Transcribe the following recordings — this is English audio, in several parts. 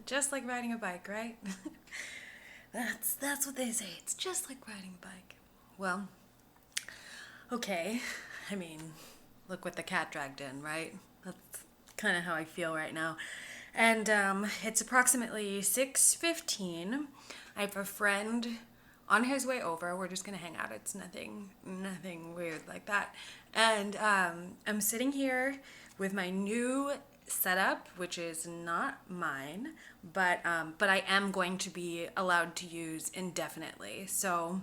Just like riding a bike, right? That's what they say. It's just like riding a bike. Well, okay. I mean, look what the cat dragged in, right? That's kind of how I feel right now. And it's approximately 6:15. I have a friend on his way over. We're just gonna hang out. It's nothing weird like that. And I'm sitting here with my new setup, which is not mine, but I am going to be allowed to use indefinitely. So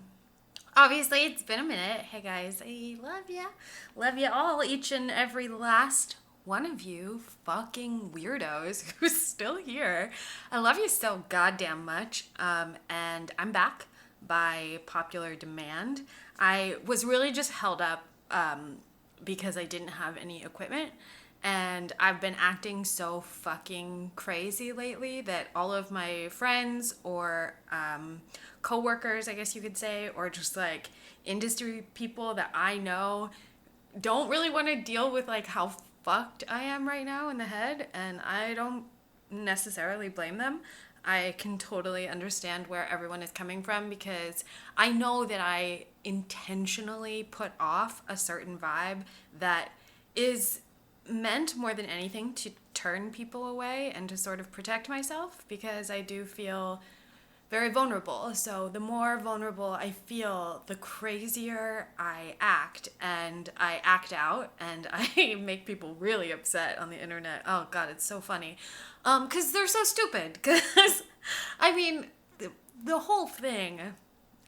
obviously, it's been a minute. Hey guys, I love ya. Love ya all, each and every last one of you fucking weirdos who's still here. I love you so goddamn much. And I'm back by popular demand. I was really just held up because I didn't have any equipment. And I've been acting so fucking crazy lately that all of my friends or coworkers, I guess you could say, or just like industry people that I know don't really want to deal with like how fucked I am right now in the head. And I don't necessarily blame them. I can totally understand where everyone is coming from because I know that I intentionally put off a certain vibe that is meant more than anything to turn people away and to sort of protect myself because I do feel very vulnerable. So the more vulnerable I feel, the crazier I act, and I act out, and I make people really upset on the internet. Oh God, it's so funny, because they're so stupid. Because I mean, the whole thing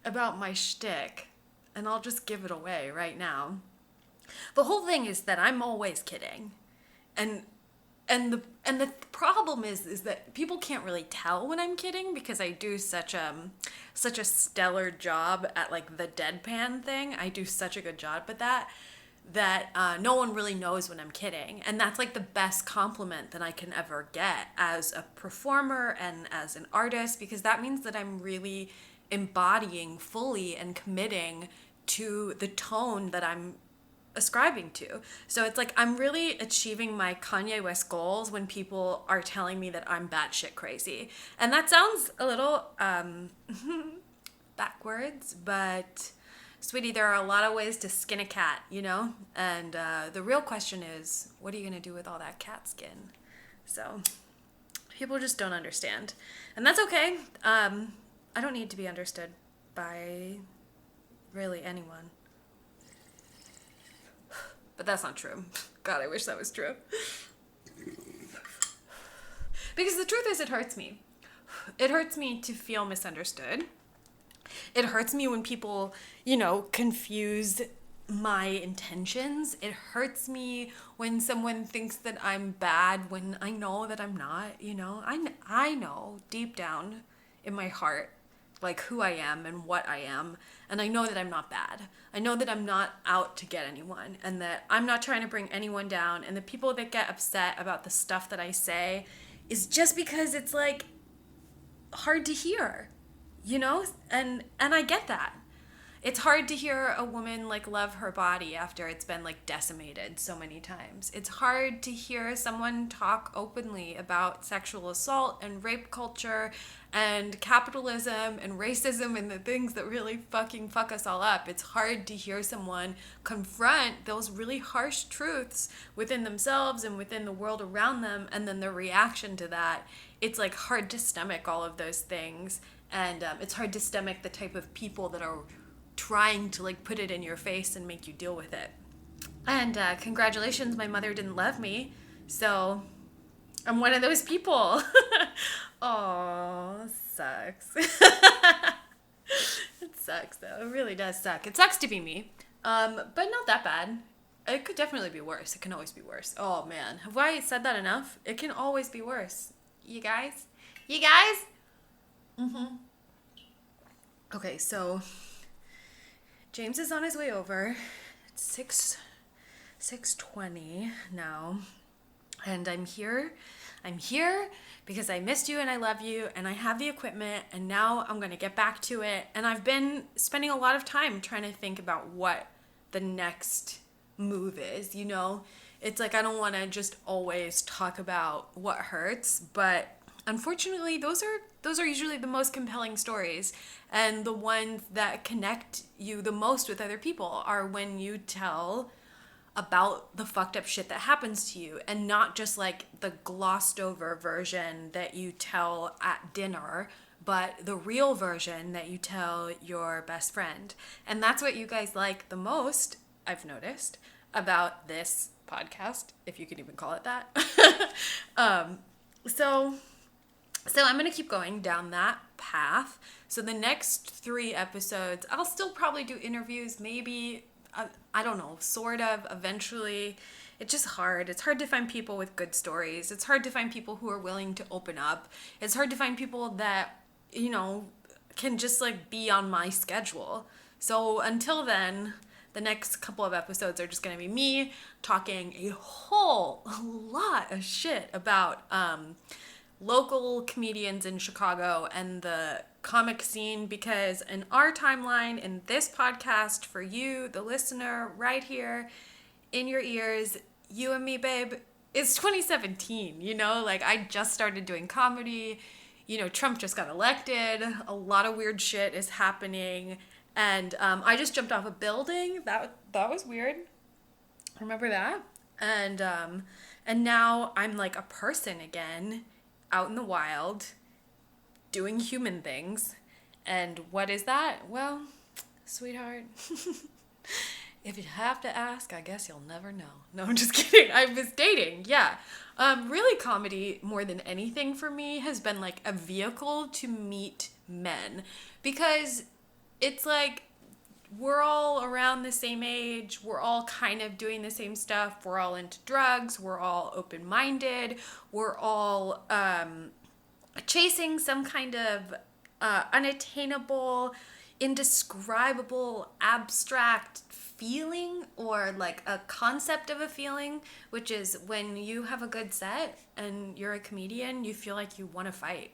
about my shtick, and I'll just give it away right now. The whole thing is that I'm always kidding. And the problem is that people can't really tell when I'm kidding because I do such a stellar job at like the deadpan thing. I do such a good job at that no one really knows when I'm kidding. And that's like the best compliment that I can ever get as a performer and as an artist because that means that I'm really embodying fully and committing to the tone that I'm ascribing to. So it's like I'm really achieving my Kanye West goals when people are telling me that I'm batshit crazy. And that sounds a little backwards, but sweetie, there are a lot of ways to skin a cat, you know? And the real question is, what are you going to do with all that cat skin? So people just don't understand. And that's okay. I don't need to be understood by really anyone. But that's not true. God, I wish that was true. Because the truth is, it hurts me. It hurts me to feel misunderstood. It hurts me when people, confuse my intentions. It hurts me when someone thinks that I'm bad when I know that I'm not, I know deep down in my heart like who I am and what I am, and I know that I'm not bad. I know that I'm not out to get anyone and that I'm not trying to bring anyone down, and the people that get upset about the stuff that I say is just because it's like hard to hear, and I get that. It's hard to hear a woman like love her body after it's been like decimated so many times. It's hard to hear someone talk openly about sexual assault and rape culture and capitalism and racism and the things that really fucking fuck us all up. It's hard to hear someone confront those really harsh truths within themselves and within the world around them, and then their reaction to that. It's like hard to stomach all of those things, and it's hard to stomach the type of people that are trying to like put it in your face and make you deal with it. And congratulations, my mother didn't love me, so I'm one of those people. Oh, sucks. It sucks though. It really does suck. It sucks to be me, but not that bad. It could definitely be worse. It can always be worse. Oh man, have I said that enough? It can always be worse. You guys? You guys? Okay, so James is on his way over. It's 6:20 now. And I'm here. I'm here because I missed you and I love you and I have the equipment and now I'm going to get back to it. And I've been spending a lot of time trying to think about what the next move is, It's like I don't want to just always talk about what hurts, but unfortunately, those are usually the most compelling stories, and the ones that connect you the most with other people are when you tell about the fucked up shit that happens to you, and not just like the glossed over version that you tell at dinner, but the real version that you tell your best friend. And that's what you guys like the most, I've noticed, about this podcast, if you could even call it that. um, so I'm going to keep going down that path. So the next 3 episodes, I'll still probably do interviews, maybe, I don't know, sort of, eventually. It's just hard. It's hard to find people with good stories. It's hard to find people who are willing to open up. It's hard to find people that, can just like be on my schedule. So until then, the next couple of episodes are just going to be me talking a whole lot of shit about local comedians in Chicago and the comic scene, because in our timeline, in this podcast, for you, the listener, right here in your ears, you and me, babe, it's 2017, like I just started doing comedy, Trump just got elected, a lot of weird shit is happening, and I just jumped off a building, that was weird, remember that? And now I'm like a person again, out in the wild, doing human things. And what is that? Well, sweetheart, if you have to ask, I guess you'll never know. No, I'm just kidding. I was dating, yeah. Really, comedy, more than anything for me, has been like a vehicle to meet men. Because it's like, we're all around the same age, we're all kind of doing the same stuff, we're all into drugs, we're all open-minded, we're all chasing some kind of unattainable, indescribable, abstract feeling, or like a concept of a feeling, which is when you have a good set and you're a comedian, you feel like you want to fight.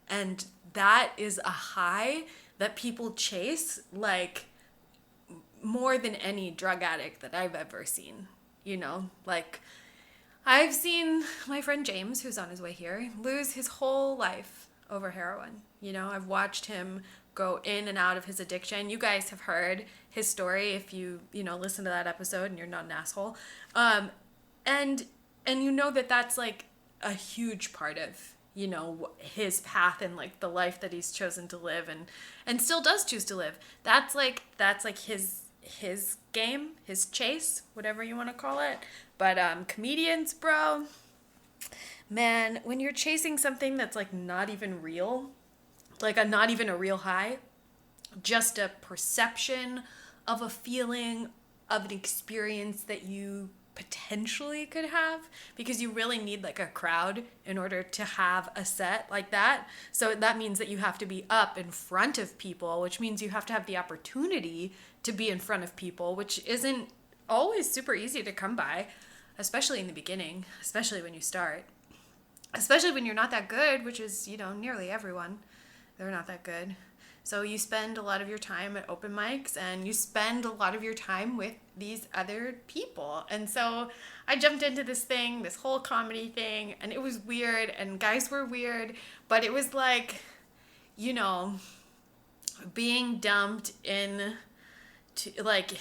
And that is a high that people chase like more than any drug addict that I've ever seen. Like I've seen my friend James, who's on his way here, lose his whole life over heroin. I've watched him go in and out of his addiction. You guys have heard his story if you listen to that episode and you're not an asshole. And that's like a huge part of his path and like the life that he's chosen to live and still does choose to live. That's like his game, his chase, whatever you want to call it. But comedians, bro, man, when you're chasing something that's like not even real, like not even a real high, just a perception of a feeling, of an experience that you potentially could have, because you really need like a crowd in order to have a set like that. So that means that you have to be up in front of people, which means you have to have the opportunity to be in front of people, which isn't always super easy to come by, especially in the beginning, especially when you start, especially when you're not that good, which is, nearly everyone. They're not that good. So you spend a lot of your time at open mics, and you spend a lot of your time with these other people. And so I jumped into this whole comedy thing, and it was weird, and guys were weird, but it was like, being dumped in to, like,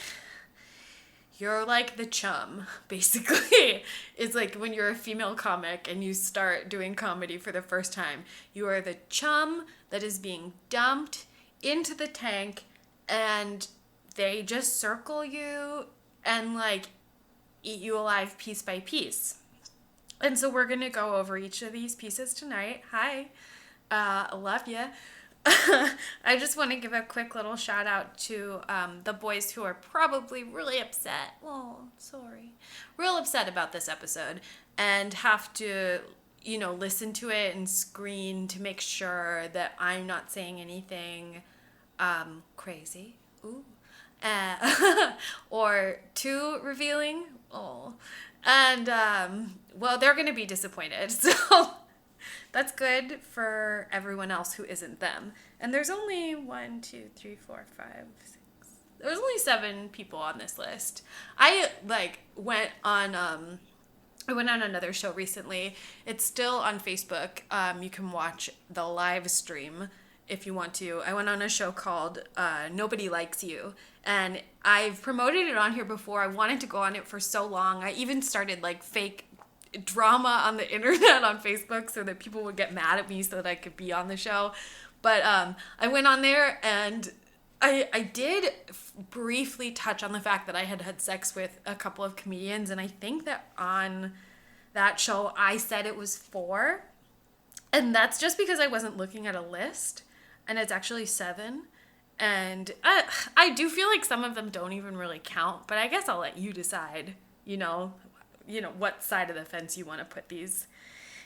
you're like the chum, basically. It's like when you're a female comic and you start doing comedy for the first time. You are the chum that is being dumped into the tank, and they just circle you and like eat you alive piece by piece. And so we're gonna go over each of these pieces tonight. Hi, I love ya. I just want to give a quick little shout out to the boys who are probably really upset. Oh, sorry. Real upset about this episode and have to, listen to it and screen to make sure that I'm not saying anything crazy. Ooh. Or too revealing. Oh. And, well, they're going to be disappointed. So that's good for everyone else who isn't them. And there's only 1, 2, 3, 4, 5, 6. There's only 7 people on this list. I went on I went on another show recently. It's still on Facebook. You can watch the live stream if you want to. I went on a show called Nobody Likes You. And I've promoted it on here before. I wanted to go on it for so long. I even started like fake drama on the internet on Facebook so that people would get mad at me so that I could be on the show. But I went on there and I did briefly touch on the fact that I had had sex with a couple of comedians, and I think that on that show I said it was 4, and that's just because I wasn't looking at a list, and it's actually 7, and I do feel like some of them don't even really count, but I guess I'll let you decide, what side of the fence you want to put these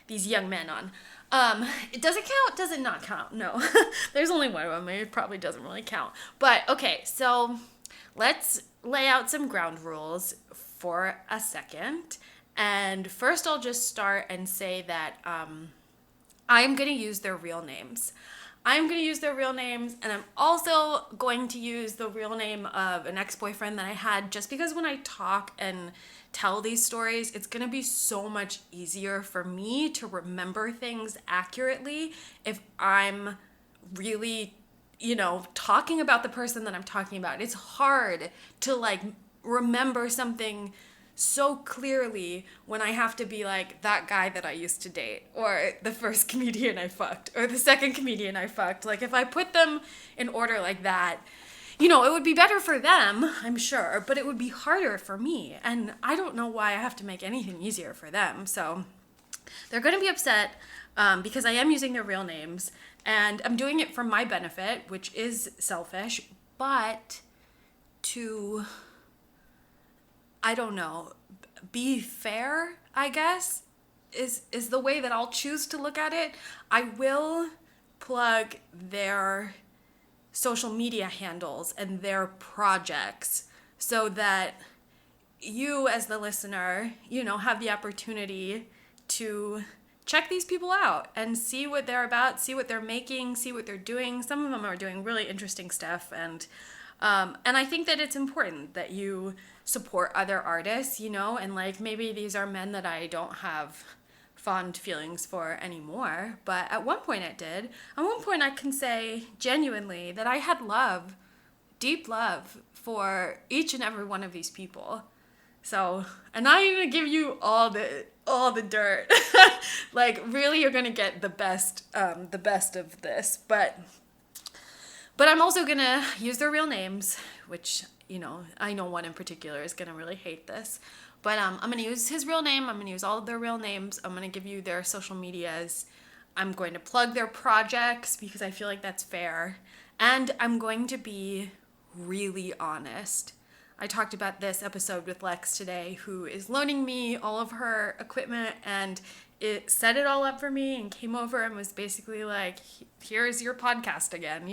young men on. Does it count? Does it not count? No. There's only one of them. It probably doesn't really count. But, okay, so let's lay out some ground rules for a second. And first I'll just start and say that I'm going to use their real names. I'm going to use their real names, and I'm also going to use the real name of an ex-boyfriend that I had, just because when I talk and tell these stories, it's going to be so much easier for me to remember things accurately if I'm really, talking about the person that I'm talking about. It's hard to like remember something so clearly when I have to be like, that guy that I used to date, or the first comedian I fucked, or the second comedian I fucked. Like, if I put them in order like that, it would be better for them, I'm sure, but it would be harder for me. And I don't know why I have to make anything easier for them. So they're going to be upset because I am using their real names, and I'm doing it for my benefit, which is selfish, but to, I don't know, be fair, I guess, is the way that I'll choose to look at it. I will plug their social media handles and their projects so that you as the listener, have the opportunity to check these people out and see what they're about, see what they're making, see what they're doing. Some of them are doing really interesting stuff, and I think that it's important that you support other artists, and like maybe these are men that I don't have fond feelings for anymore, but at one point it did. At one point I can say genuinely that I had love, deep love for each and every one of these people. So, and I'm gonna give you all the dirt. Like, really, you're gonna get the best of this, but I'm also gonna use their real names, which, I know one in particular is gonna really hate this. But I'm going to use his real name. I'm going to use all of their real names. I'm going to give you their social medias. I'm going to plug their projects because I feel like that's fair. And I'm going to be really honest. I talked about this episode with Lex today, who is loaning me all of her equipment, and it set it all up for me and came over and was basically like, here's your podcast again,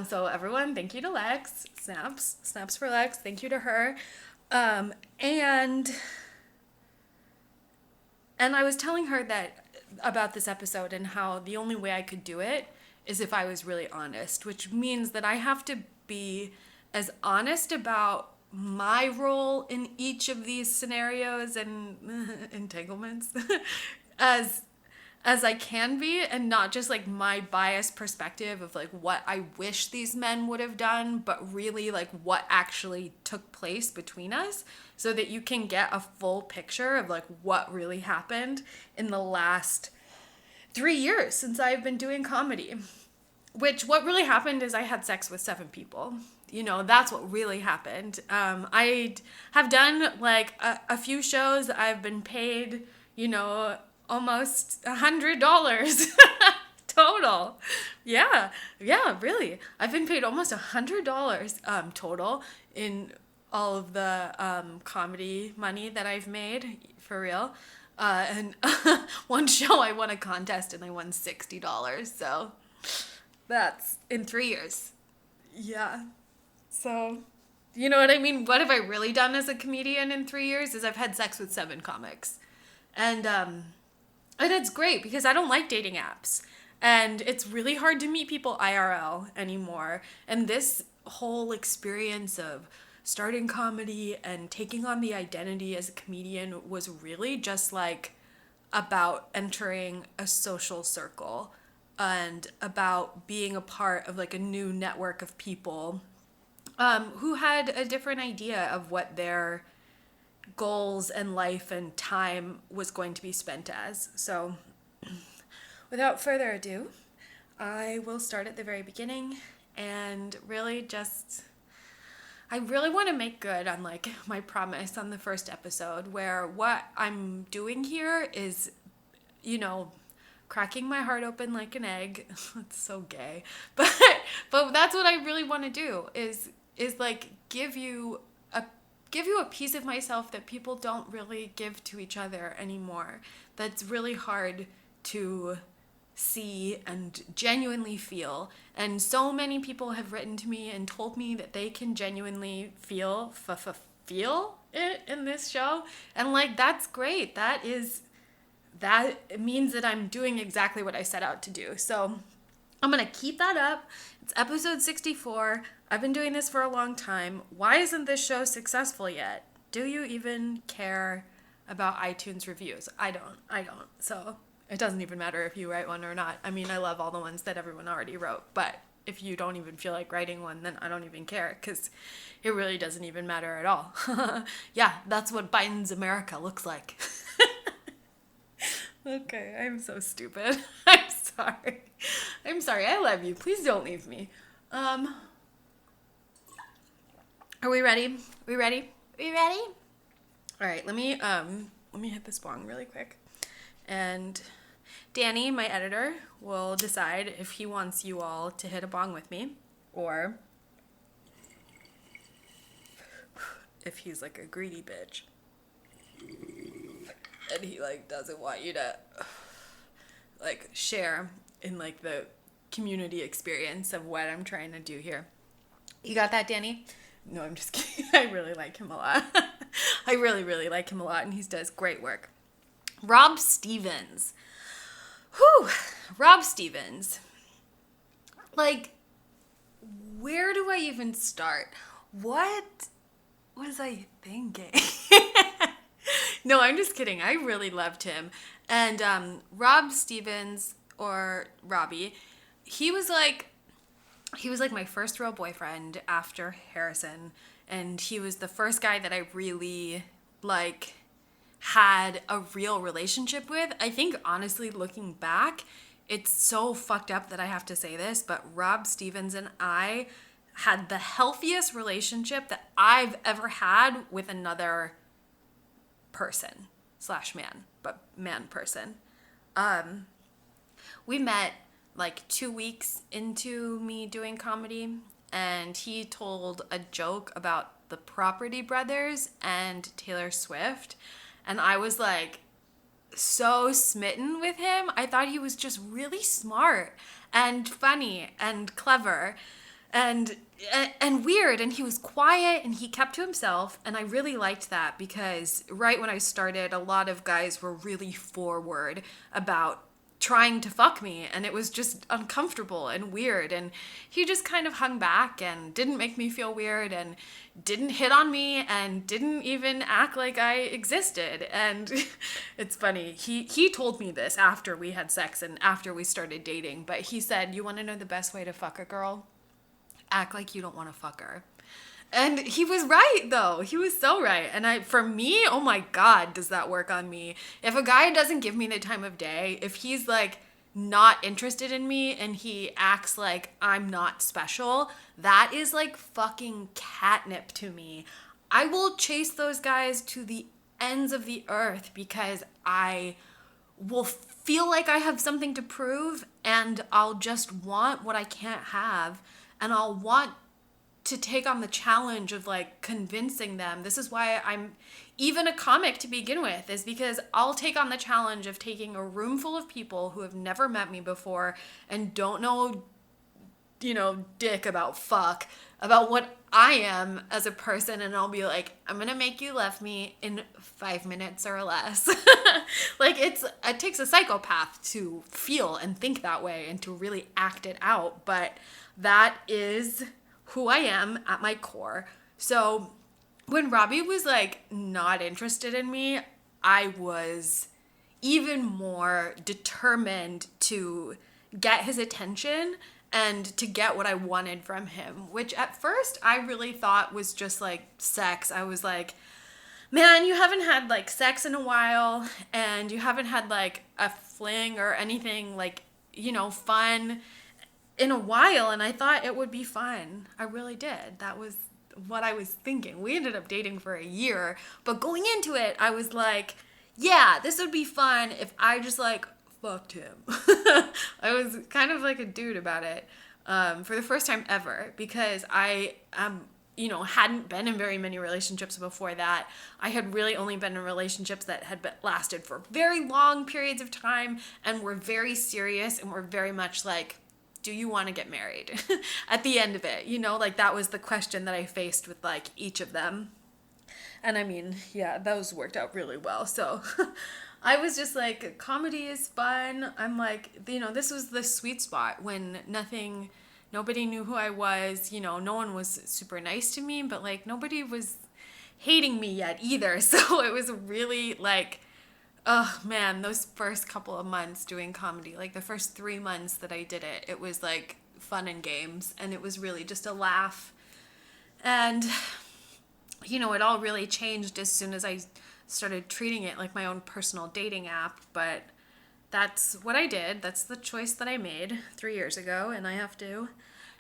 So everyone, thank you to Lex. Snaps for Lex. Thank you to her. And I was telling her that about this episode and how the only way I could do it is if I was really honest, which means that I have to be as honest about my role in each of these scenarios and entanglements as I can be, and not just like my biased perspective of like what I wish these men would have done, but really like what actually took place between us, so that you can get a full picture of like what really happened in the last 3 years since I've been doing comedy. Which, what really happened is I had sex with 7 people. That's what really happened. I have done like a few shows. I've been paid, almost $100 total. Yeah, really. I've been paid almost $100 total in all of the comedy money that I've made, for real. And one show I won a contest and I won $60. So that's in 3 years. Yeah. So, you know what I mean? What have I really done as a comedian in 3 years is I've had sex with 7 comics. And it's great because I don't like dating apps. And it's really hard to meet people IRL anymore. And this whole experience of starting comedy and taking on the identity as a comedian was really just like about entering a social circle and about being a part of like a new network of people who had a different idea of what their goals and life and time was going to be spent as. So, without further ado, I will start at the very beginning and really just I really want to make good on like my promise on the first episode where what I'm doing here is, you know, cracking my heart open like an egg. It's so gay. But that's what I really want to do is like give you a piece of myself that people don't really give to each other anymore. That's really hard to see and genuinely feel. And so many people have written to me and told me that they can genuinely feel it in this show. And like, that's great. That means that I'm doing exactly what I set out to do. So I'm going to keep that up. It's episode 64. I've been doing this for a long time. Why isn't this show successful yet? Do you even care about iTunes reviews? I don't. So it doesn't even matter if you write one or not. I mean, I love all the ones that everyone already wrote, but if you don't even feel like writing one, then I don't even care because it really doesn't even matter at all. Yeah, that's what Biden's America looks like. Okay, I'm so stupid. I'm sorry. I love you. Please don't leave me. Are we ready? We ready? All right, let me hit this bong really quick. And Danny, my editor, will decide if he wants you all to hit a bong with me or if he's like a greedy bitch and he like doesn't want you to like share in like the community experience of what I'm trying to do here. You got that, Danny? No, I'm just kidding. I really like him a lot. I really, really like him a lot, and he does great work. Rob Stevens. Whew. Rob Stevens. Like, where do I even start? What was I thinking? No, I'm just kidding. I really loved him. And Rob Stevens, or Robbie, he was like my first real boyfriend after Harrison, and he was the first guy that I really like had a real relationship with. I think honestly looking back, it's so fucked up that I have to say this, but Rob Stevens and I had the healthiest relationship that I've ever had with another person / man, but man person. We met like 2 weeks into me doing comedy, and he told a joke about the Property Brothers and Taylor Swift, and I was like so smitten with him. I thought he was just really smart and funny and clever and weird, and he was quiet and he kept to himself, and I really liked that because right when I started, a lot of guys were really forward about trying to fuck me, and it was just uncomfortable and weird, and he just kind of hung back and didn't make me feel weird and didn't hit on me and didn't even act like I existed. And it's funny, he told me this after we had sex and after we started dating, but he said, "You want to know the best way to fuck a girl? Act like you don't want to fuck her." And he was right, though. He was so right. And for me, oh my God, does that work on me? If a guy doesn't give me the time of day, if he's like not interested in me and he acts like I'm not special, that is like fucking catnip to me. I will chase those guys to the ends of the earth because I will feel like I have something to prove, and I'll just want what I can't have, and I'll want to take on the challenge of like convincing them. This is why I'm even a comic to begin with, is because I'll take on the challenge of taking a room full of people who have never met me before and don't know, dick about what I am as a person, and I'll be like, I'm gonna make you love me in 5 minutes or less. Like it takes a psychopath to feel and think that way and to really act it out, but that is who I am at my core. So when Robbie was like not interested in me, I was even more determined to get his attention and to get what I wanted from him, which at first I really thought was just like sex. I was like, man, you haven't had like sex in a while and you haven't had like a fling or anything like, fun in a while. And I thought it would be fun. I really did. That was what I was thinking. We ended up dating for a year, but going into it, I was like, yeah, this would be fun if I just like fucked him. I was kind of like a dude about it for the first time ever because I hadn't been in very many relationships before that. I had really only been in relationships that had lasted for very long periods of time and were very serious and were very much like, do you want to get married at the end of it? Like that was the question that I faced with like each of them. And I mean, yeah, those worked out really well. So I was just like, comedy is fun. I'm like, this was the sweet spot when nobody knew who I was. No one was super nice to me, but like nobody was hating me yet either. So it was really like, oh man, those first couple of months doing comedy, like the first 3 months that I did it, it was like fun and games. And it was really just a laugh. And it all really changed as soon as I started treating it like my own personal dating app. But that's what I did. That's the choice that I made 3 years ago. And I have to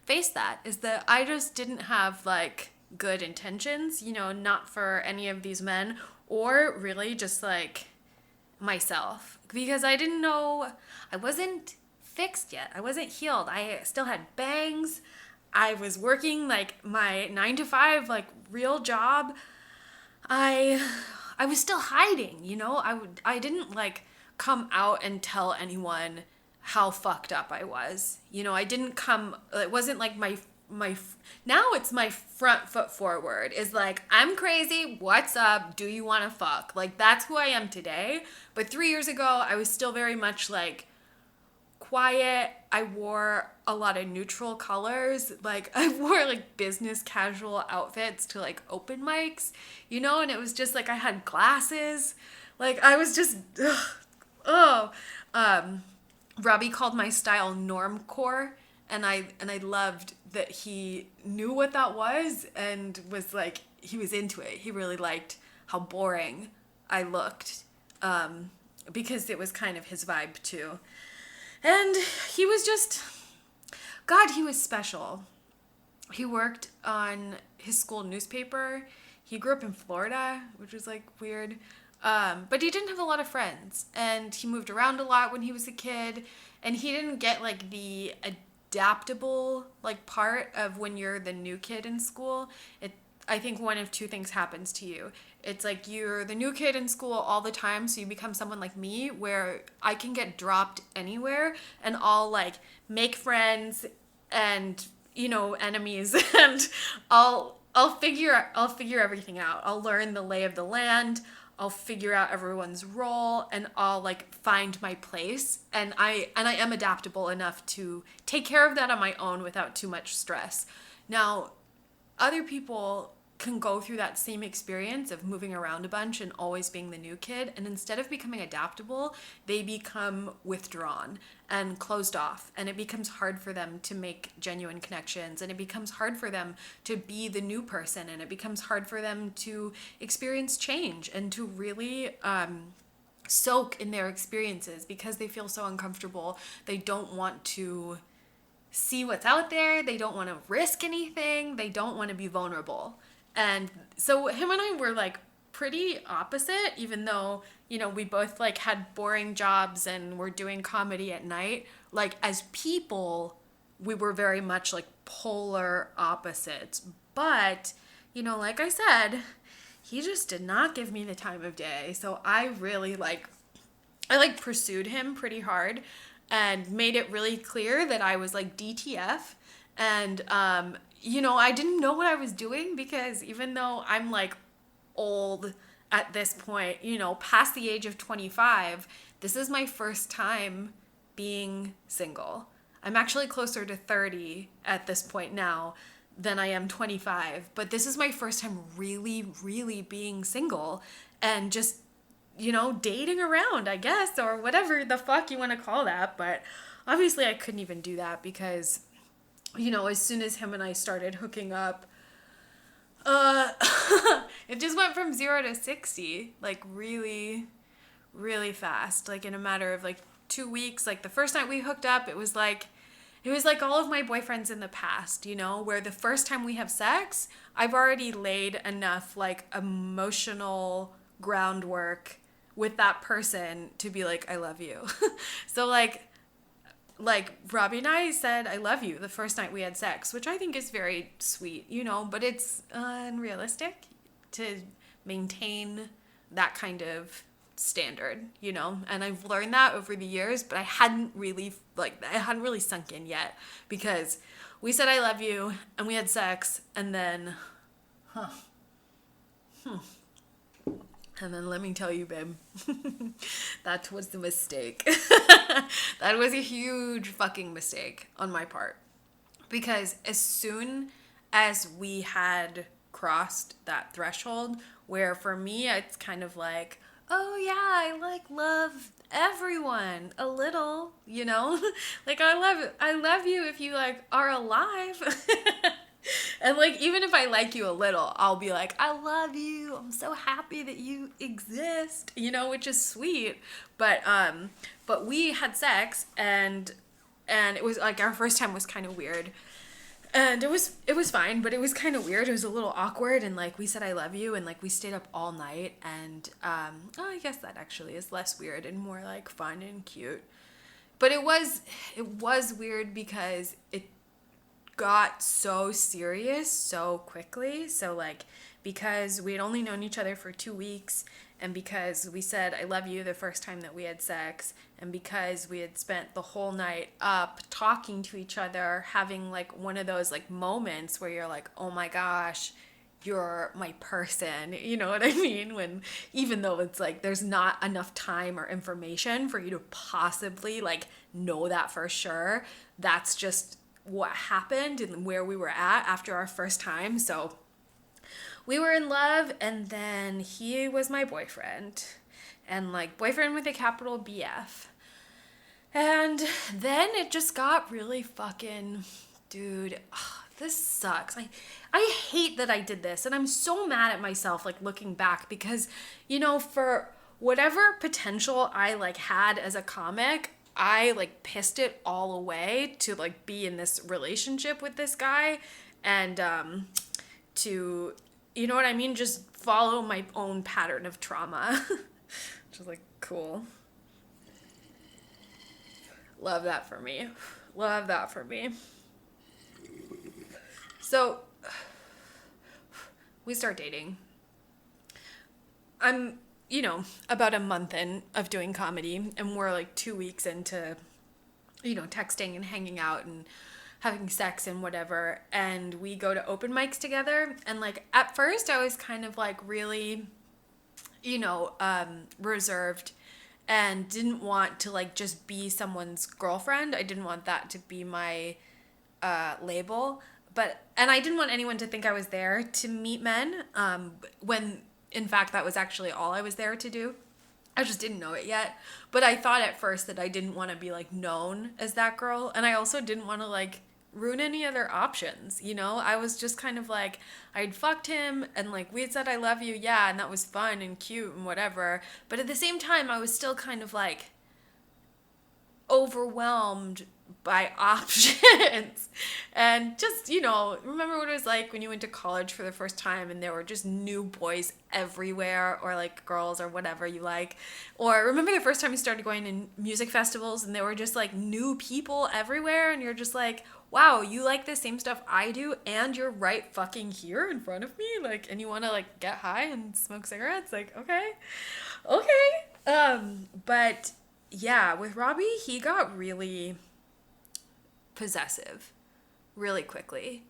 face that, is that I just didn't have like good intentions, not for any of these men or really just like myself, because I didn't know, I wasn't fixed yet. I wasn't healed. I still had bangs. I was working like my 9 to 5 like real job. I was still hiding, I didn't like come out and tell anyone how fucked up I was. I didn't come, it wasn't like my now it's my front foot forward is like, I'm crazy, what's up, do you want to fuck? Like that's who I am today. But 3 years ago I was still very much like quiet. I wore a lot of neutral colors. Like I wore like business casual outfits to like open mics, and it was just like I had glasses. Like I was just Robbie called my style normcore, and I loved that he knew what that was and was like, he was into it. He really liked how boring I looked, because it was kind of his vibe too. And he was just, God, he was special. He worked on his school newspaper. He grew up in Florida, which was like weird. But he didn't have a lot of friends, and he moved around a lot when he was a kid, and he didn't get like the adaptable like part of when you're the new kid in school. I think one of two things happens to you. It's like you're the new kid in school all the time, so you become someone like me where I can get dropped anywhere and I'll like make friends and enemies and I'll figure everything out. I'll learn the lay of the land. I'll figure out everyone's role and I'll like find my place, and I am adaptable enough to take care of that on my own without too much stress. Now, other people can go through that same experience of moving around a bunch and always being the new kid, and instead of becoming adaptable, they become withdrawn and closed off, and it becomes hard for them to make genuine connections, and it becomes hard for them to be the new person, and it becomes hard for them to experience change and to really soak in their experiences because they feel so uncomfortable. They don't want to see what's out there. They don't want to risk anything. They don't want to be vulnerable. And so him and I were like pretty opposite, even though, we both like had boring jobs and were doing comedy at night. Like as people, we were very much like polar opposites. But, like I said, he just did not give me the time of day. So I really I pursued him pretty hard and made it really clear that I was like DTF. And, I didn't know what I was doing because even though I'm like old at this point, past the age of 25, this is my first time being single. I'm actually closer to 30 at this point now. than I am 25. But this is my first time really, really being single and just, dating around, I guess, or whatever the fuck you want to call that. But obviously, I couldn't even do that because, as soon as him and I started hooking up, uh, it just went from 0 to 60, like really, really fast. Like in a matter of like 2 weeks. Like the first night we hooked up, it was like all of my boyfriends in the past, where the first time we have sex, I've already laid enough like emotional groundwork with that person to be like, I love you. So like Robbie and I said I love you the first night we had sex, which I think is very sweet, but it's unrealistic to maintain that kind of standard, and I've learned that over the years, but I hadn't really sunk in yet because we said I love you and we had sex and then and then let me tell you, babe, that was the mistake. That was a huge fucking mistake on my part. Because as soon as we had crossed that threshold, where for me it's kind of like, oh yeah, I like love everyone a little, like I love you if you like are alive. And like even if I like you a little, I'll be like, I love you. I'm so happy that you exist, which is sweet. But we had sex and it was like our first time was kind of weird. And it was fine, but it was kind of weird. It was a little awkward and like we said I love you and like we stayed up all night and I guess that actually is less weird and more like fun and cute. But it was weird because it got so serious so quickly. So like because we had only known each other for 2 weeks and because we said I love you the first time that we had sex and because we had spent the whole night up talking to each other, having like one of those like moments where you're like, oh my gosh, you're my person, you know what I mean? When even though it's like there's not enough time or information for you to possibly like know that for sure, that's just what happened and where we were at after our first time. So we were in love and then he was my boyfriend and like boyfriend with a capital BF. And then it just got really fucking, dude, this sucks. I hate that I did this and I'm so mad at myself like looking back because, for whatever potential I like had as a comic, I like pissed it all away to like be in this relationship with this guy and to, you know what I mean, just follow my own pattern of trauma. Which is like cool. Love that for me. Love that for me. So we start dating. I'm about a month in of doing comedy and we're like 2 weeks into, texting and hanging out and having sex and whatever. And we go to open mics together. And like at first I was kind of like really, reserved and didn't want to like just be someone's girlfriend. I didn't want that to be my label. And I didn't want anyone to think I was there to meet men when in fact, that was actually all I was there to do. I just didn't know it yet. But I thought at first that I didn't want to be like known as that girl. And I also didn't want to like ruin any other options, I was just kind of like, I'd fucked him and like we had said I love you, yeah, and that was fun and cute and whatever. But at the same time, I was still kind of like overwhelmed by options and just, remember what it was like when you went to college for the first time and there were just new boys everywhere or like girls or whatever you like, or remember the first time you started going to music festivals and there were just like new people everywhere and you're just like, wow, you like the same stuff I do and you're right fucking here in front of me, like, and you want to like get high and smoke cigarettes, like, okay. But yeah, with Robbie, he got really possessive really quickly.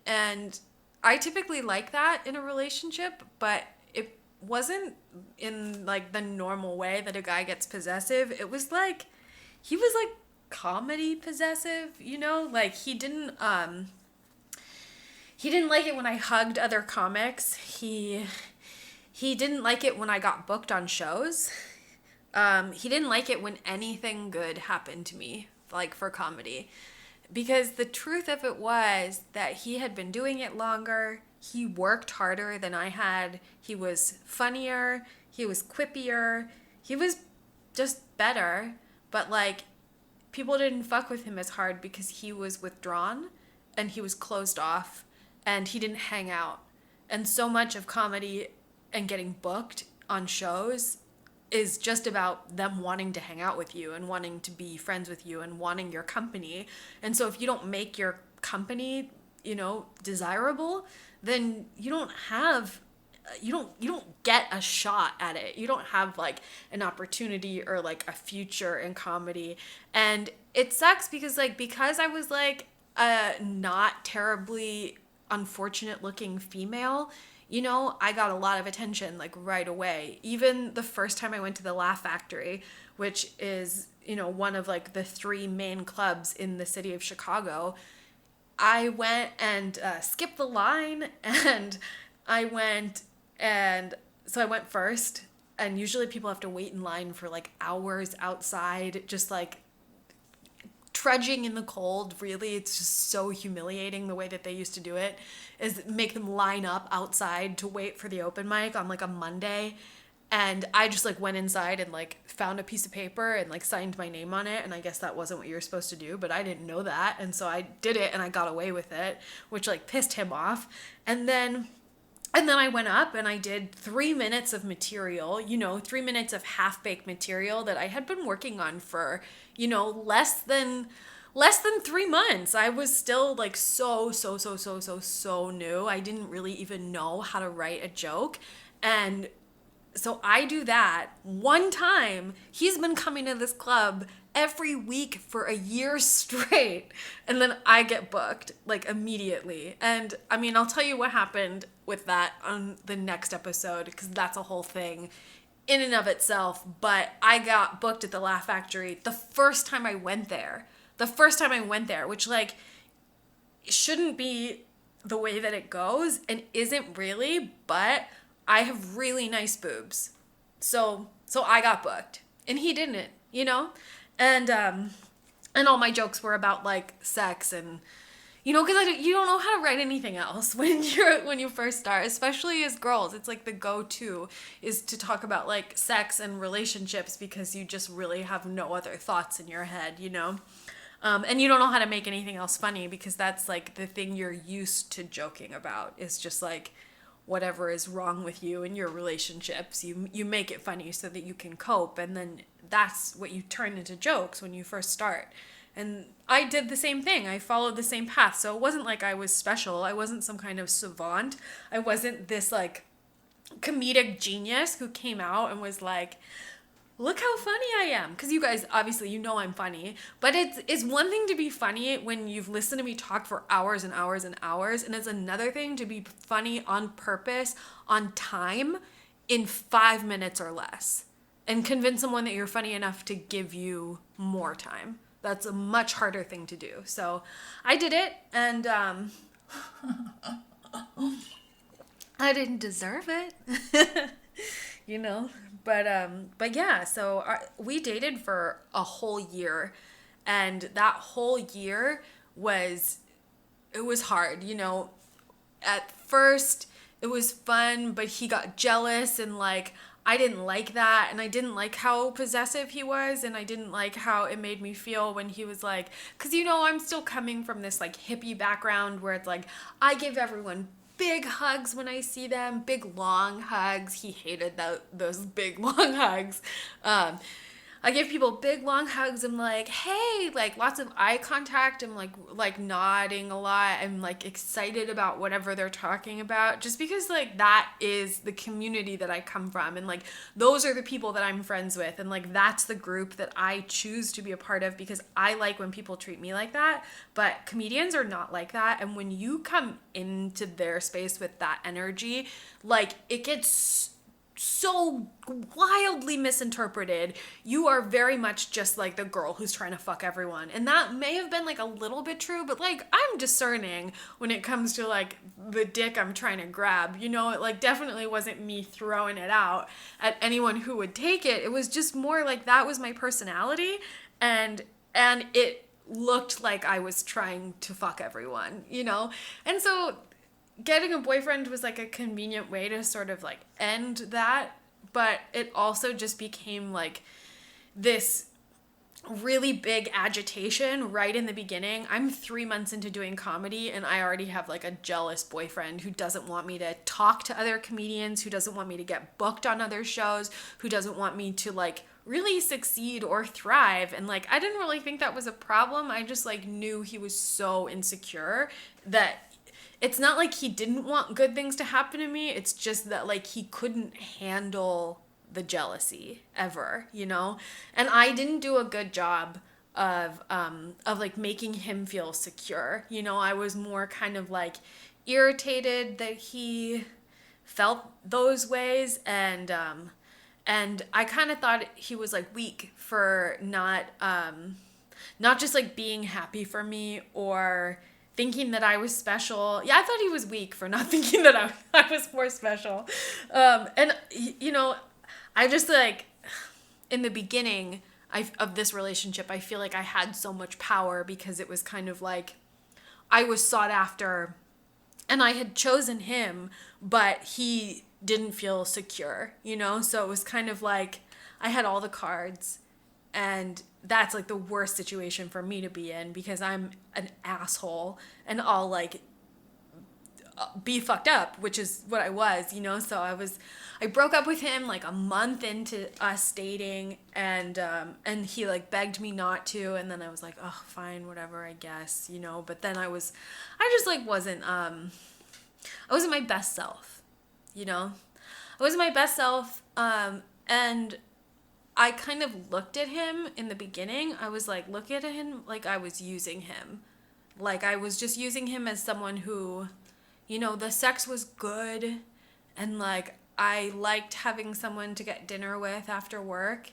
And I typically like that in a relationship, but it wasn't in like the normal way that a guy gets possessive. It was like, he was like comedy possessive, like he didn't he didn't like it when I hugged other comics. He didn't like it when I got booked on shows. He didn't like it when anything good happened to me, like for comedy. Because the truth of it was that he had been doing it longer. He worked harder than I had. He was funnier. He was quippier. He was just better. But like, people didn't fuck with him as hard because he was withdrawn and he was closed off and he didn't hang out. And so much of comedy and getting booked on shows is just about them wanting to hang out with you and wanting to be friends with you and wanting your company. And so if you don't make your company, desirable, then you don't get a shot at it. You don't have like an opportunity or like a future in comedy. And it sucks because I was like a not terribly unfortunate looking female, I got a lot of attention like right away. Even the first time I went to the Laugh Factory, which is, one of like the 3 main clubs in the city of Chicago, I went and skipped the line and I went first. And usually people have to wait in line for like hours outside, just like trudging in the cold. Really, it's just so humiliating the way that they used to do it, is make them line up outside to wait for the open mic on like a Monday. And I just like went inside and like found a piece of paper and like signed my name on it. And I guess that wasn't what you were supposed to do, but I didn't know that. And so I did it and I got away with it, which like pissed him off. And then I went up and I did 3 minutes of material, 3 minutes of half-baked material that I had been working on for, less than 3 months. I was still like so new. I didn't really even know how to write a joke. And so I do that one time. He's been coming to this club every week for a year straight. And then I get booked like immediately. And I mean, I'll tell you what happened with that on the next episode, because that's a whole thing in and of itself. But I got booked at the Laugh Factory the first time I went there, which like shouldn't be the way that it goes and isn't really, but I have really nice boobs. So I got booked and he didn't, and all my jokes were about like sex and, because you don't know how to write anything else when you first start, especially as girls. It's like the go-to is to talk about like sex and relationships because you just really have no other thoughts in your head, and you don't know how to make anything else funny because that's like the thing you're used to joking about is just like whatever is wrong with you in your relationships. You make it funny so that you can cope, and then that's what you turn into jokes when you first start. And I did the same thing. I followed the same path. So it wasn't like I was special. I wasn't some kind of savant. I wasn't this like comedic genius who came out and was like, look how funny I am. Because you guys, obviously, I'm funny. But it's one thing to be funny when you've listened to me talk for hours and hours and hours. And it's another thing to be funny on purpose, on time, in 5 minutes or less. And convince someone that you're funny enough to give you more time. That's a much harder thing to do. So I did it, and I didn't deserve it, But yeah, so we dated for a whole year, and that whole year was hard. At first it was fun, but he got jealous and like, I didn't like that, and I didn't like how possessive he was, and I didn't like how it made me feel when he was like, because I'm still coming from this like hippie background where it's like, I give everyone big hugs when I see them, big long hugs. He hated those big long hugs. I give people big long hugs. I'm like, hey, like lots of eye contact. I'm like nodding a lot. I'm like excited about whatever they're talking about, just because like that is the community that I come from, and like those are the people that I'm friends with, and like that's the group that I choose to be a part of because I like when people treat me like that. But comedians are not like that, and when you come into their space with that energy, like it gets so wildly misinterpreted. You are very much just like the girl who's trying to fuck everyone. And that may have been like a little bit true, but like I'm discerning when it comes to like the dick I'm trying to grab. You know, it like definitely wasn't me throwing it out at anyone who would take it. It was just more like that was my personality, and it looked like I was trying to fuck everyone, you know? And so getting a boyfriend was like a convenient way to sort of like end that, but it also just became like this really big agitation right in the beginning. I'm 3 months into doing comedy and I already have like a jealous boyfriend who doesn't want me to talk to other comedians, who doesn't want me to get booked on other shows, who doesn't want me to like really succeed or thrive. And like I didn't really think that was a problem. I just like knew he was so insecure that it's not like he didn't want good things to happen to me. It's just that like he couldn't handle the jealousy ever, you know? And I didn't do a good job of like making him feel secure. You know, I was more kind of like irritated that he felt those ways, and I kind of thought he was like weak for not just like being happy for me or thinking that I was special. Yeah, I thought he was weak for not thinking that I was more special. And, you know, I just like, in the beginning of this relationship, I feel like I had so much power because it was kind of like I was sought after and I had chosen him, but he didn't feel secure, you know? So it was kind of like I had all the cards, and that's like the worst situation for me to be in because I'm an asshole and I'll like be fucked up, which is what I was, you know? So I broke up with him like a month into us dating, and he like begged me not to, and then I was like, oh, fine, whatever, I guess, you know? But then I just like I wasn't my best self, you know? I wasn't my best self, and I kind of looked at him in the beginning. I was like, look at him like I was using him. Like I was just using him as someone who, you know, the sex was good, and like I liked having someone to get dinner with after work,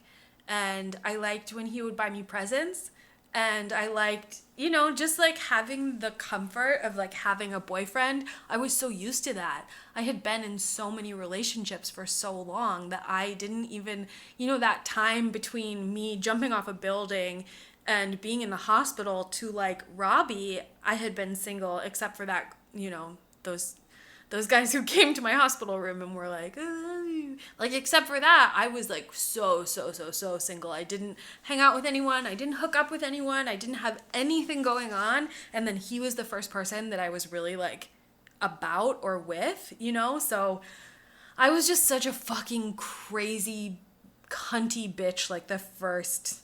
and I liked when he would buy me presents, and I liked, you know, just like having the comfort of like having a boyfriend. I was so used to that. I had been in so many relationships for so long that I didn't even, you know, that time between me jumping off a building and being in the hospital to like Robbie, I had been single except for that, you know, those guys who came to my hospital room and were like, like, except for that, I was like so single. I didn't hang out with anyone. I didn't hook up with anyone. I didn't have anything going on. And then he was the first person that I was really like about or with, you know? So I was just such a fucking crazy cunty bitch like the first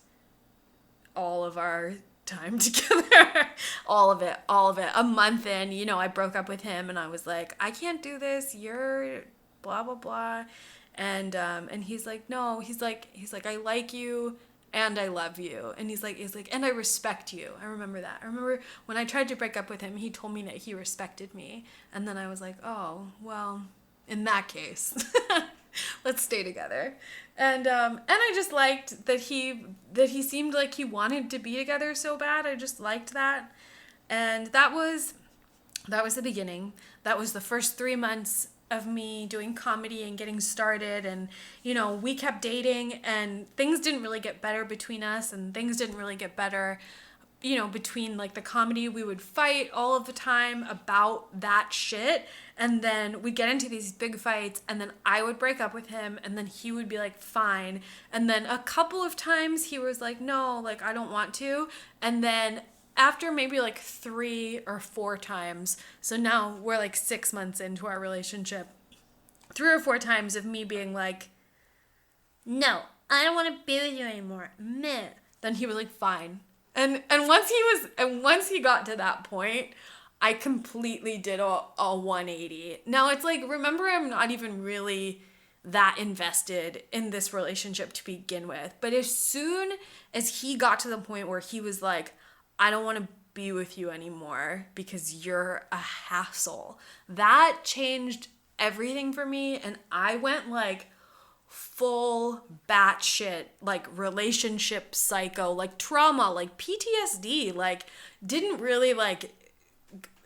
all of our time together. all of it a month in, you know, I broke up with him and I was like, I can't do this, you're blah blah blah. And he's like, no, he's like I like you and I love you, and he's like and I respect you. I remember that. I remember when I tried to break up with him, he told me that he respected me, and then I was like, oh well, in that case let's stay together. And I just liked that he seemed like he wanted to be together so bad. I just liked that. And that was the beginning. That was the first 3 months of me doing comedy and getting started. And, you know, we kept dating and things didn't really get better between us, and things didn't really get better, you know, between like the comedy. We would fight all of the time about that shit, and then we'd get into these big fights, and then I would break up with him, and then he would be like, fine. And then a couple of times he was like, no, like I don't want to. And then after maybe like 3 or 4 times, so now we're like 6 months into our relationship, 3 or 4 times of me being like, no, I don't want to be with you anymore, meh, then he was like, fine. And once he got to that point, I completely did a 180. Now it's like, remember, I'm not even really that invested in this relationship to begin with. But as soon as he got to the point where he was like, I don't want to be with you anymore because you're a hassle, that changed everything for me. And I went like full batshit, like relationship psycho, like trauma, like PTSD, like didn't really like,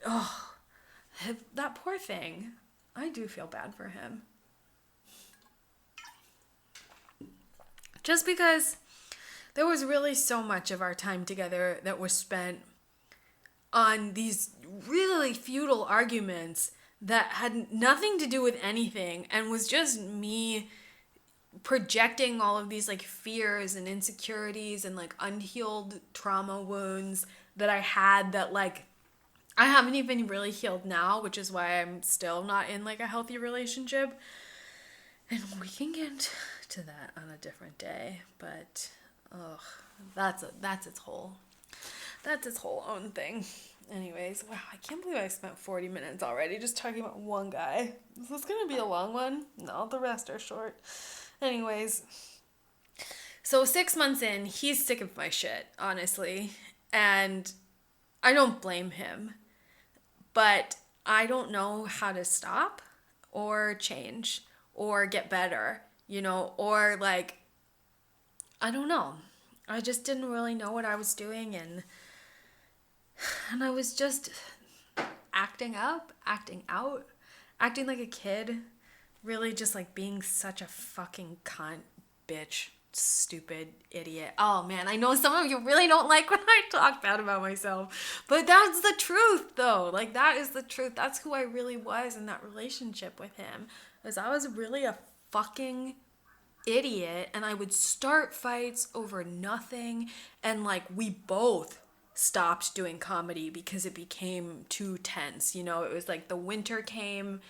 oh, that poor thing. I do feel bad for him. Just because there was really so much of our time together that was spent on these really futile arguments that had nothing to do with anything and was just me projecting all of these like fears and insecurities and like unhealed trauma wounds that I had that like I haven't even really healed now, which is why I'm still not in like a healthy relationship. And we can get to that on a different day, but ugh, that's its whole own thing. Anyways, wow, I can't believe I spent 40 minutes already just talking about one guy. Is this gonna be a long one? No, the rest are short. Anyways, so 6 months in, he's sick of my shit, honestly, and I don't blame him, but I don't know how to stop or change or get better, you know, or like, I don't know. I just didn't really know what I was doing, and I was just acting up, acting out, acting like a kid, really just like being such a fucking cunt, bitch, stupid idiot. Oh man, I know some of you really don't like when I talk bad about myself, but that's the truth though. Like that is the truth. That's who I really was in that relationship with him. Because I was really a fucking idiot, and I would start fights over nothing, and like we both stopped doing comedy because it became too tense. You know, it was like the winter came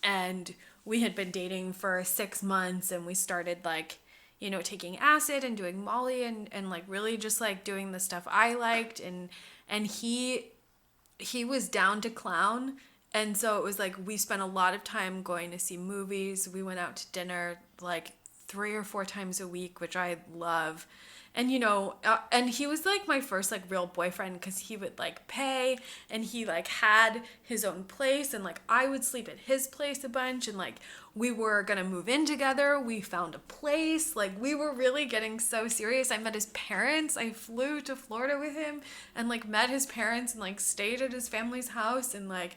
and we had been dating for 6 months, and we started like, you know, taking acid and doing Molly and like really just like doing the stuff I liked, and he was down to clown. And so it was like we spent a lot of time going to see movies. We went out to dinner like 3 or 4 times a week, which I love. And, you know, and he was like my first like real boyfriend because he would like pay, and he like had his own place, and like I would sleep at his place a bunch, and like we were gonna move in together. We found a place. Like we were really getting so serious. I met his parents. I flew to Florida with him and like met his parents and like stayed at his family's house, and like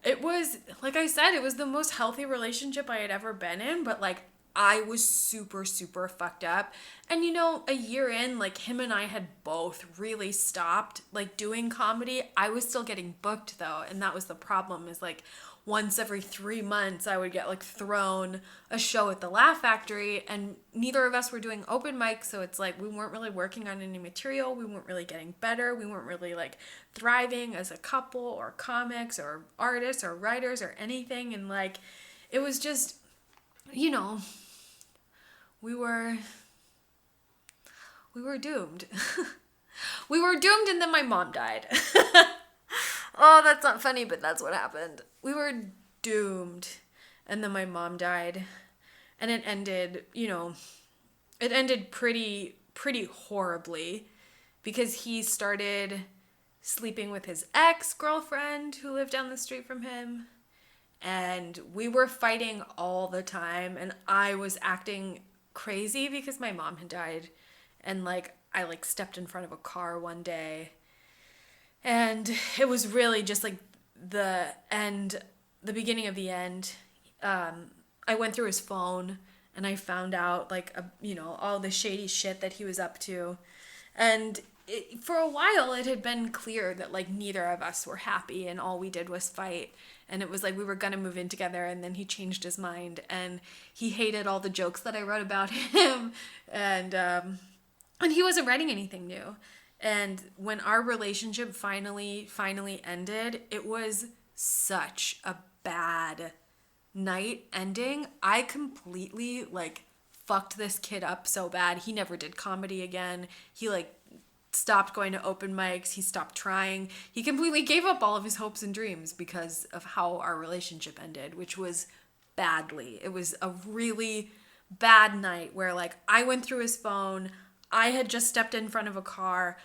it was, like I said, it was the most healthy relationship I had ever been in, but like I was super, super fucked up. And you know, a year in, like him and I had both really stopped like doing comedy. I was still getting booked though, and that was the problem, is like once every 3 months I would get like thrown a show at the Laugh Factory, and neither of us were doing open mic, so it's like we weren't really working on any material, we weren't really getting better, we weren't really like thriving as a couple or comics or artists or writers or anything. And like it was just, you know, we were doomed. We were doomed, and then my mom died. Oh, that's not funny, but that's what happened. We were doomed, and then my mom died, and it ended, you know, it ended pretty horribly, because he started sleeping with his ex-girlfriend who lived down the street from him, and we were fighting all the time, and I was acting crazy because my mom had died, and like I like stepped in front of a car one day, and it was really just like the beginning of the end. I went through his phone and I found out like you know, all the shady shit that he was up to, and for a while it had been clear that like neither of us were happy, and all we did was fight. And it was like we were gonna move in together, and then he changed his mind, and he hated all the jokes that I wrote about him, and he wasn't writing anything new. And when our relationship finally ended, it was such a bad night ending. I completely like fucked this kid up so bad. He never did comedy again. He like stopped going to open mics. He stopped trying. He completely gave up all of his hopes and dreams because of how our relationship ended, which was badly. It was a really bad night where like I went through his phone. I had just stepped in front of a car.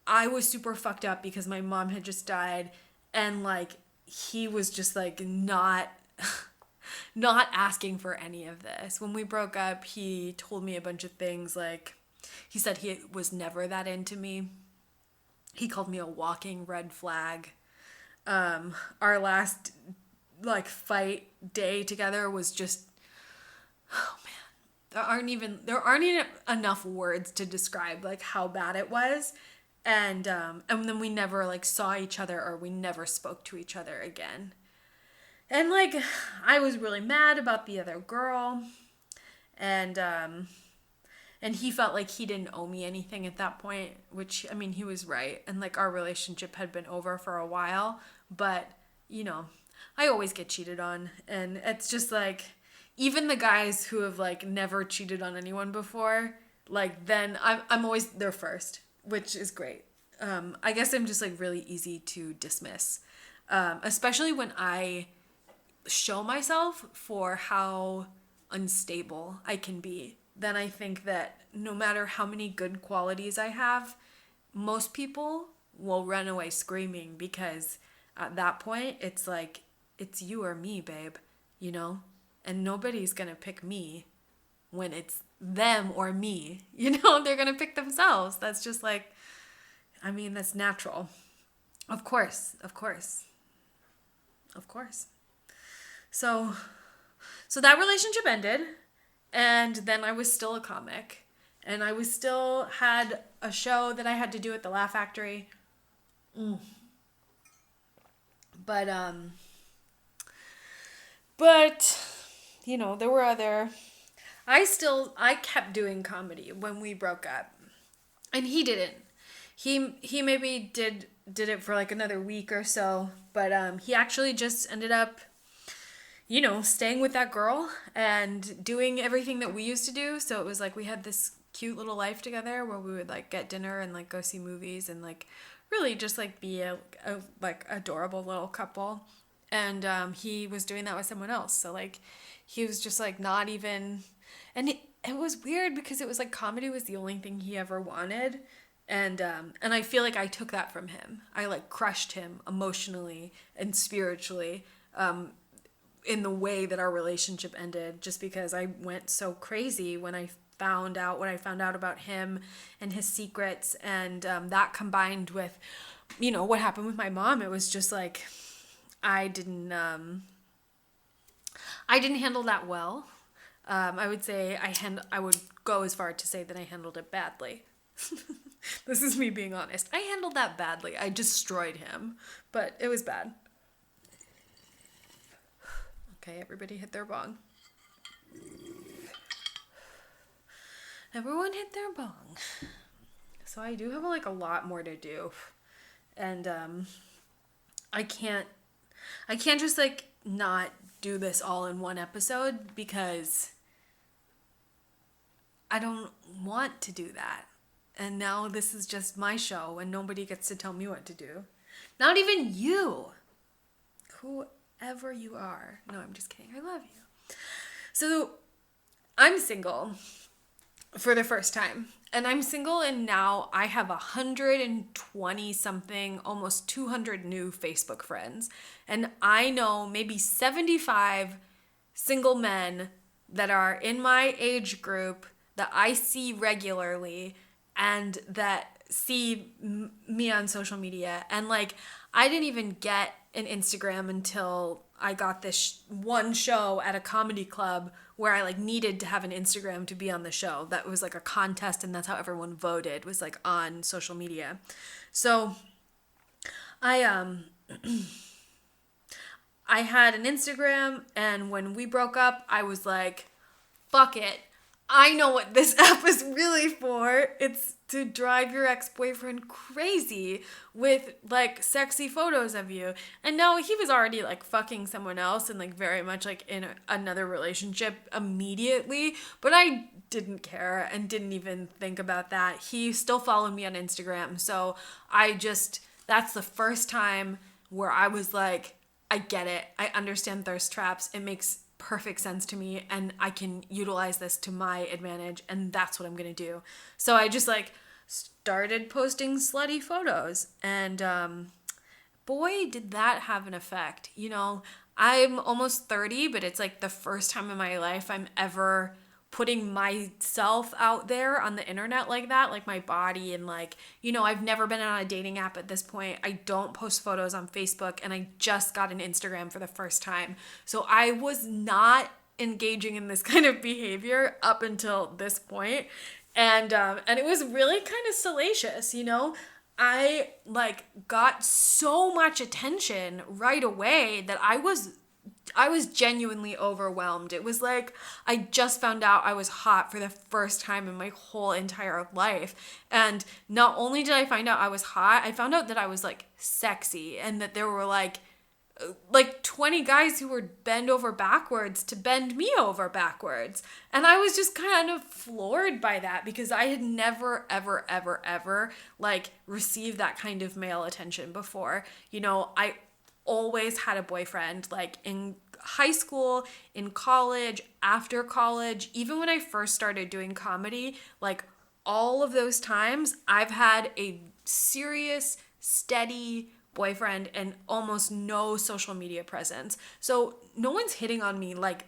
I was super fucked up because my mom had just died, and like he was just like not not asking for any of this. When we broke up, he told me a bunch of things like he said he was never that into me. He called me a walking red flag. Our last like fight day together was just, oh man, there aren't even enough words to describe like how bad it was. And then we never like saw each other, or we never spoke to each other again. And like I was really mad about the other girl, and he felt like he didn't owe me anything at that point, which, I mean, he was right. And like our relationship had been over for a while, but you know, I always get cheated on, and it's just like, even the guys who have like never cheated on anyone before, like then I'm always their first, which is great. I guess I'm just like really easy to dismiss, especially when I show myself for how unstable I can be. Then I think that no matter how many good qualities I have, most people will run away screaming, because at that point it's like, it's you or me, babe, you know? And nobody's gonna pick me when it's them or me, you know? They're gonna pick themselves. That's just like, I mean, that's natural. Of course. So that relationship ended, and then I was still a comic, and I was still had a show that I had to do at the Laugh Factory. But you know, there were other, I kept doing comedy when we broke up, and he didn't. He maybe did it for like another week or so, but he actually just ended up, you know, staying with that girl and doing everything that we used to do. So it was like we had this cute little life together where we would like get dinner and like go see movies and like really just like be a like adorable little couple. And he was doing that with someone else. So like he was just like not even, and it was weird because it was like comedy was the only thing he ever wanted. And I feel like I took that from him. I like crushed him emotionally and spiritually in the way that our relationship ended, just because I went so crazy when I found out what I found out about him and his secrets. And that combined with, you know, what happened with my mom, it was just like, I didn't handle that well. I would say I would go as far to say that I handled it badly. This is me being honest. I handled that badly. I destroyed him, but it was bad. Okay, everybody hit their bong. Everyone hit their bong. So I do have like a lot more to do. And I can't just like not do this all in one episode, because I don't want to do that. And now this is just my show and nobody gets to tell me what to do. Not even you. Whoever you are. No, I'm just kidding. I love you. So I'm single for the first time. And I'm single, and now I have 120 something, almost 200 new Facebook friends. And I know maybe 75 single men that are in my age group that I see regularly and that see me on social media. And like, I didn't even get an Instagram until I got this one show at a comedy club where I like needed to have an Instagram to be on the show. That was like a contest, and that's how everyone voted, was like on social media. So I had an Instagram, and when we broke up, I was like, fuck it. I know what this app is really for. It's to drive your ex-boyfriend crazy with like sexy photos of you. And no, he was already like fucking someone else and like very much like in another relationship immediately, but I didn't care and didn't even think about that. He still followed me on Instagram. So that's the first time where I was like, I get it. I understand thirst traps. It makes perfect sense to me, and I can utilize this to my advantage, and that's what I'm gonna do. So I just like started posting slutty photos and boy, did that have an effect. You know, I'm almost 30, but it's like the first time in my life I'm ever putting myself out there on the internet like that, like my body. And like, you know, I've never been on a dating app at this point. I don't post photos on Facebook, and I just got an Instagram for the first time. So I was not engaging in this kind of behavior up until this point. And it was really kind of salacious, you know. I like got so much attention right away that I was genuinely overwhelmed. It was like I just found out I was hot for the first time in my whole entire life. And not only did I find out I was hot, I found out that I was like sexy, and that there were like 20 guys who would bend over backwards to bend me over backwards. And I was just kind of floored by that, because I had never, ever, ever, ever like received that kind of male attention before. You know, I always had a boyfriend, like in high school, in college, after college, even when I first started doing comedy, like all of those times I've had a serious, steady boyfriend and almost no social media presence. So no one's hitting on me like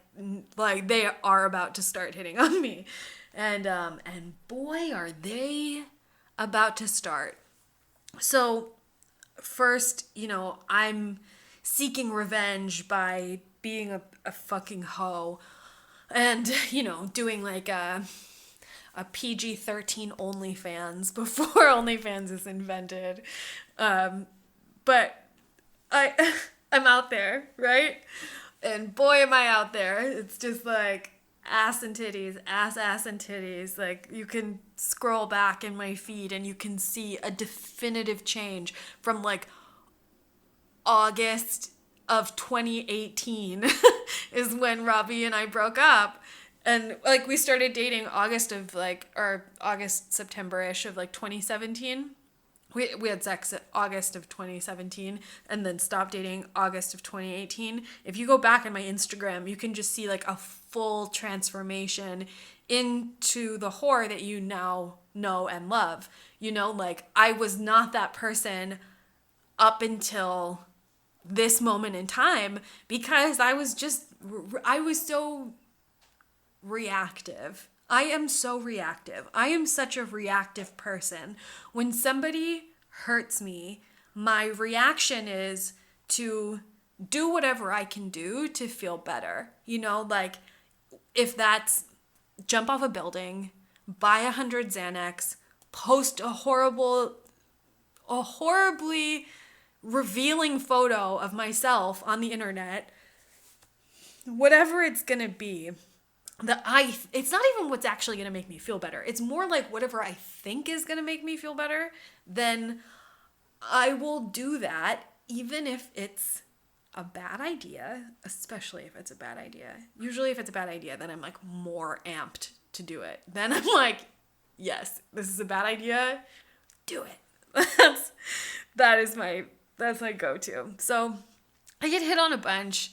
they are about to start hitting on me. And boy, are they about to start. So first, you know, I'm seeking revenge by being a fucking hoe, and, you know, doing like a PG-13 OnlyFans before OnlyFans is invented. But I'm out there, right? And boy, am I out there. It's just like ass and titties, ass and titties. Like, you can scroll back in my feed and you can see a definitive change from like August of 2018 is when Robbie and I broke up. And like we started dating August of like, or August, September-ish of like 2017. We had sex August of 2017 and then stopped dating August of 2018. If you go back on my Instagram, you can just see like a full transformation into the whore that you now know and love. You know, like I was not that person up until this moment in time, because I was so reactive. I am so reactive. I am such a reactive person. When somebody hurts me, my reaction is to do whatever I can do to feel better. You know, like if that's jump off a building, buy 100 Xanax, post a horribly revealing photo of myself on the internet, whatever it's gonna be. It's not even what's actually going to make me feel better. It's more like whatever I think is going to make me feel better, then I will do that, even if it's a bad idea, especially if it's a bad idea. Usually if it's a bad idea, then I'm like more amped to do it. Then I'm like, yes, this is a bad idea. Do it. That's my go-to. So I get hit on a bunch.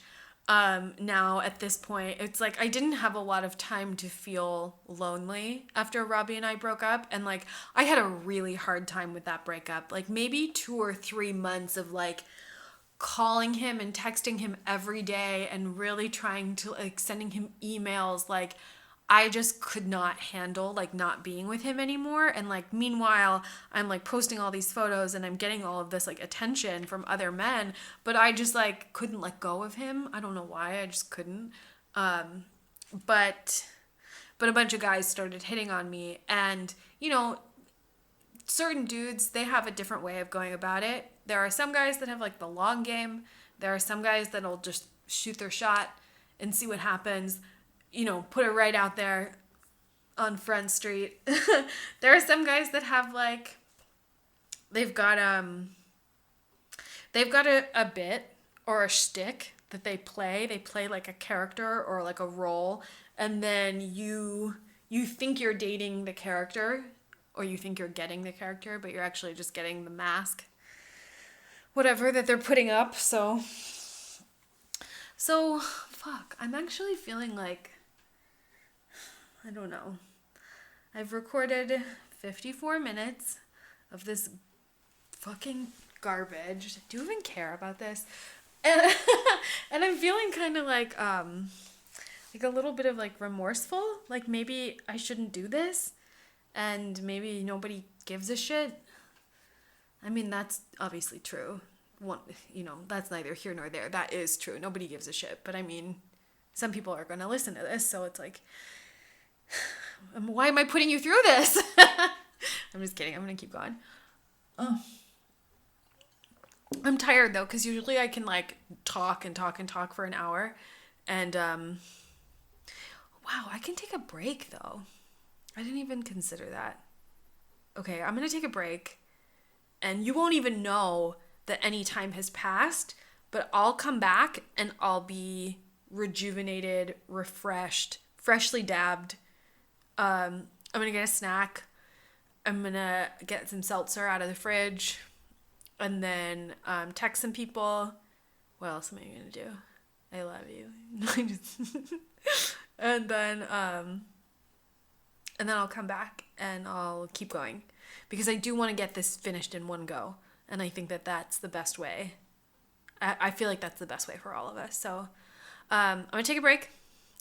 Now at this point, it's like I didn't have a lot of time to feel lonely after Robbie and I broke up. And like, I had a really hard time with that breakup. Like maybe 2 or 3 months of like calling him and texting him every day and really trying to like sending him emails. Like I just could not handle like not being with him anymore. And like, meanwhile, I'm like posting all these photos and I'm getting all of this like attention from other men, but I just like couldn't let go of him. I don't know why, I just couldn't. But a bunch of guys started hitting on me, and you know, certain dudes, they have a different way of going about it. There are some guys that have like the long game. There are some guys that'll just shoot their shot and see what happens. You know, put it right out there on Front Street. There are some guys that have like, they've got a bit or a shtick that they play. They play like a character or like a role, and then you think you're dating the character, or you think you're getting the character, but you're actually just getting the mask, whatever that they're putting up. So fuck, I'm actually feeling like, I don't know. I've recorded 54 minutes of this fucking garbage. Do you even care about this? And, and I'm feeling kind of like a little bit of like remorseful. Like maybe I shouldn't do this, and maybe nobody gives a shit. I mean, that's obviously true. That's neither here nor there. That is true. Nobody gives a shit. But I mean, some people are going to listen to this, so it's like, why am I putting you through this? I'm just kidding. I'm going to keep going. Oh. I'm tired though, because usually I can like talk and talk and talk for an hour. And, wow, I can take a break though. I didn't even consider that. Okay, I'm going to take a break. And you won't even know that any time has passed, but I'll come back and I'll be rejuvenated, refreshed, freshly dabbed. I'm going to get a snack. I'm going to get some seltzer out of the fridge and then text some people. What else am I going to do? I love you. And then I'll come back and I'll keep going. Because I do want to get this finished in one go. And I think that that's the best way. I feel like that's the best way for all of us. So I'm going to take a break.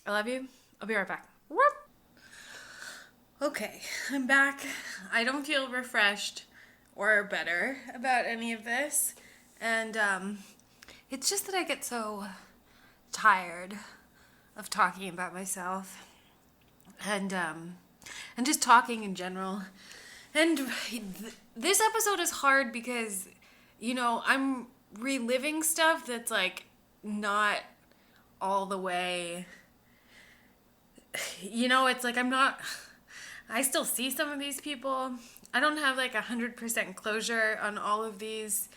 I love you. I'll be right back. Okay, I'm back. I don't feel refreshed or better about any of this. And it's just that I get so tired of talking about myself. And just talking in general. And this episode is hard because, I'm reliving stuff that's, like, not all the way, it's like I still see some of these people. I don't have, like, 100% closure on all of these.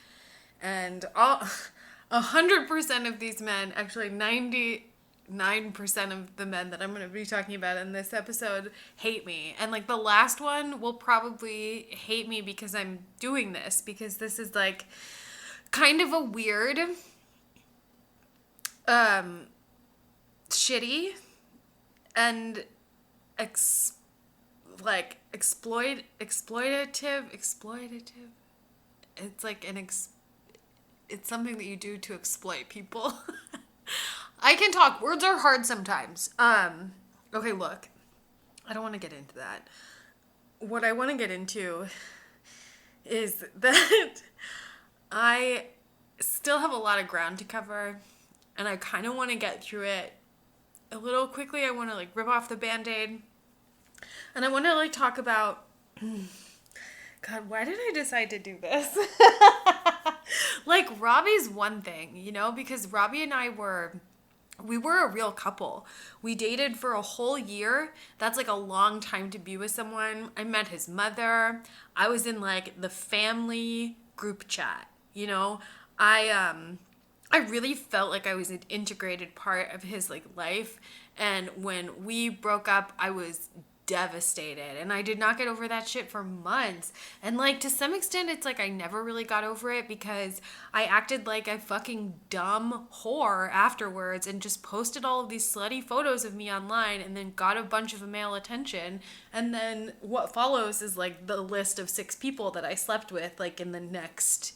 And 100% of these men, actually 99% of the men that I'm going to be talking about in this episode hate me. And like the last one will probably hate me because I'm doing this, because this is like kind of a weird, shitty and exploitative. It's like it's something that you do to exploit people. I can talk. Words are hard sometimes. Okay, look. I don't want to get into that. What I want to get into is that I still have a lot of ground to cover, and I kind of want to get through it a little quickly. I want to, like, rip off the Band-Aid, and I want to, like, talk about... God, why did I decide to do this? Like, Robbie's one thing, because Robbie and I we were a real couple. We dated for a whole year. That's like a long time to be with someone. I met his mother. I was in like the family group chat, I really felt like I was an integrated part of his like life. And when we broke up, I was devastated, and I did not get over that shit for months. And like to some extent it's like I never really got over it because I acted like a fucking dumb whore afterwards and just posted all of these slutty photos of me online and then got a bunch of male attention. And then what follows is like the list of 6 people that I slept with like in the next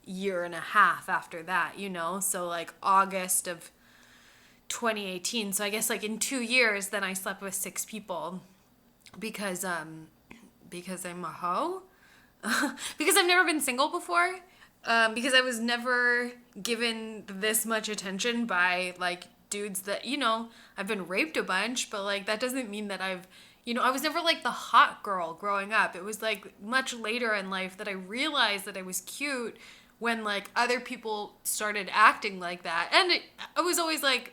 year and a half after that, so like August of 2018. So I guess like in 2 years, then I slept with 6 people because I'm a hoe, because I've never been single before, because I was never given this much attention by like dudes that, I've been raped a bunch, but like that doesn't mean that I was never like the hot girl growing up. It was like much later in life that I realized that I was cute when like other people started acting like that. And I was always like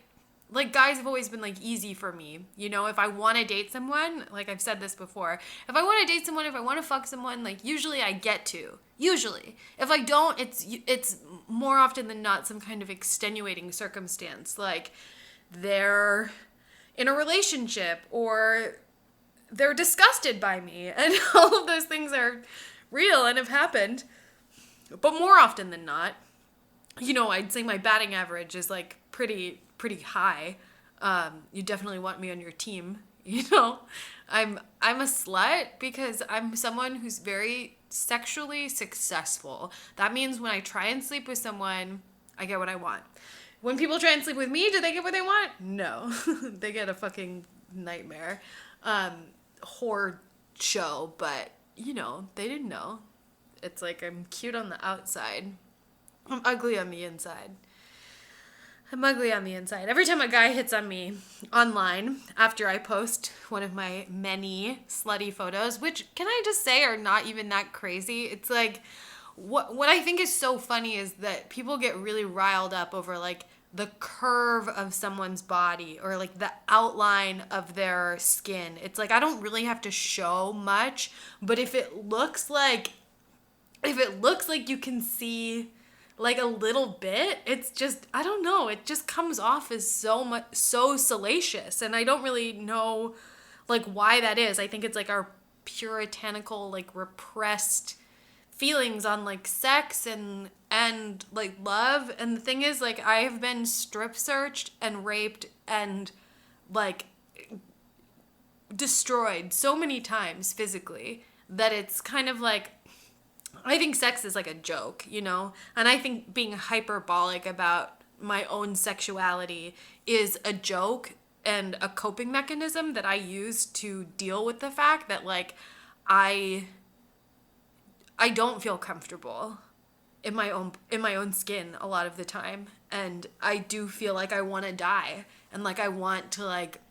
guys have always been like easy for me, if I want to date someone, like I've said this before, if I want to date someone, if I want to fuck someone, like usually I get to, if I don't, it's more often than not some kind of extenuating circumstance, like they're in a relationship or they're disgusted by me, and all of those things are real and have happened. But more often than not, I'd say my batting average is like pretty high. You definitely want me on your team. I'm a slut because I'm someone who's very sexually successful. That means when I try and sleep with someone, I get what I want. When people try and sleep with me, do they get what they want? No. They get a fucking nightmare. Horror show, but, you know, they didn't know. It's like I'm cute on the outside. I'm ugly on the inside. I'm ugly on the inside. Every time a guy hits on me online after I post one of my many slutty photos, which can I just say are not even that crazy. It's like what I think is so funny is that people get really riled up over like the curve of someone's body or like the outline of their skin. It's like I don't really have to show much, but if it looks like you can see like a little bit, it's just, I don't know, it just comes off as so salacious, and I don't really know like why that is. I think it's like our puritanical like repressed feelings on like sex and like love. And the thing is, like, I have been strip searched and raped and like destroyed so many times physically that it's kind of like, I think sex is like a joke, you know? And I think being hyperbolic about my own sexuality is a joke and a coping mechanism that I use to deal with the fact that like I don't feel comfortable in my own skin a lot of the time, and I do feel like I want to die, and like I want to like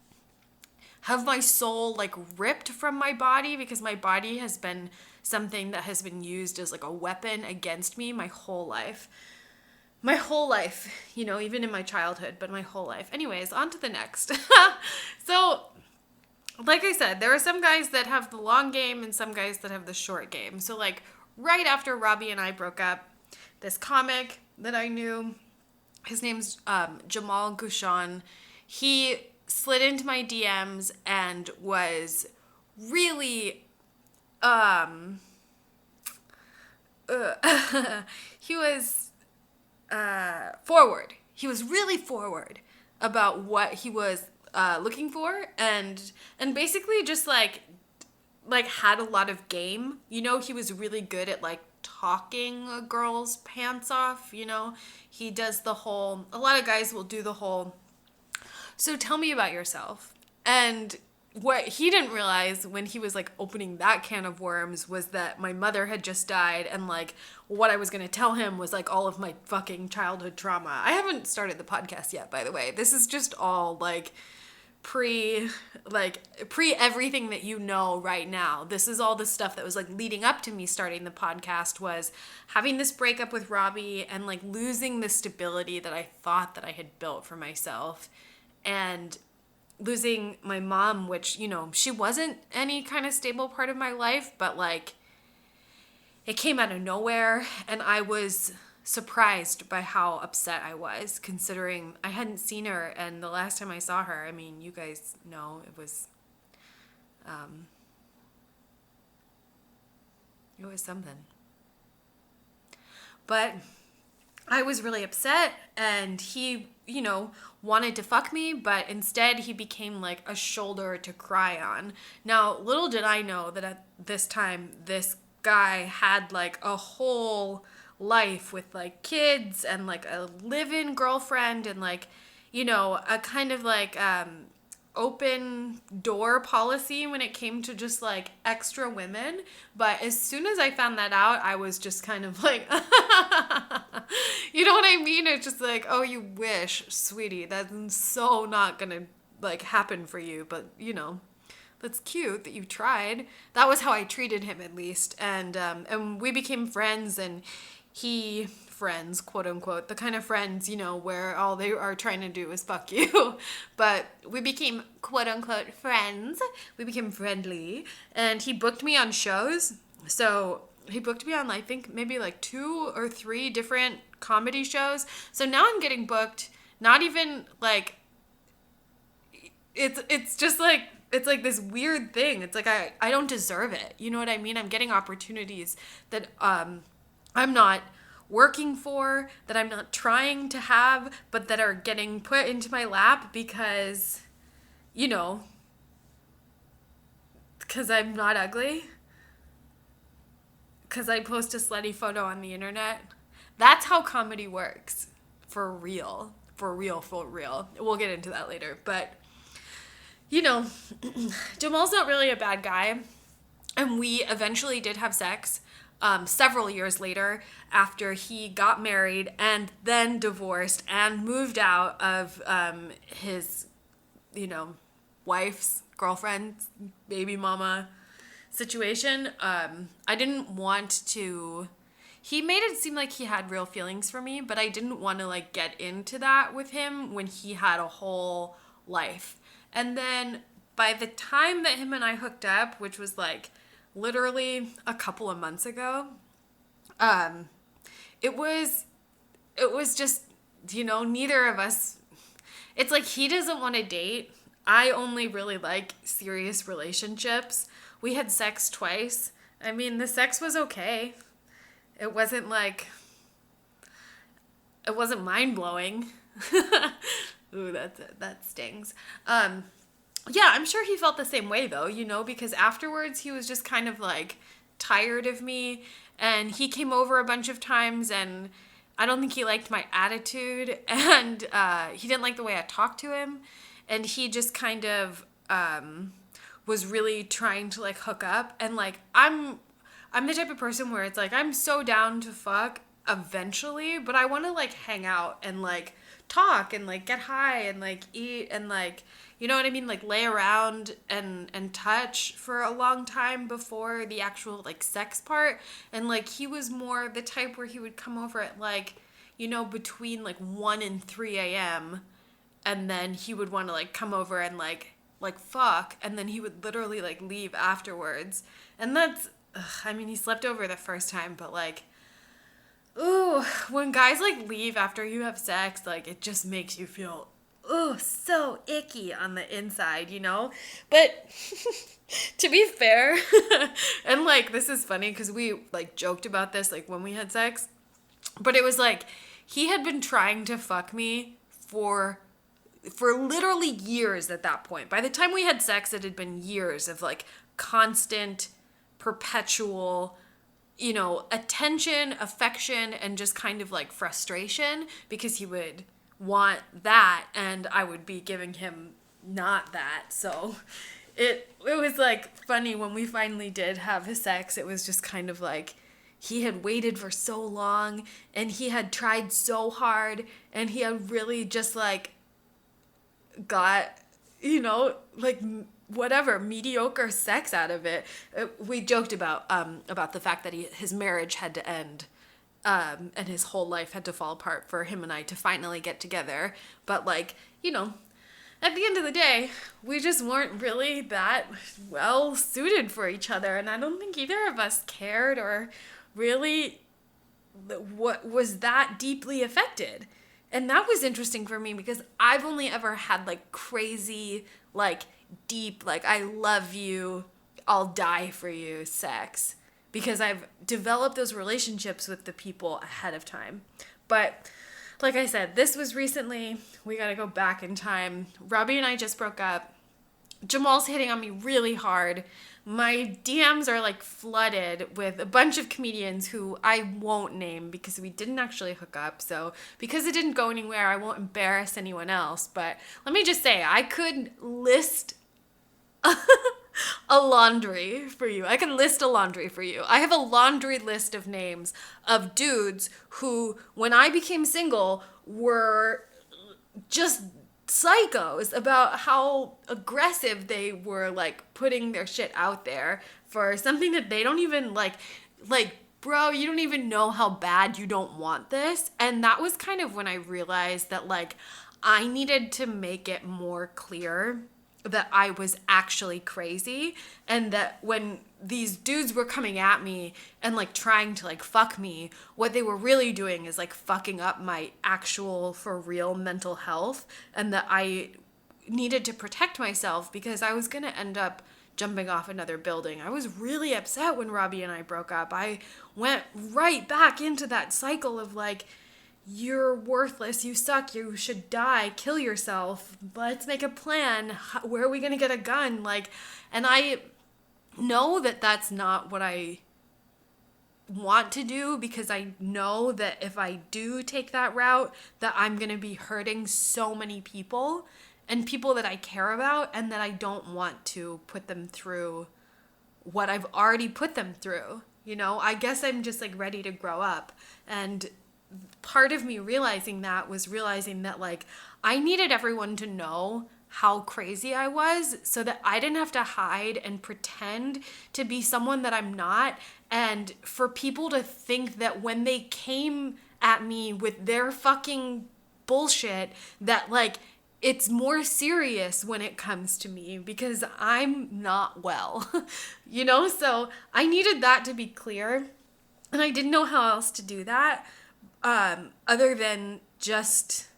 have my soul like ripped from my body, because my body has been something that has been used as like a weapon against me my whole life, you know, even in my childhood, but my whole life. Anyways, on to the next. So like I said, there are some guys that have the long game and some guys that have the short game. So like right after Robbie and I broke up, this comic that I knew, his name's Jamal Gushan, he slid into my DMs and was really he was forward. He was really forward about what he was looking for, and basically just like had a lot of game. You know, he was really good at like talking a girl's pants off, you know. He does the whole, a lot of guys will do the whole, so tell me about yourself. And what he didn't realize when he was like opening that can of worms was that my mother had just died, and like what I was going to tell him was like all of my fucking childhood trauma. I haven't started the podcast yet, by the way. This is just all like pre everything that you know right now. This is all the stuff that was like leading up to me starting the podcast, was having this breakup with Robbie and like losing the stability that I thought that I had built for myself, and losing my mom, which, you know, she wasn't any kind of stable part of my life, but like it came out of nowhere, and I was surprised by how upset I was, considering I hadn't seen her, and the last time I saw her, I mean, you guys know, it was something. But I was really upset, and he, you know, wanted to fuck me, but instead he became like a shoulder to cry on. Now, little did I know that at this time, this guy had like a whole life with like kids and like a live-in girlfriend and like, you know, a kind of like open door policy when it came to just like extra women. But as soon as I found that out, I was just kind of like, you know what I mean? It's just like, oh, you wish, sweetie, that's so not gonna like happen for you, but you know, that's cute that you tried. That was how I treated him, at least. And we became friends, and friends, quote unquote, the kind of friends, you know, where all they are trying to do is fuck you. But we became quote unquote friends. We became friendly, and he booked me on shows. So he booked me on, I think, maybe like 2 or 3 different comedy shows. So now I'm getting booked, not even like, it's just like, it's like this weird thing. It's like I don't deserve it. You know what I mean? I'm getting opportunities that I'm not working for, that I'm not trying to have, but that are getting put into my lap because, you know, because I'm not ugly. because I post a slutty photo on the internet. That's how comedy works. For real. For real, for real. We'll get into that later. But, you know, Jamal's not really a bad guy. And we eventually did have sex several years later after he got married and then divorced and moved out of his, wife's, girlfriend, baby mama situation. I didn't want to... He made it seem like he had real feelings for me, but I didn't want to, like, get into that with him when he had a whole life. And then by the time that him and I hooked up, which was, like, literally a couple of months ago, it was just, neither of us... It's like he doesn't want to date. I only really like serious relationships. We had sex twice. I mean, the sex was okay. It wasn't mind-blowing. Ooh, that stings. Yeah, I'm sure he felt the same way though, because afterwards he was just kind of like tired of me, and he came over a bunch of times, and I don't think he liked my attitude, and he didn't like the way I talked to him, and he just kind of was really trying to like hook up, and like I'm the type of person where it's like I'm so down to fuck eventually, but I want to like hang out and like talk and like get high and like eat and like, you know what I mean, like lay around and touch for a long time before the actual like sex part. And like he was more the type where he would come over at like, between like 1 and 3 a.m. and then he would want to like come over and like fuck, and then he would literally like leave afterwards. And that's he slept over the first time, but like, ooh, when guys like leave after you have sex, like it just makes you feel, so icky on the inside, But to be fair, and like this is funny because we like joked about this like when we had sex, but it was like he had been trying to fuck me for literally years at that point. By the time we had sex, it had been years of like constant, perpetual, attention, affection, and just kind of like frustration, because he would want that and I would be giving him not that. So it was like funny when we finally did have his sex. It was just kind of like he had waited for so long and he had tried so hard and he had really just like got, like whatever mediocre sex out of it. We joked about the fact that his marriage had to end, and his whole life had to fall apart for him and I to finally get together. But like, at the end of the day, we just weren't really that well suited for each other, and I don't think either of us cared or really what was that deeply affected. And that was interesting for me because I've only ever had like crazy, like deep, like I love you, I'll die for you sex, because I've developed those relationships with the people ahead of time. But like I said, this was recently. We got to go back in time. Robbie and I just broke up. Jamal's hitting on me really hard. My DMs are like flooded with a bunch of comedians who I won't name because we didn't actually hook up. So because it didn't go anywhere, I won't embarrass anyone else. But let me just say, I could list a laundry for you. I can list a laundry for you. I have a laundry list of names of dudes who, when I became single, were just psychos about how aggressive they were, like putting their shit out there for something that they don't even like, bro, you don't even know how bad you don't want this. And that was kind of when I realized that like I needed to make it more clear that I was actually crazy, and that when these dudes were coming at me and like trying to like fuck me, what they were really doing is like fucking up my actual for real mental health, and that I needed to protect myself because I was gonna end up jumping off another building. I was really upset when Robbie and I broke up. I went right back into that cycle of like, you're worthless, you suck, you should die, kill yourself, let's make a plan, where are we gonna get a gun? Like, and I know that that's not what I want to do, because I know that if I do take that route, that I'm going to be hurting so many people and people that I care about, and that I don't want to put them through what I've already put them through. You know, I guess I'm just like ready to grow up. And part of me realizing that was realizing that like I needed everyone to know how crazy I was, so that I didn't have to hide and pretend to be someone that I'm not, and for people to think that when they came at me with their fucking bullshit, that like it's more serious when it comes to me, because I'm not well. You know, so I needed that to be clear, and I didn't know how else to do that, other than just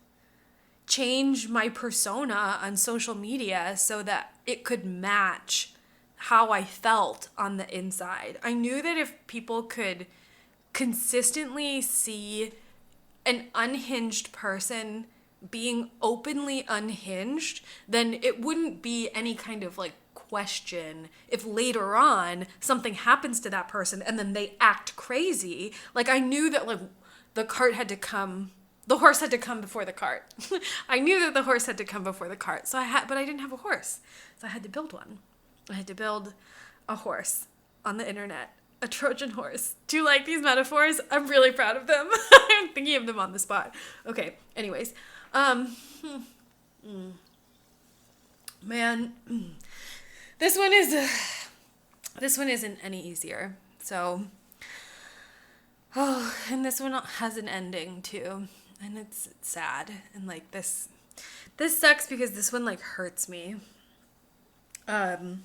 change my persona on social media so that it could match how I felt on the inside. I knew that if people could consistently see an unhinged person being openly unhinged, then it wouldn't be any kind of like question if later on something happens to that person and then they act crazy. Like I knew that like the horse had to come before the cart. I knew that the horse had to come before the cart. But I didn't have a horse. So I had to build one. I had to build a horse on the internet. A Trojan horse. Do you like these metaphors? I'm really proud of them. I'm thinking of them on the spot. Okay, anyways. Man, this one isn't any easier. So, and this one has an ending too. And it's sad, and like this sucks because this one like hurts me. And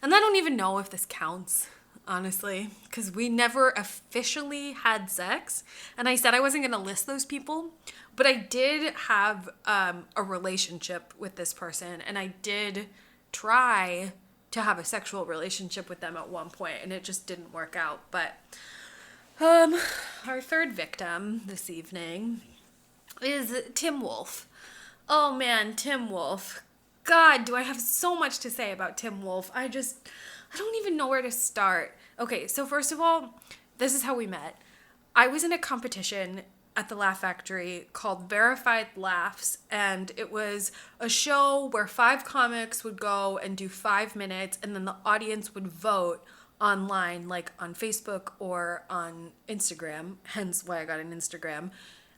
I don't even know if this counts, honestly, because we never officially had sex, and I said I wasn't gonna list those people, but I did have a relationship with this person, and I did try to have a sexual relationship with them at one point, and it just didn't work out. But our third victim this evening is Tim Wolf. Oh man, Tim Wolf. God, do I have so much to say about Tim Wolf. I don't even know where to start. Okay, so first of all, this is how we met. I was in a competition at the Laugh Factory called Verified Laughs, and it was a show where 5 comics would go and do 5 minutes, and then the audience would vote online, like on Facebook or on Instagram, hence why I got an Instagram,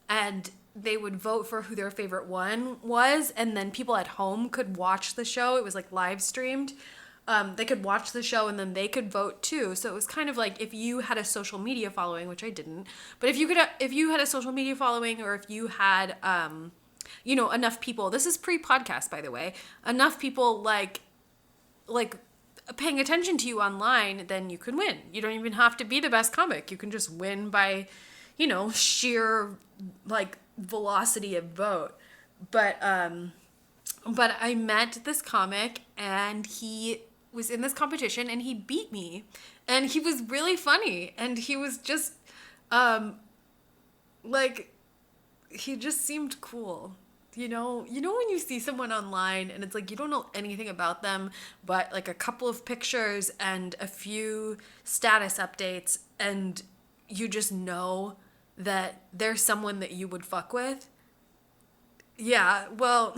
and they would vote for who their favorite one was, and then people at home could watch the show. It was like live streamed. They could watch the show and then they could vote too. So it was kind of like if you had a social media following, which I didn't, but if you had a social media following, or if you had enough people. This is pre-podcast, by the way. Enough people like paying attention to you online, then you can win. You don't even have to be the best comic. You can just win by, sheer like velocity of vote. But I met this comic, and he was in this competition, and he beat me, and he was really funny, and he was just he just seemed cool. You know when you see someone online and it's like you don't know anything about them but like a couple of pictures and a few status updates, and you just know that there's someone that you would fuck with? Yeah, well,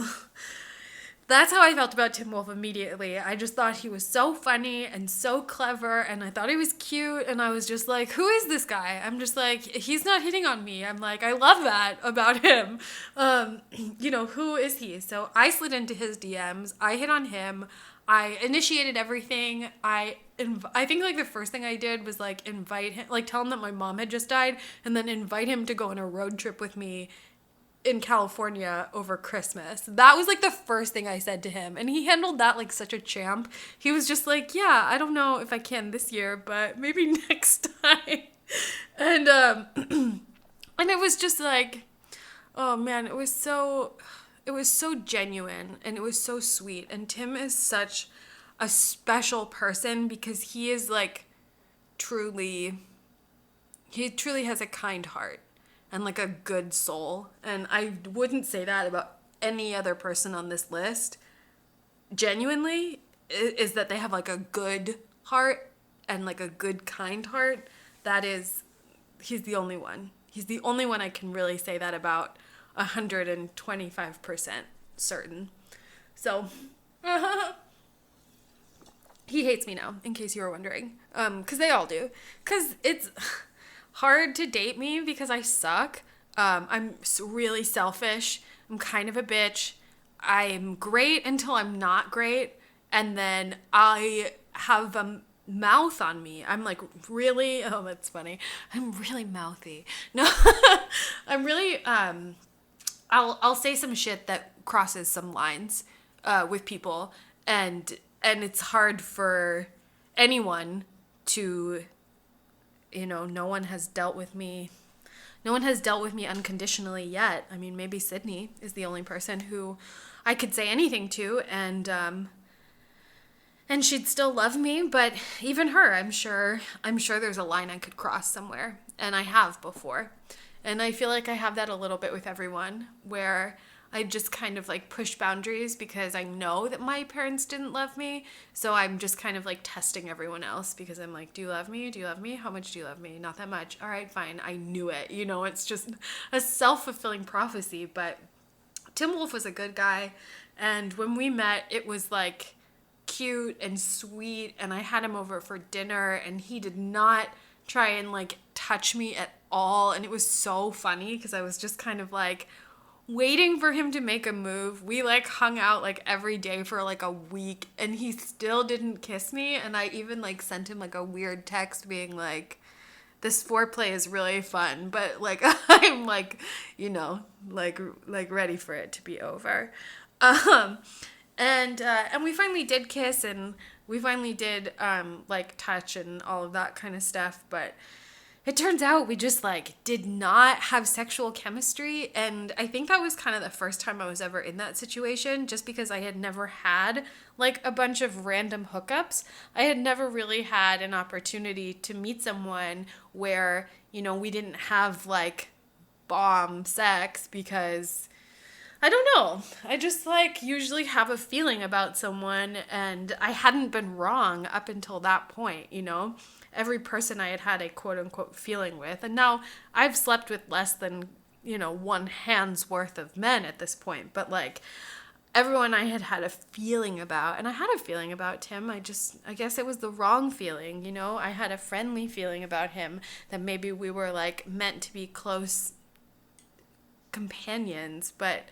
that's how I felt about Tim Wolf immediately. I just thought he was so funny and so clever, and I thought he was cute, and I was just like, who is this guy? I'm just like, he's not hitting on me. I'm like, I love that about him. Who is he? So I slid into his DMs. I hit on him. I initiated everything. I think like the first thing I did was like invite him, like tell him that my mom had just died, and then invite him to go on a road trip with me in California over Christmas. That was like the first thing I said to him, and he handled that like such a champ. He was just like, yeah, I don't know if I can this year, but maybe next time. And and it was just like, oh man, it was so genuine, and it was so sweet. And Tim is such a special person because he is like truly has a kind heart and like a good soul. And I wouldn't say that about any other person on this list. Genuinely, is that they have like a good heart and like a good kind heart. He's the only one. He's the only one I can really say that about 125% certain. So, he hates me now, in case you were wondering. Because they all do. Because it's hard to date me because I suck. I'm really selfish. I'm kind of a bitch. I'm great until I'm not great. And then I have a mouth on me. I'm like really, oh, that's funny. I'm really mouthy. No, I'm really, I'll say some shit that crosses some lines with people. And it's hard for anyone to, no one has dealt with me. No one has dealt with me unconditionally yet. I mean, maybe Sydney is the only person who I could say anything to, and she'd still love me. But even her, I'm sure there's a line I could cross somewhere, and I have before. And I feel like I have that a little bit with everyone, where I just kind of like push boundaries because I know that my parents didn't love me. So I'm just kind of like testing everyone else because I'm like, do you love me? Do you love me? How much do you love me? Not that much. All right, fine. I knew it. It's just a self-fulfilling prophecy. But Tim Wolf was a good guy. And when we met, it was like cute and sweet. And I had him over for dinner and he did not try and like touch me at all. And it was so funny because I was just kind of like waiting for him to make a move. We like hung out like every day for like a week and he still didn't kiss me. And I even like sent him like a weird text being like, this foreplay is really fun, but like I'm like, like ready for it to be over. And we finally did kiss and we finally did like touch and all of that kind of stuff, but it turns out we just like did not have sexual chemistry. And I think that was kind of the first time I was ever in that situation, just because I had never had like a bunch of random hookups. I had never really had an opportunity to meet someone where, we didn't have like bomb sex because I don't know. I just like usually have a feeling about someone and I hadn't been wrong up until that point, Every person I had a quote unquote feeling with. And now I've slept with less than, one hand's worth of men at this point. But like everyone I had a feeling about, and I had a feeling about Tim. I guess it was the wrong feeling, I had a friendly feeling about him that maybe we were like meant to be close companions, but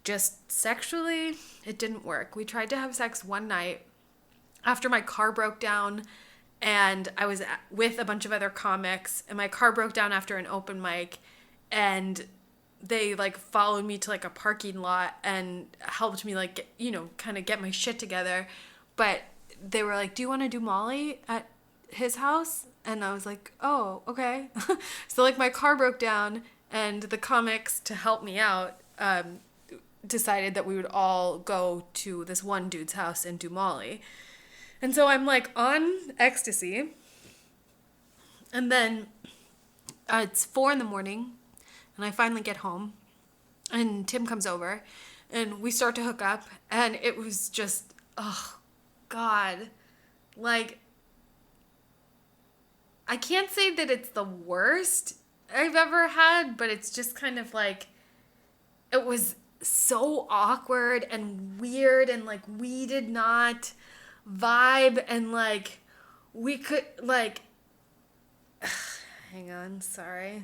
just sexually, it didn't work. We tried to have sex one night after my car broke down. And I was with a bunch of other comics and my car broke down after an open mic and they like followed me to like a parking lot and helped me like, kind of get my shit together. But they were like, do you want to do Molly at his house? And I was like, oh, okay. So like my car broke down and the comics, to help me out, decided that we would all go to this one dude's house and do Molly. And so I'm like on ecstasy and then it's 4 a.m. and I finally get home and Tim comes over and we start to hook up and it was just, oh God, like I can't say that it's the worst I've ever had, but it's just kind of like, it was so awkward and weird and like we did not vibe and like we could like hang on, sorry.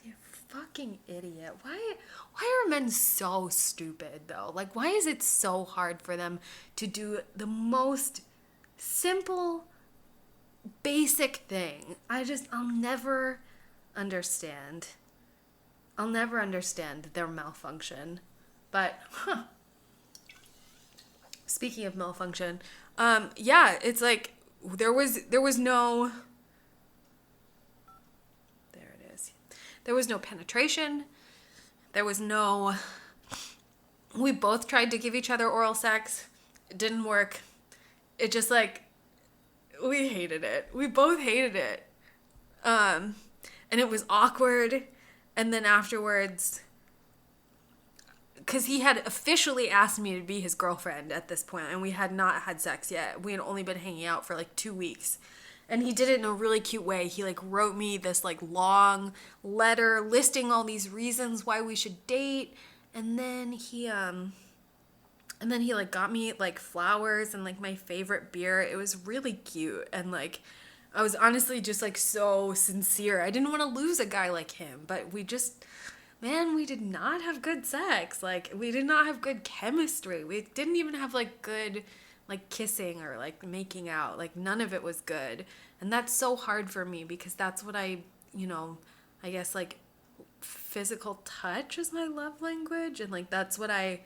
You fucking idiot. Why are men so stupid though? Like why is it so hard for them to do the most simple basic thing? I'll never understand. I'll never understand their malfunction. But speaking of malfunction, yeah, it's like there was no, there it is. There was no penetration. There was no, we both tried to give each other oral sex. It didn't work. It just like, we hated it. We both hated it. And it was awkward. And then afterwards, because he had officially asked me to be his girlfriend at this point, and we had not had sex yet. We had only been hanging out for like 2 weeks. And he did it in a really cute way. He like wrote me this like long letter listing all these reasons why we should date. And then he like got me like flowers and like my favorite beer. It was really cute. And like I was honestly just like so sincere. I didn't want to lose a guy like him, but we did not have good sex. Like we did not have good chemistry. We didn't even have like good like kissing or like making out. Like none of it was good. And that's so hard for me because that's what I guess like physical touch is my love language, and like that's what I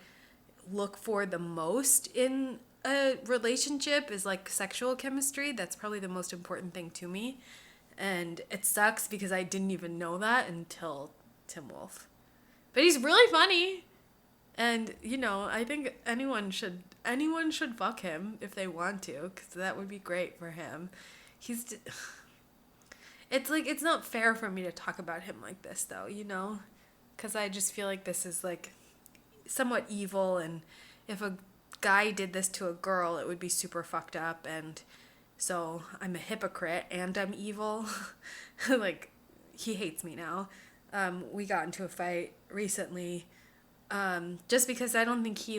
look for the most in a relationship is like sexual chemistry. That's probably the most important thing to me. And it sucks because I didn't even know that until Tim Wolf. But he's really funny. And, I think anyone should fuck him if they want to, because that would be great for him. It's like, it's not fair for me to talk about him like this, though, because I just feel like this is, like, somewhat evil, and if a guy did this to a girl, it would be super fucked up, and so I'm a hypocrite, and I'm evil. Like, he hates me now. We got into a fight recently, just because I don't think he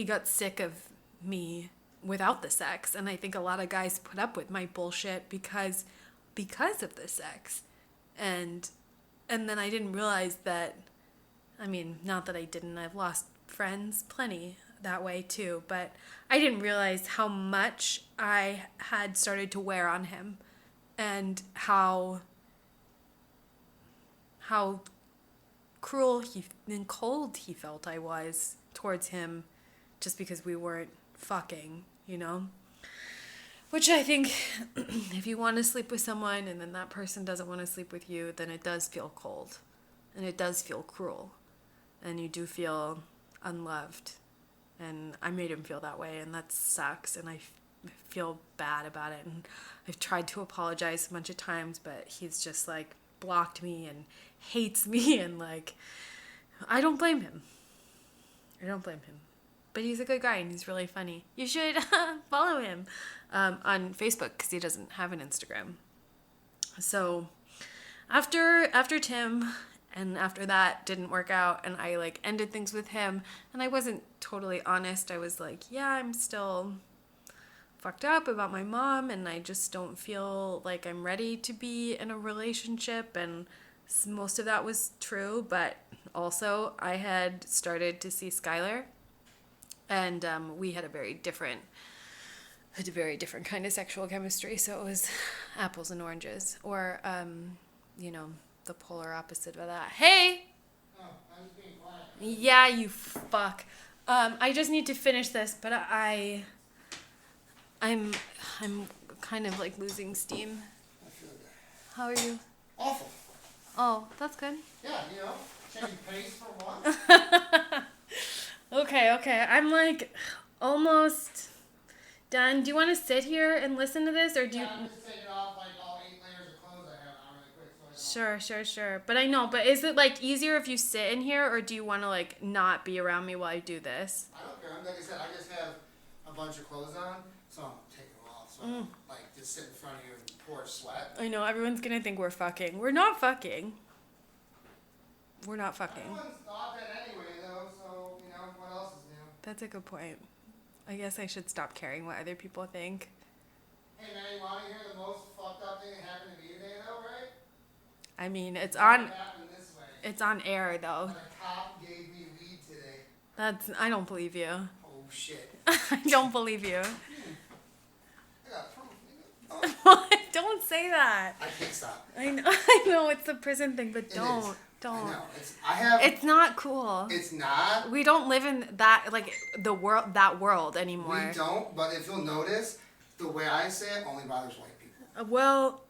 got sick of me without the sex, and I think a lot of guys put up with my bullshit because of the sex, and then I didn't realize that, not that I didn't, I've lost friends plenty that way too, but I didn't realize how much I had started to wear on him, and how cruel and cold he felt I was towards him just because we weren't fucking, Which I think if you want to sleep with someone and then that person doesn't want to sleep with you, then it does feel cold and it does feel cruel and you do feel unloved. And I made him feel that way, and that sucks, and I feel bad about it, and I've tried to apologize a bunch of times, but he's just like blocked me and hates me, and like I don't blame him. But he's a good guy and he's really funny. You should follow him on Facebook because he doesn't have an Instagram. So after Tim and after that didn't work out and I like ended things with him, and I wasn't totally honest. I was like, yeah, I'm still fucked up about my mom and I just don't feel like I'm ready to be in a relationship, and most of that was true, but also I had started to see Skylar, and we had a very different kind of sexual chemistry, so it was apples and oranges, or the polar opposite of that. Hey! Oh, I was being quiet. Yeah, you fuck. I just need to finish this, but I'm kind of like losing steam. I feel good. How are you? Awful. Oh, that's good. Yeah, change pace for once. Okay. I'm like almost done. Do you want to sit here and listen to this, or do you? I'm just taking off like all 8 layers of clothes I have on really quick. So Sure. But I know. But is it like easier if you sit in here, or do you want to like not be around me while I do this? I don't care. Like I said, I just have a bunch of clothes on, so I'm taking them off. So I'm, like just sit in front of you and pour sweat. I know everyone's gonna think we're fucking. We're not fucking. Everyone's thought that anyway, though. So what else is new? That's a good point. I guess I should stop caring what other people think. Hey man, you want to hear the most fucked up thing that happened to me today, though, right? I mean, It happened this way. it's on air though. A cop gave me weed today. I don't believe you. Oh shit. I don't believe you. I got proof, nigga. Don't say that. I can't stop. I know it's the prison thing, but It don't. is. Don't. I know. It's not cool. It's not. We don't live in that that world anymore. We don't. But if you'll notice, the way I say it only bothers white people. Well,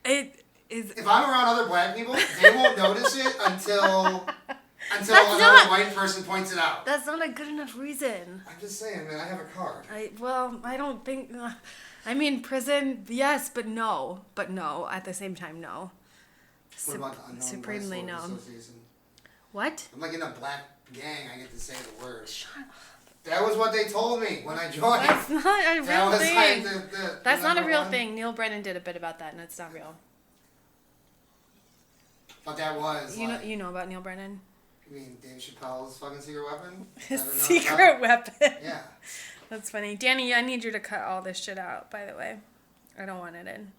it is. If I'm around other black people, they won't notice it until another white person points it out. That's not a good enough reason. I'm just saying, man. I have a card. I don't think. Prison, yes, but no. But no. At the same time, no. What about the unknown Supremely Minnesota no. Association? What? I'm like in a black gang. I get to say the word. Shut up. That was what they told me when I joined. That's not a That real was thing. like the That's not a number real one. thing. Neil Brennan did a bit about that, and it's not real. But that was You know, like, you know about Neil Brennan? you mean Dave Chappelle's fucking secret weapon? His I don't know. secret weapon. Yeah. That's funny. Danny, I need you to cut all this shit out, by the way. I don't want it in.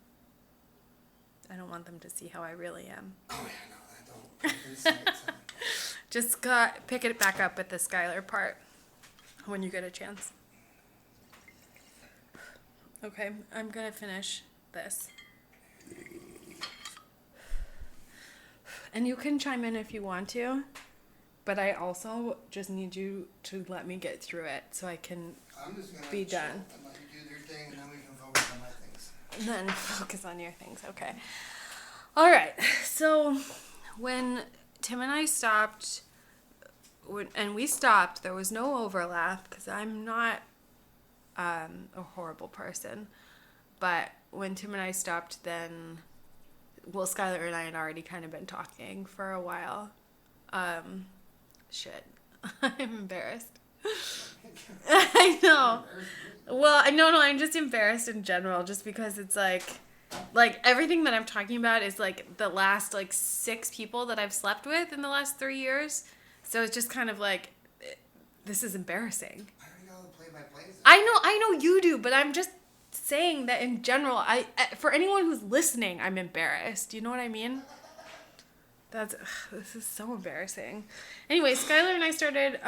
I don't want them to see how I really am. Oh yeah, no, I don't. fucking say it, so. Just pick it back up at the Skylar part when you get a chance. Okay, I'm gonna finish this. And you can chime in if you want to, but I also just need you to let me get through it so I can I'm just gonna be chill done. and let you do your thing, and then we can focus on my things. And then focus on your things. Okay. All right. So when Tim and I stopped, there was no overlap because I'm not a horrible person. But when Tim and I stopped, then, well, Skylar and I had already kind of been talking for a while. Shit. I'm embarrassed. I know. Well, I'm just embarrassed in general, just because it's like everything that I'm talking about is like the last like 6 people that I've slept with in the last 3 years. So it's just kind of like, this is embarrassing. I already know the play-by-plays. I know you do, but I'm just saying that in general, for anyone who's listening, I'm embarrassed. You know what I mean? This is so embarrassing. Anyway, Skylar and I started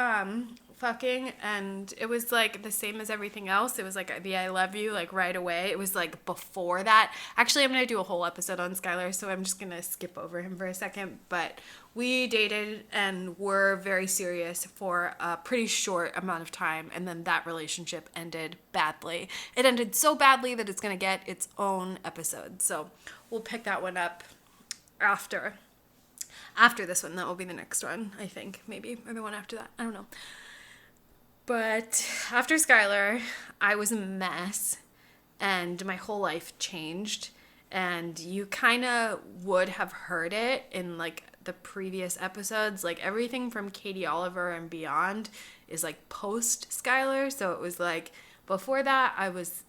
fucking, and it was like the same as everything else. It was like the I love you like right away. It was like before that. Actually, I'm gonna do a whole episode on Skylar, so I'm just gonna skip over him for a second. But we dated and were very serious for a pretty short amount of time, and then that relationship ended badly. It ended so badly that it's gonna get its own episode. So we'll pick that one up after this one. That will be the next one, I think, maybe, or the one after that. I don't know. But after Skylar, I was a mess, and my whole life changed, and you kind of would have heard it in, like, the previous episodes. Like, everything from Katie Oliver and beyond is, like, post-Skylar, so it was, like, before that, I was,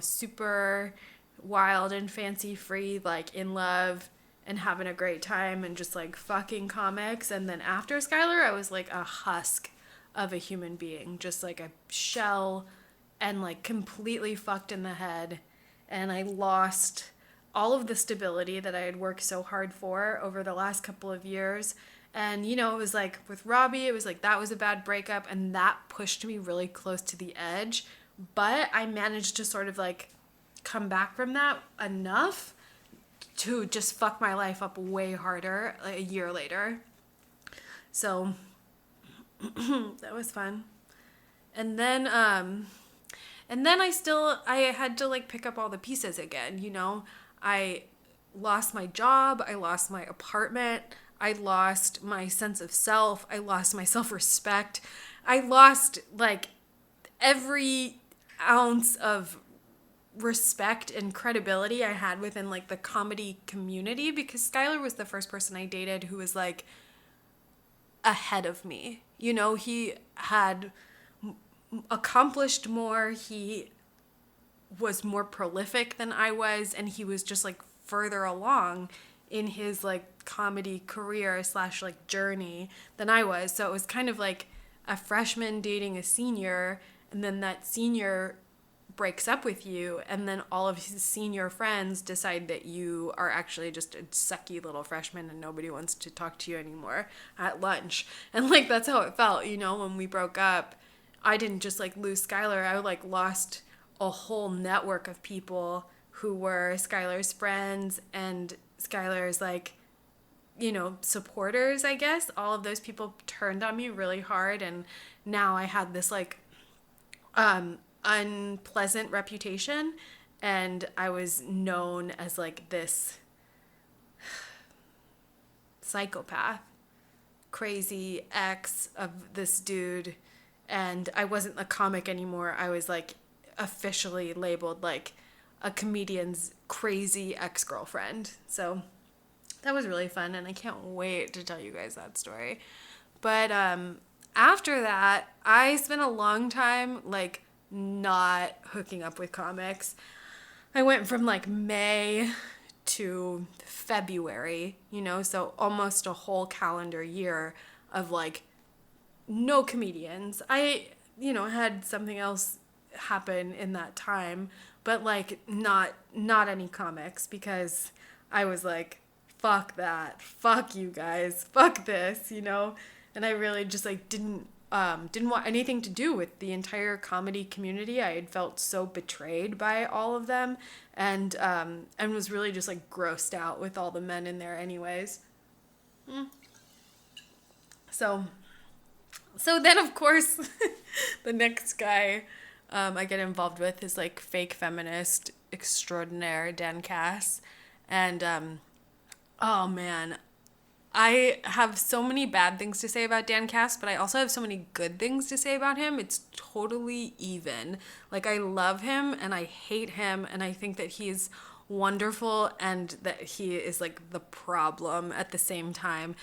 super wild and fancy-free, like, in love, and having a great time and just like fucking comics. And then after Skylar, I was like a husk of a human being, just like a shell, and like completely fucked in the head. And I lost all of the stability that I had worked so hard for over the last couple of years. And it was like with Robbie, it was like that was a bad breakup, and that pushed me really close to the edge. But I managed to sort of like come back from that enough to just fuck my life up way harder like, a year later. So that was fun. And then I had to like pick up all the pieces again, I lost my job, I lost my apartment, I lost my sense of self, I lost my self-respect, I lost like every ounce of respect and credibility I had within like the comedy community, because Skylar was the first person I dated who was like ahead of me. He had accomplished more, he was more prolific than I was, and he was just like further along in his like comedy career / like journey than I was. So it was kind of like a freshman dating a senior, and then that senior breaks up with you, and then all of his senior friends decide that you are actually just a sucky little freshman and nobody wants to talk to you anymore at lunch. And like that's how it felt, when we broke up. I didn't just like lose Skylar, I like lost a whole network of people who were Skylar's friends and Skylar's like supporters, I guess. All of those people turned on me really hard, and now I had this like unpleasant reputation, and I was known as like this psychopath, crazy ex of this dude, and I wasn't a comic anymore. I was like officially labeled like a comedian's crazy ex-girlfriend. So that was really fun, and I can't wait to tell you guys that story. But after that, I spent a long time like not hooking up with comics. I went from like May to February, so almost a whole calendar year of like no comedians. I, had something else happen in that time, but like not any comics, because I was like, fuck that, fuck you guys, fuck this, and I really just like didn't want anything to do with the entire comedy community. I had felt so betrayed by all of them, and was really just like grossed out with all the men in there anyways. So then of course the next guy I get involved with is like fake feminist extraordinaire Dan Cass, and oh man, I have so many bad things to say about Dan Cass, but I also have so many good things to say about him. It's totally even. Like, I love him and I hate him, and I think that he's wonderful and that he is like the problem at the same time.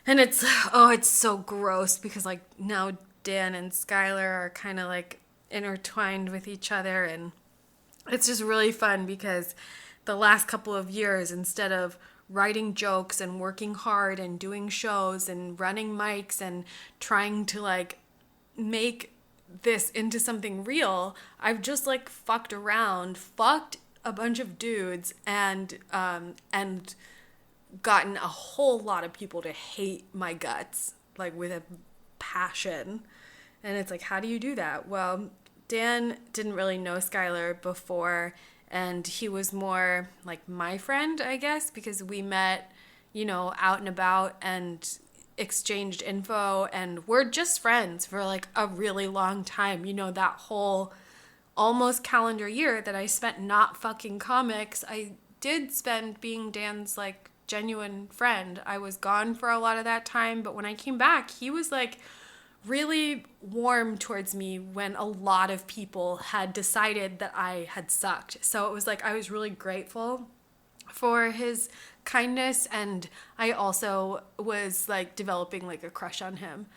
And it's so gross because like now Dan and Skylar are kind of like intertwined with each other, and it's just really fun because the last couple of years, instead of writing jokes and working hard and doing shows and running mics and trying to like make this into something real, I've just like fucked around, fucked a bunch of dudes, and gotten a whole lot of people to hate my guts, like with a passion. And it's like, how do you do that? Well, Dan didn't really know Skylar before, and he was more like my friend, I guess, because we met, out and about and exchanged info, and we're just friends for like a really long time. That whole almost calendar year that I spent not fucking comics, I did spend being Dan's like genuine friend. I was gone for a lot of that time, but when I came back, he was like really warm towards me when a lot of people had decided that I had sucked. So it was like I was really grateful for his kindness, and I also was like developing like a crush on him.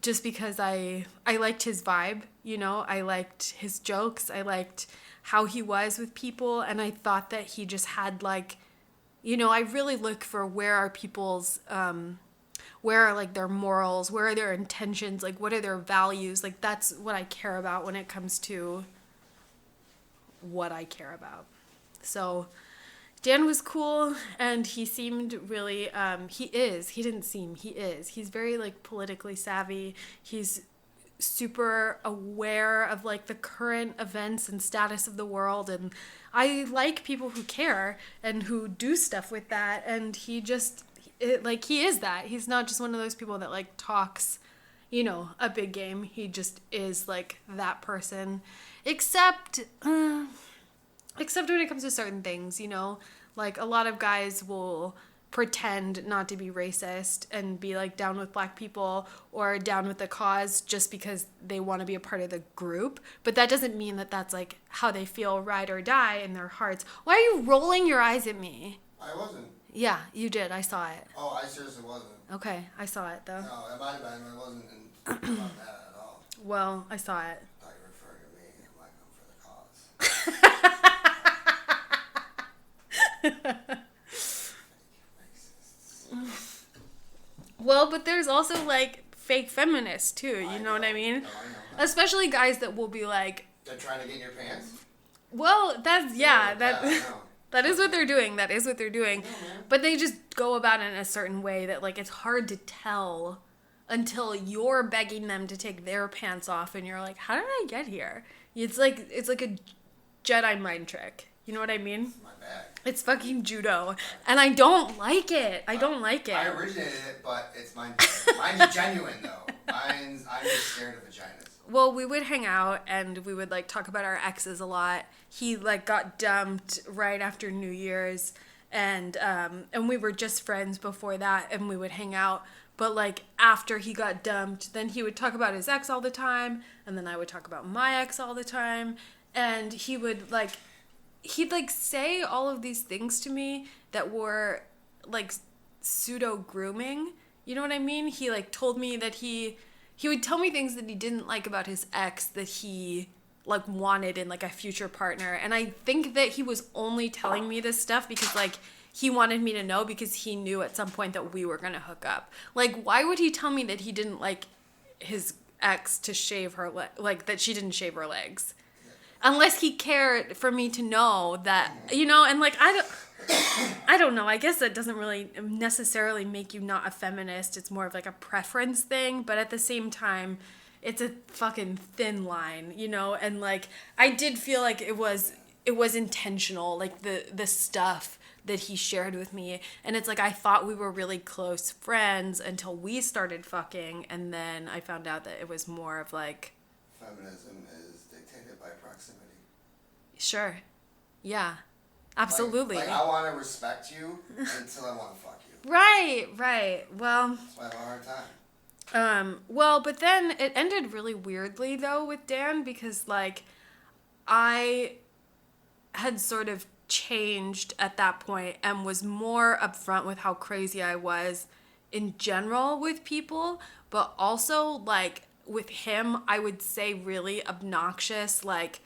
Just because I liked his vibe, I liked his jokes, I liked how he was with people, and I thought that he just had like, I really look for where are people's where are like their morals, where are their intentions, like what are their values, like that's what I care about when it comes to what I care about. So Dan was cool, and he seemed really he is he's very like politically savvy. He's super aware of like the current events and status of the world, and I like people who care and who do stuff with that, and he is that. He's not just one of those people that like talks, a big game. He just is like that person, except when it comes to certain things, like a lot of guys will pretend not to be racist and be like down with black people or down with the cause just because they want to be a part of the group, but that doesn't mean that that's like how they feel ride or die in their hearts. Why are you rolling your eyes at me? I wasn't. Yeah, you did. I saw it. Oh, I seriously wasn't. Okay, I saw it though. No, it might have been, but it wasn't about that at all. Well, I saw it. I thought you were referring to me. I'm like, I'm for the cause. Well, but there's also like fake feminists too, you know what I mean? No, I know. Especially guys that will be like, They're trying to get in your pants? well, that's, yeah, I that know. that is what they're doing. That is what they're doing. No, man. But they just go about it in a certain way that like it's hard to tell until you're begging them to take their pants off, and you're like, how did I get here? It's like a Jedi mind trick. You know what I mean? My bag. It's fucking judo, and I don't like it. I don't like it. I originated it, but it's mine. Mine's genuine though. I'm just scared of vaginas. Well, we would hang out and we would like talk about our exes a lot. He like got dumped right after New Year's, and we were just friends before that, and we would hang out. But like after he got dumped, then he would talk about his ex all the time, and then I would talk about my ex all the time, and he'd say all of these things to me that were like pseudo grooming, You know what I mean? He like told me that he would tell me things that he didn't like about his ex that he like wanted in like a future partner. And I think that he was only telling me this stuff because like he wanted me to know because he knew at some point that we were going to hook up. Like, why would he tell me that he didn't like his ex to shave her like that she didn't shave her legs? Unless he cared for me to know that, you know, and like I don't know. I guess that doesn't really necessarily make you not a feminist. It's more of like a preference thing, but at the same time, it's a fucking thin line, you know? And like I did feel like it was intentional, like the stuff that he shared with me. And it's like I thought we were really close friends until we started fucking, and then I found out that it was more of like Feminism is dictated by proximity. sure. Yeah. Absolutely. Like I want to respect you until I want to fuck you. Right. Well, That's why I have a hard time. well, but then it ended really weirdly though with Dan because like I had sort of changed at that point and was more upfront with how crazy I was in general with people, but also like with him, I would say really obnoxious, like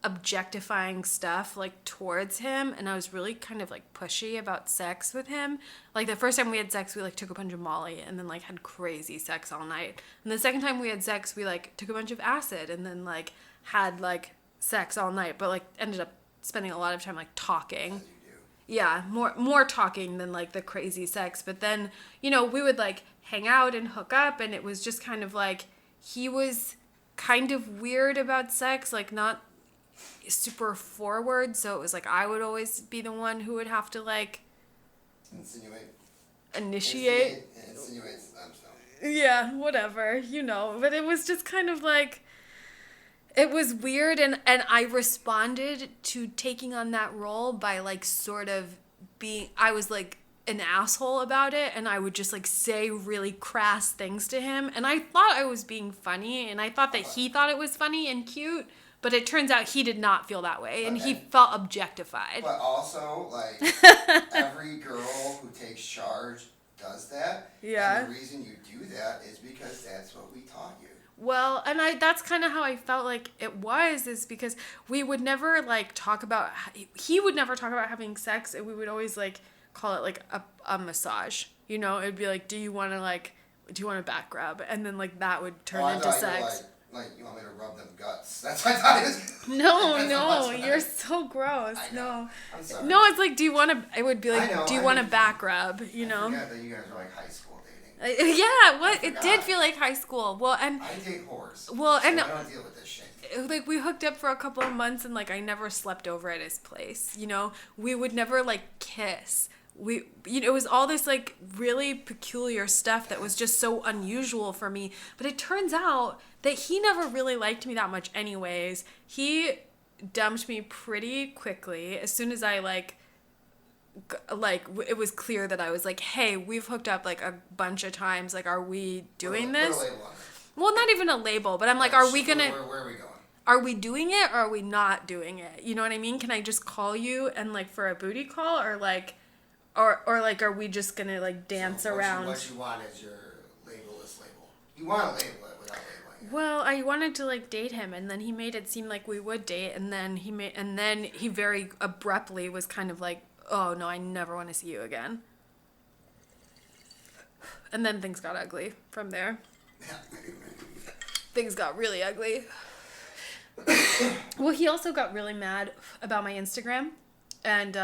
objectifying stuff like towards him, and I was really kind of like pushy about sex with him. Like the first time we had sex, we like took a bunch of Molly and then like had crazy sex all night. And the second time we had sex, we like took a bunch of acid and then like had like sex all night, but like ended up spending a lot of time like talking. As you do. Yeah, more talking than like the crazy sex. But then, you know, we would like hang out and hook up, and it was just kind of like he was kind of weird about sex, like not super forward, so it was like I would always be the one who would have to like initiate. Insinuate. I'm sorry. Yeah, whatever, you know. But it was just kind of like it was weird, and I responded to taking on that role by like sort of being, I was like an asshole about it, and I would just like say really crass things to him, and I thought I was being funny, and I thought that he thought it was funny and cute. But it turns out he did not feel that way, and he felt objectified. But also, like, every girl who takes charge does that. Yeah. And the reason you do that is because that's what we taught you. Well, and that's kind of how I felt like it was, is because we would never, like, talk about... He would never talk about having sex, and we would always, like, call it, like, a massage. You know? It'd be like, do you want to back rub? And then, like, that would turn into sex. Like, you want me to rub them guts? That's what I thought it was. No, you're so gross. I know. No. I'm sorry. No, it's like, do you want to... It would be I like, know, do you I want to mean, back rub? You I know? forgot that you guys are like high school dating. Yeah, what? It forgot. did feel like high school. Well, and... I date whores. Well, so and- I don't deal with this shit. like we hooked up for a couple of months, and like I never slept over at his place, you know. We would never like kiss. It was all this like really peculiar stuff that was just so unusual for me. But it turns out that he never really liked me that much anyways. He dumped me pretty quickly as soon as I it was clear that I was like, hey, we've hooked up like a bunch of times, like, are we doing this? Put a label on it. Well, not even a label, but I'm like, are we gonna... Where are we going? Are we doing it or are we not doing it? You know what I mean? Can I just call you and like for a booty call, or like, or like, are we just gonna like dance So around? What you want is your labelless label. You want to label it without labeling it. Well, I wanted to like date him, and then he made it seem like we would date, and then he very abruptly was kind of like, oh no, I never want to see you again. And then things got ugly from there. Things got really ugly. Well, he also got really mad about my Instagram, and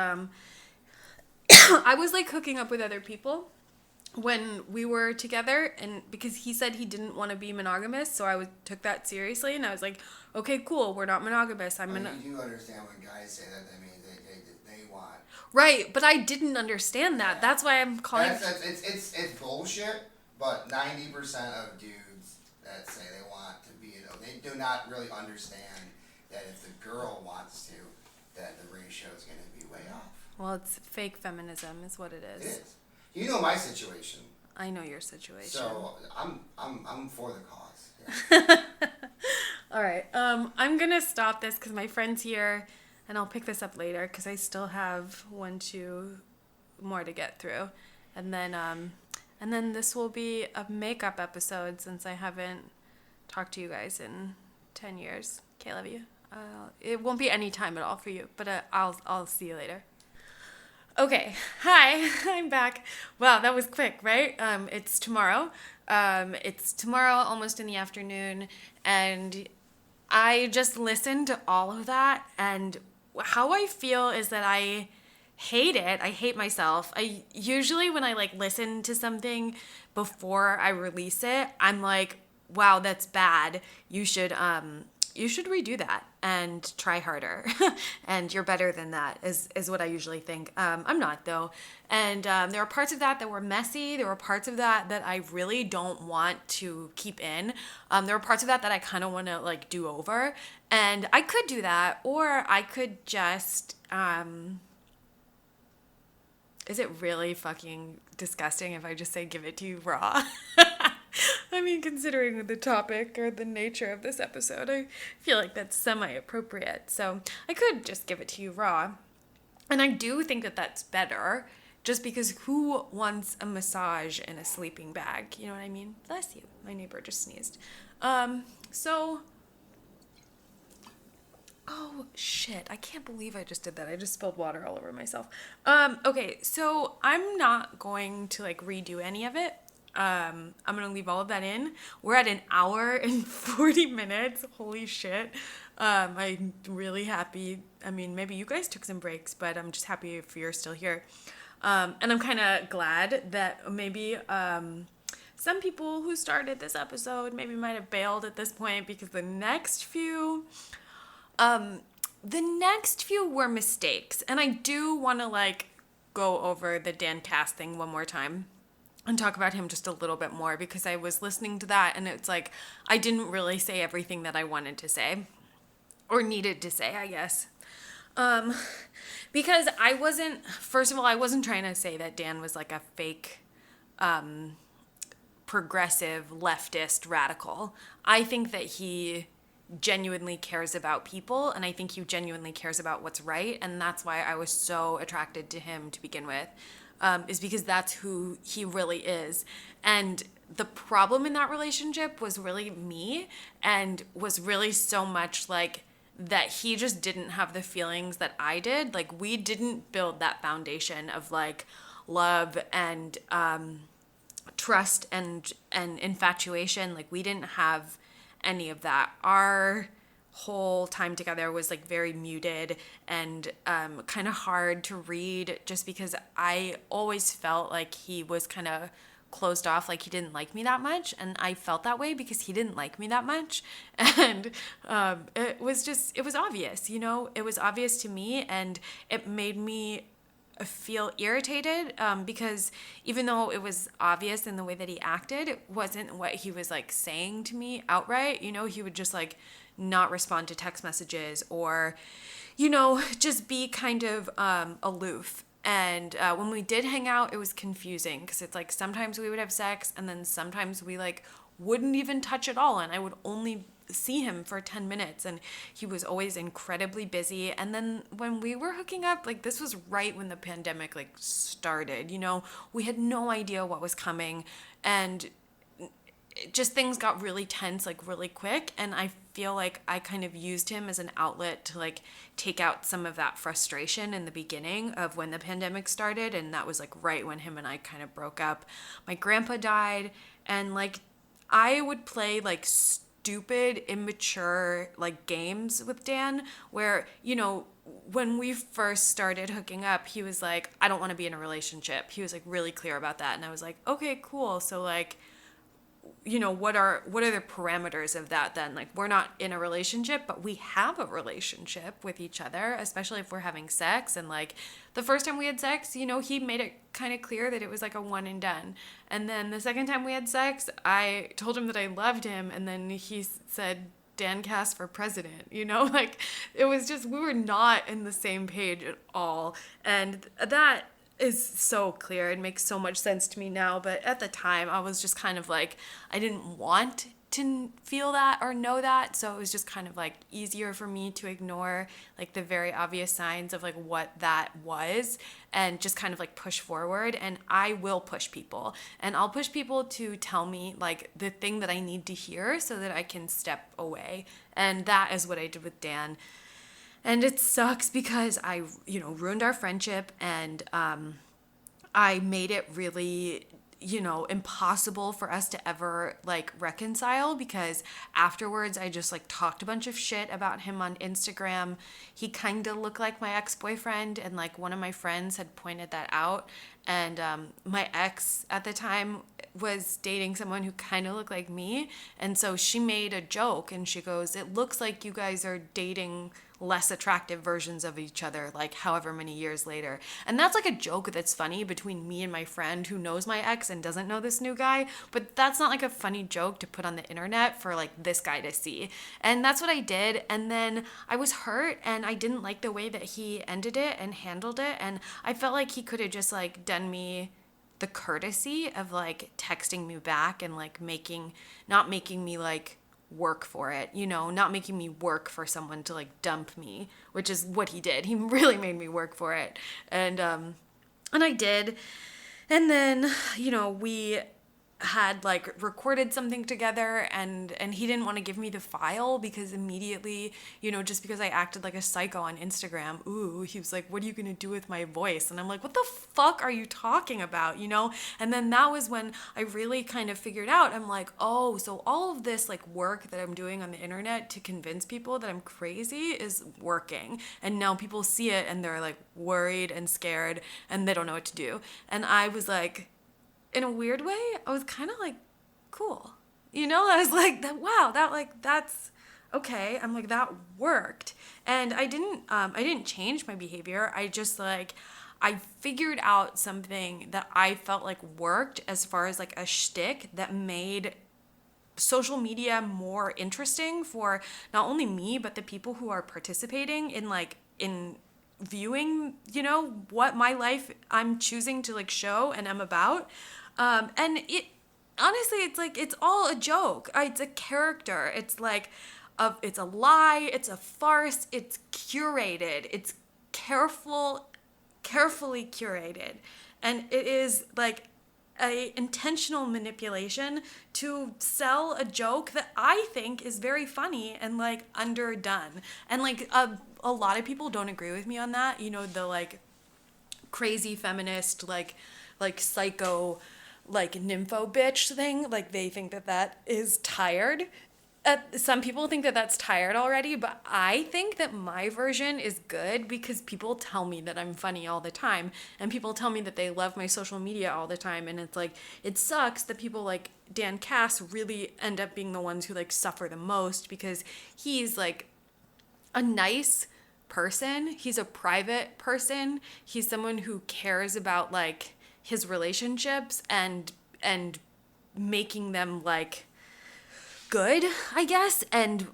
I was like hooking up with other people when we were together, and because he said he didn't want to be monogamous, so I took that seriously, and I was like, okay, cool, we're not monogamous. You do understand when guys say that, I mean, they want. Right, but I didn't understand that. That's why I'm calling. It's bullshit. But 90% of dudes that say they want to be, they do not really understand that if the girl wants to, that the ratio is going to be way off. Well, it's fake feminism, is what it is. It is. You know my situation. I know your situation. So I'm for the cause. Yeah. All right. I'm gonna stop this because my friend's here, and I'll pick this up later because I still have 2 more to get through, and then And then this will be a makeup episode since I haven't talked to you guys in 10 years. Okay, love you. It won't be any time at all for you, but I'll see you later. Okay, hi, I'm back. Wow, that was quick, right? It's tomorrow. It's tomorrow, almost in the afternoon, and I just listened to all of that, and how I feel is that I hate it. I hate myself. I usually, when I like listen to something before I release it, I'm like, wow, that's bad. You should redo that and try harder. And you're better than that is what I usually think. I'm not though. And there are parts of that were messy. There were parts of that I really don't want to keep in. There were parts of that I kind of want to like do over. And I could do that, or I could just, is it really fucking disgusting if I just say give it to you raw? I mean, considering the topic or the nature of this episode, I feel like that's semi-appropriate. So I could just give it to you raw. And I do think that that's better, just because who wants a massage in a sleeping bag? You know what I mean? Bless you. My neighbor just sneezed. Oh, shit. I can't believe I just did that. I just spilled water all over myself. Okay, so I'm not going to, like, redo any of it. I'm going to leave all of that in. We're at an hour and 40 minutes. Holy shit. I'm really happy. I mean, maybe you guys took some breaks, but I'm just happy if you're still here. And I'm kind of glad that maybe some people who started this episode maybe might have bailed at this point, because the next few were mistakes. And I do want to like go over the Dan Cass thing one more time and talk about him just a little bit more, because I was listening to that and it's like I didn't really say everything that I wanted to say or needed to say, I guess. Because I wasn't trying to say that Dan was like a fake progressive leftist radical. I think that he genuinely cares about people, and I think he genuinely cares about what's right, and that's why I was so attracted to him to begin with, is because that's who he really is. And the problem in that relationship was really me, and was really so much like that he just didn't have the feelings that I did. Like, we didn't build that foundation of like love and trust and infatuation. Like, we didn't have any of that. Our whole time together was like very muted and kind of hard to read, just because I always felt like he was kind of closed off, like he didn't like me that much, and I felt that way because he didn't like me that much. And it was obvious, you know, it was obvious to me, and it made me feel irritated, because even though it was obvious in the way that he acted, it wasn't what he was like saying to me outright. You know, he would just like not respond to text messages, or, you know, just be kind of aloof. And when we did hang out, it was confusing, because it's like sometimes we would have sex and then sometimes we like wouldn't even touch at all, and I would only see him for 10 minutes, and he was always incredibly busy. And then when we were hooking up, like, this was right when the pandemic like started, you know, we had no idea what was coming, and just things got really tense like really quick. And I feel like I kind of used him as an outlet to like take out some of that frustration in the beginning of when the pandemic started, and that was like right when him and I kind of broke up. My grandpa died, and like I would play like stupid, immature like games with Dan, where, you know, when we first started hooking up, he was like, I don't want to be in a relationship. He was like really clear about that, and I was like, okay, cool. So like, you know, what are the parameters of that then? Like, we're not in a relationship, but we have a relationship with each other, especially if we're having sex. And like the first time we had sex, you know, he made it kind of clear that it was like a one and done. And then the second time we had sex, I told him that I loved him, and then he said Dan Cass for president, you know, like it was just, we were not in the same page at all. And that is so clear. It makes so much sense to me now, but at the time I was just kind of like, I didn't want to feel that or know that, so it was just kind of like easier for me to ignore like the very obvious signs of like what that was and just kind of like push forward. And I will push people, and I'll push people to tell me like the thing that I need to hear so that I can step away. And that is what I did with Dan. And it sucks because I, ruined our friendship, and I made it really, impossible for us to ever like reconcile, because afterwards I just like talked a bunch of shit about him on Instagram. He kind of looked like my ex-boyfriend, and like one of my friends had pointed that out. And my ex at the time was dating someone who kind of looked like me. And so she made a joke and she goes, "It looks like you guys are dating less attractive versions of each other, like however many years later." And that's like a joke that's funny between me and my friend who knows my ex and doesn't know this new guy, but that's not like a funny joke to put on the internet for like this guy to see. And that's what I did. And then I was hurt, and I didn't like the way that he ended it and handled it, and I felt like he could have just like done me the courtesy of like texting me back and like not making me like work for it, not making me work for someone to like dump me, which is what he did. He really made me work for it. And I did. And then, we had like recorded something together, and he didn't want to give me the file because immediately, just because I acted like a psycho on Instagram, he was like, "What are you going to do with my voice?" And I'm like, "What the fuck are you talking about?" And then that was when I really kind of figured out, I'm like, oh, so all of this like work that I'm doing on the internet to convince people that I'm crazy is working. And now people see it and they're like worried and scared and they don't know what to do. And I was like, in a weird way, I was kind of like, cool. I was like, wow, that's okay. I'm like, that worked. And I didn't change my behavior. I just like, I figured out something that I felt like worked as far as like a shtick that made social media more interesting for not only me, but the people who are participating in viewing, what my life I'm choosing to like show and am about. And it, honestly, it's like, it's all a joke. It's a character. It's like, it's a lie. It's a farce. It's curated. It's carefully curated. And it is like a intentional manipulation to sell a joke that I think is very funny and like underdone. And like a lot of people don't agree with me on that. The like crazy feminist, like psycho, like nympho bitch thing. Like they think that is tired. Some people think that that's tired already, but I think that my version is good because people tell me that I'm funny all the time, and people tell me that they love my social media all the time. And it's like, it sucks that people like Dan Cass really end up being the ones who like suffer the most, because he's like a nice person. He's a private person. He's someone who cares about like his relationships and making them like good, I guess. And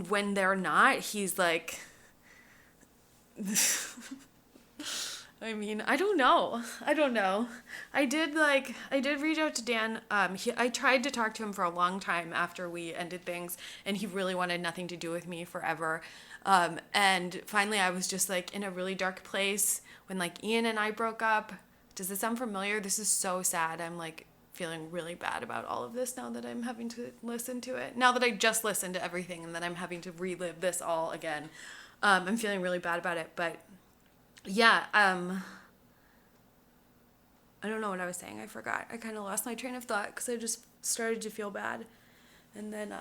when they're not, he's like, I mean, I don't know. I did reach out to Dan. I tried to talk to him for a long time after we ended things, and he really wanted nothing to do with me forever. And finally I was just like in a really dark place when like Ian and I broke up. Does this sound familiar? This is so sad. I'm like feeling really bad about all of this now that I'm having to listen to it. Now that I just listened to everything and that I'm having to relive this all again. I'm feeling really bad about it. But yeah, I don't know what I was saying. I forgot. I kind of lost my train of thought because I just started to feel bad. And then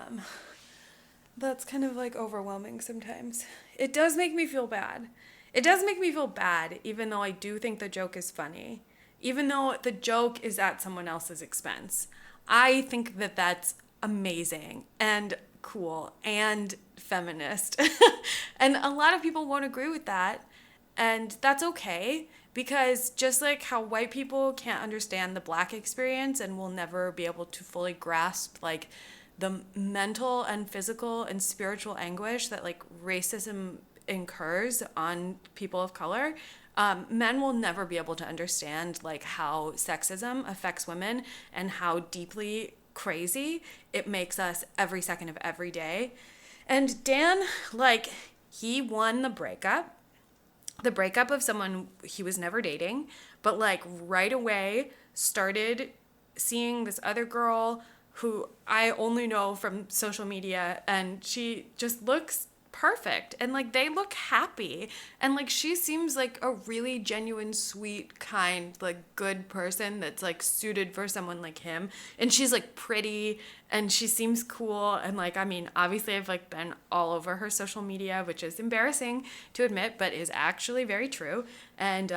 that's kind of like overwhelming sometimes. It does make me feel bad. It does make me feel bad, even though I do think the joke is funny. Even though the joke is at someone else's expense. I think that that's amazing and cool and feminist. And a lot of people won't agree with that. And that's okay, because just like how white people can't understand the Black experience and will never be able to fully grasp like the mental and physical and spiritual anguish that like racism incurs on people of color, men will never be able to understand like how sexism affects women and how deeply crazy it makes us every second of every day. And Dan, like, he won the breakup of someone he was never dating, but like right away started seeing this other girl who I only know from social media, and she just looks perfect, and like they look happy, and like she seems like a really genuine, sweet, kind, like good person that's like suited for someone like him. And she's like pretty, and she seems cool, and like, I mean, obviously I've like been all over her social media, which is embarrassing to admit, but is actually very true. And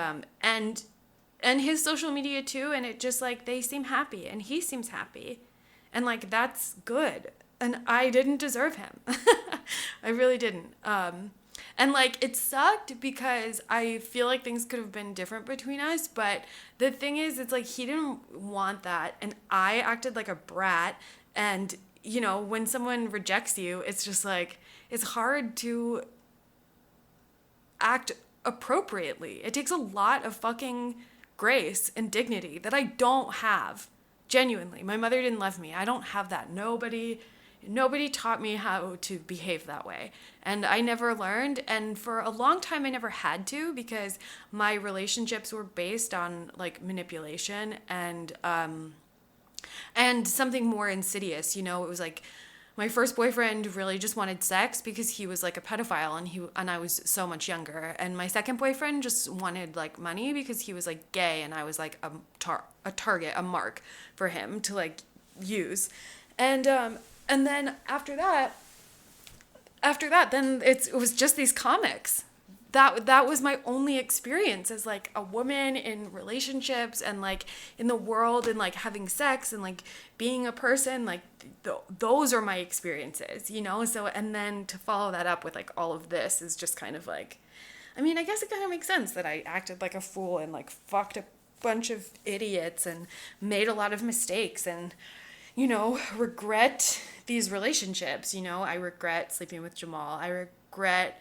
his social media too, and it just like they seem happy, and he seems happy, and like that's good. And I didn't deserve him. I really didn't. And like it sucked because I feel like things could have been different between us, but the thing is, it's like he didn't want that, and I acted like a brat. And you know, when someone rejects you, it's just like it's hard to act appropriately. It takes a lot of fucking grace and dignity that I don't have. Genuinely, my mother didn't love me. I don't have that. Nobody taught me how to behave that way. And I never learned. And for a long time, I never had to, because my relationships were based on like manipulation and something more insidious. You know, it was like my first boyfriend really just wanted sex because he was like a pedophile, and I was so much younger. And my second boyfriend just wanted like money because he was like gay, and I was like a target, a mark for him to like use. And then after that, then it was just these comics. That was my only experience as like a woman in relationships and like in the world and like having sex and like being a person. Like those are my experiences, you know? So, and then to follow that up with like all of this is just kind of like, I mean, I guess it kind of makes sense that I acted like a fool and like fucked a bunch of idiots and made a lot of mistakes and, you know, regret these relationships. You know, I regret sleeping with Jamal. I regret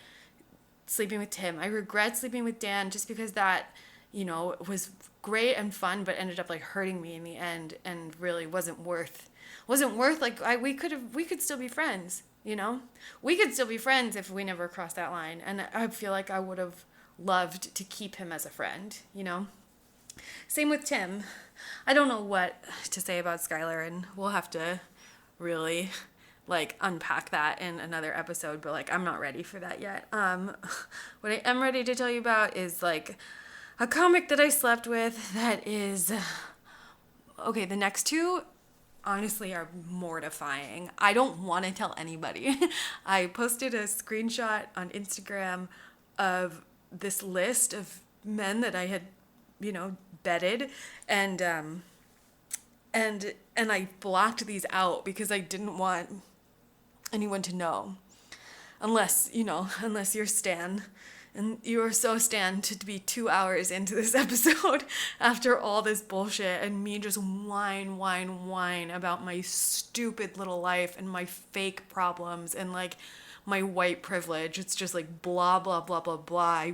sleeping with Tim. I regret sleeping with Dan, just because that, you know, was great and fun, but ended up like hurting me in the end, and really wasn't worth like we could still be friends, you know? We could still be friends if we never crossed that line. And I feel like I would have loved to keep him as a friend, you know? Same with Tim. I don't know what to say about Skylar, and we'll have to really like unpack that in another episode, but like I'm not ready for that yet. What I am ready to tell you about is like a comic that I slept with that is okay. The next two honestly are mortifying. I don't want to tell anybody. I posted a screenshot on Instagram of this list of men that I had, you know, bedded, and I blocked these out because I didn't want anyone to know, unless you're Stan, and you are so Stan to be 2 hours into this episode after all this bullshit and me just whine about my stupid little life and my fake problems and like my white privilege. It's just like blah blah blah blah blah.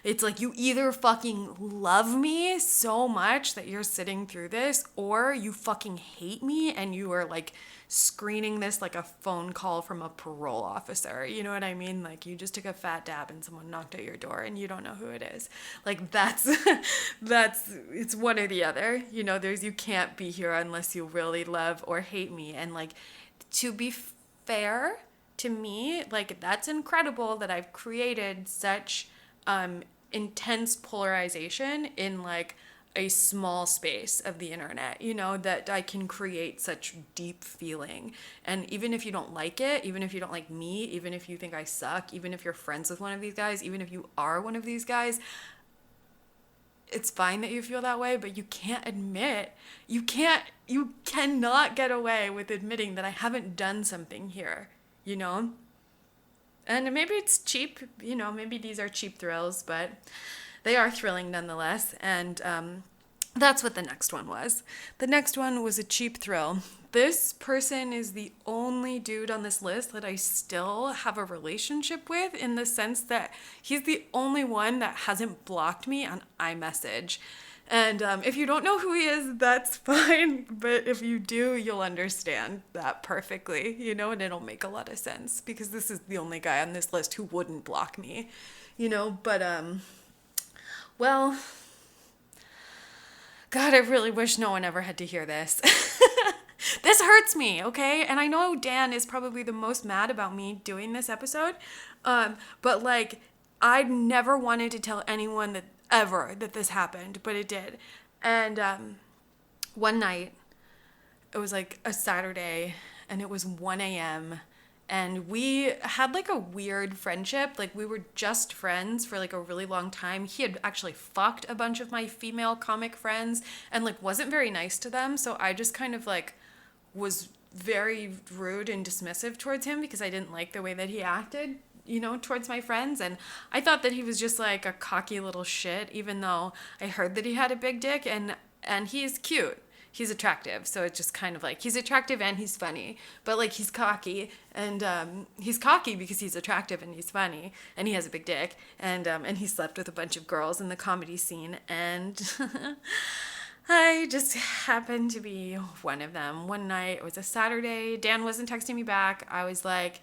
It's like you either fucking love me so much that you're sitting through this, or you fucking hate me and you are like screening this like a phone call from a parole officer. You know what I mean? Like you just took a fat dab and someone knocked at your door and you don't know who it is. Like that's it's one or the other. You know, you can't be here unless you really love or hate me. And like, to be fair to me, like that's incredible that I've created such intense polarization in like a small space of the internet, you know, that I can create such deep feeling. And even if you don't like it, even if you don't like me, even if you think I suck, even if you're friends with one of these guys, even if you are one of these guys, it's fine that you feel that way, but you cannot get away with admitting that I haven't done something here, you know? And maybe it's cheap, you know, maybe these are cheap thrills, but they are thrilling nonetheless. And that's what the next one was. The next one was a cheap thrill. This person is the only dude on this list that I still have a relationship with, in the sense that he's the only one that hasn't blocked me on iMessage. And if you don't know who he is, that's fine. But if you do, you'll understand that perfectly, you know, and it'll make a lot of sense because this is the only guy on this list who wouldn't block me, you know. But, well, God, I really wish no one ever had to hear this. This hurts me, okay? And I know Dan is probably the most mad about me doing this episode, but like, I never wanted to tell anyone that this happened, but it did. And one night, it was like a Saturday, and it was 1 a.m., and we had like a weird friendship. Like, we were just friends for like a really long time. He had actually fucked a bunch of my female comic friends and like wasn't very nice to them, so I just kind of like was very rude and dismissive towards him because I didn't like the way that he acted, you know, towards my friends. And I thought that he was just like a cocky little shit, even though I heard that he had a big dick, and he's cute. He's attractive. So it's just kind of like, he's attractive and he's funny, but like he's cocky, and he's cocky because he's attractive and he's funny and he has a big dick, and he slept with a bunch of girls in the comedy scene, and I just happened to be one of them. One night, it was a Saturday, Dan wasn't texting me back. I was like,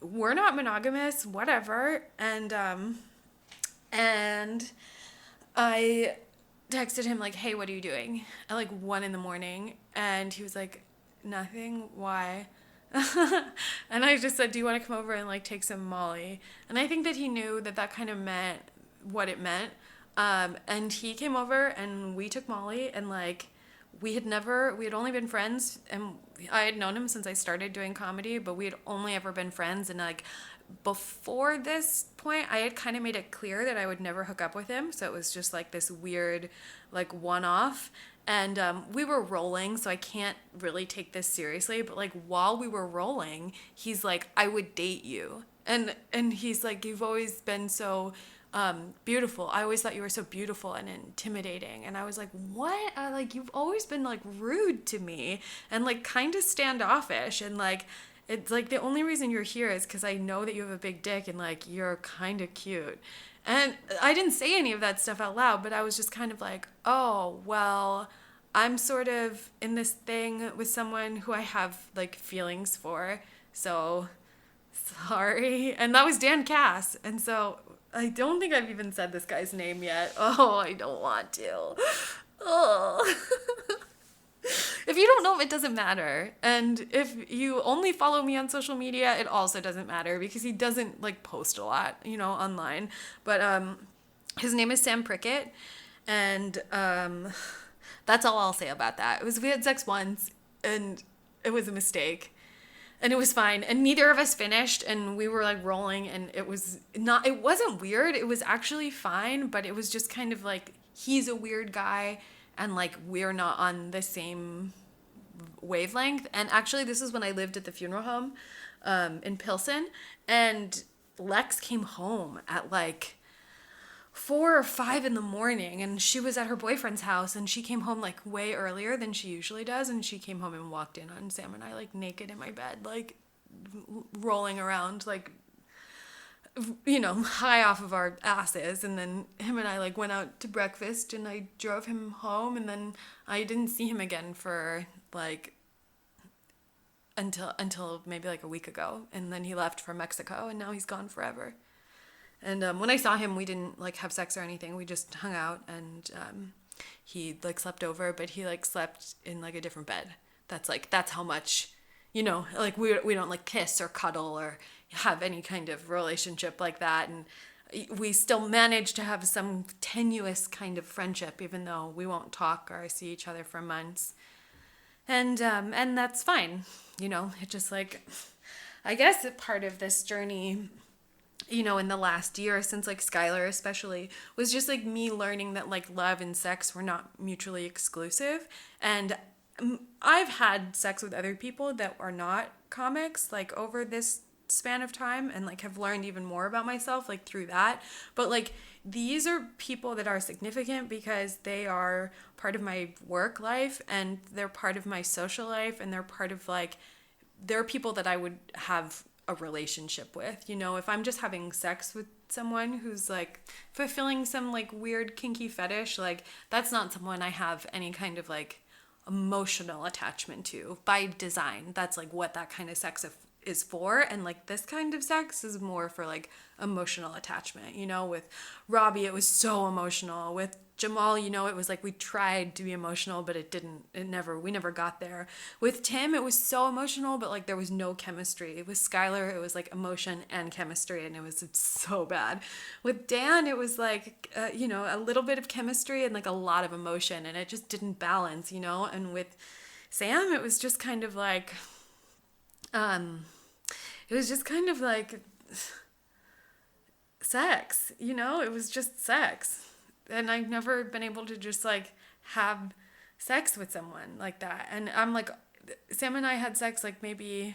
we're not monogamous, whatever. And I texted him like, hey, what are you doing? At like 1 a.m. And he was like, nothing, why? And I just said, do you want to come over and like take some Molly? And I think that he knew that kind of meant what it meant. And he came over and we took Molly, and like we had only been friends, and I had known him since I started doing comedy, but we had only ever been friends. And like before this point, I had kind of made it clear that I would never hook up with him. So it was just like this weird, like one-off. And we were rolling, so I can't really take this seriously. But like while we were rolling, he's like, I would date you. And he's like, you've always been so beautiful. I always thought you were so beautiful and intimidating. And I was like, what? Like, you've always been like rude to me and like kind of standoffish. And like, it's like the only reason you're here is because I know that you have a big dick and like you're kind of cute. And I didn't say any of that stuff out loud, but I was just kind of like, oh, well, I'm sort of in this thing with someone who I have like feelings for. So sorry. And that was Dan Cass. And so I don't think I've even said this guy's name yet. Oh, I don't want to. Oh. If you don't know him, it doesn't matter. And if you only follow me on social media, it also doesn't matter because he doesn't like post a lot, you know, online. But his name is Sam Prickett, and that's all I'll say about that. We had sex once, and it was a mistake. And it was fine. And neither of us finished, and we were like rolling, and it wasn't weird. It was actually fine, but it was just kind of like, he's a weird guy, and like we're not on the same wavelength. And actually, this is when I lived at the funeral home in Pilsen, and Lex came home at like 4 or 5 in the morning, and she was at her boyfriend's house, and she came home like way earlier than she usually does, and she came home and walked in on Sam and I like naked in my bed, like rolling around, like, you know, high off of our asses. And then him and I like went out to breakfast, and I drove him home, and then I didn't see him again for like until maybe like a week ago, and then he left for Mexico, and now he's gone forever. And when I saw him, we didn't like have sex or anything. We just hung out, and he like slept over, but he like slept in like a different bed. That's how much, you know, like we don't like kiss or cuddle or have any kind of relationship like that. And we still manage to have some tenuous kind of friendship, even though we won't talk or see each other for months. And that's fine. You know, it just like, I guess part of this journey, you know, in the last year since like Skylar especially, was just like me learning that like love and sex were not mutually exclusive. And I've had sex with other people that are not comics like over this span of time, and like have learned even more about myself like through that. But like these are people that are significant because they are part of my work life, and they're part of my social life, and they're part of like, they're people that I would have a relationship with. You know, if I'm just having sex with someone who's like fulfilling some like weird kinky fetish, like that's not someone I have any kind of like emotional attachment to by design. That's like what that kind of sex is for. And like this kind of sex is more for like emotional attachment. You know, with Robbie, it was so emotional. With Jamal, you know, it was like we tried to be emotional, but we never got there. With Tim, it was so emotional, but like there was no chemistry. With Skylar, it was like emotion and chemistry, and it was so bad. With Dan, it was like, you know, a little bit of chemistry and like a lot of emotion, and it just didn't balance, you know? And with Sam, it was just kind of like, it was just kind of like sex, you know? It was just sex. And I've never been able to just like have sex with someone like that. And I'm like, Sam and I had sex like maybe,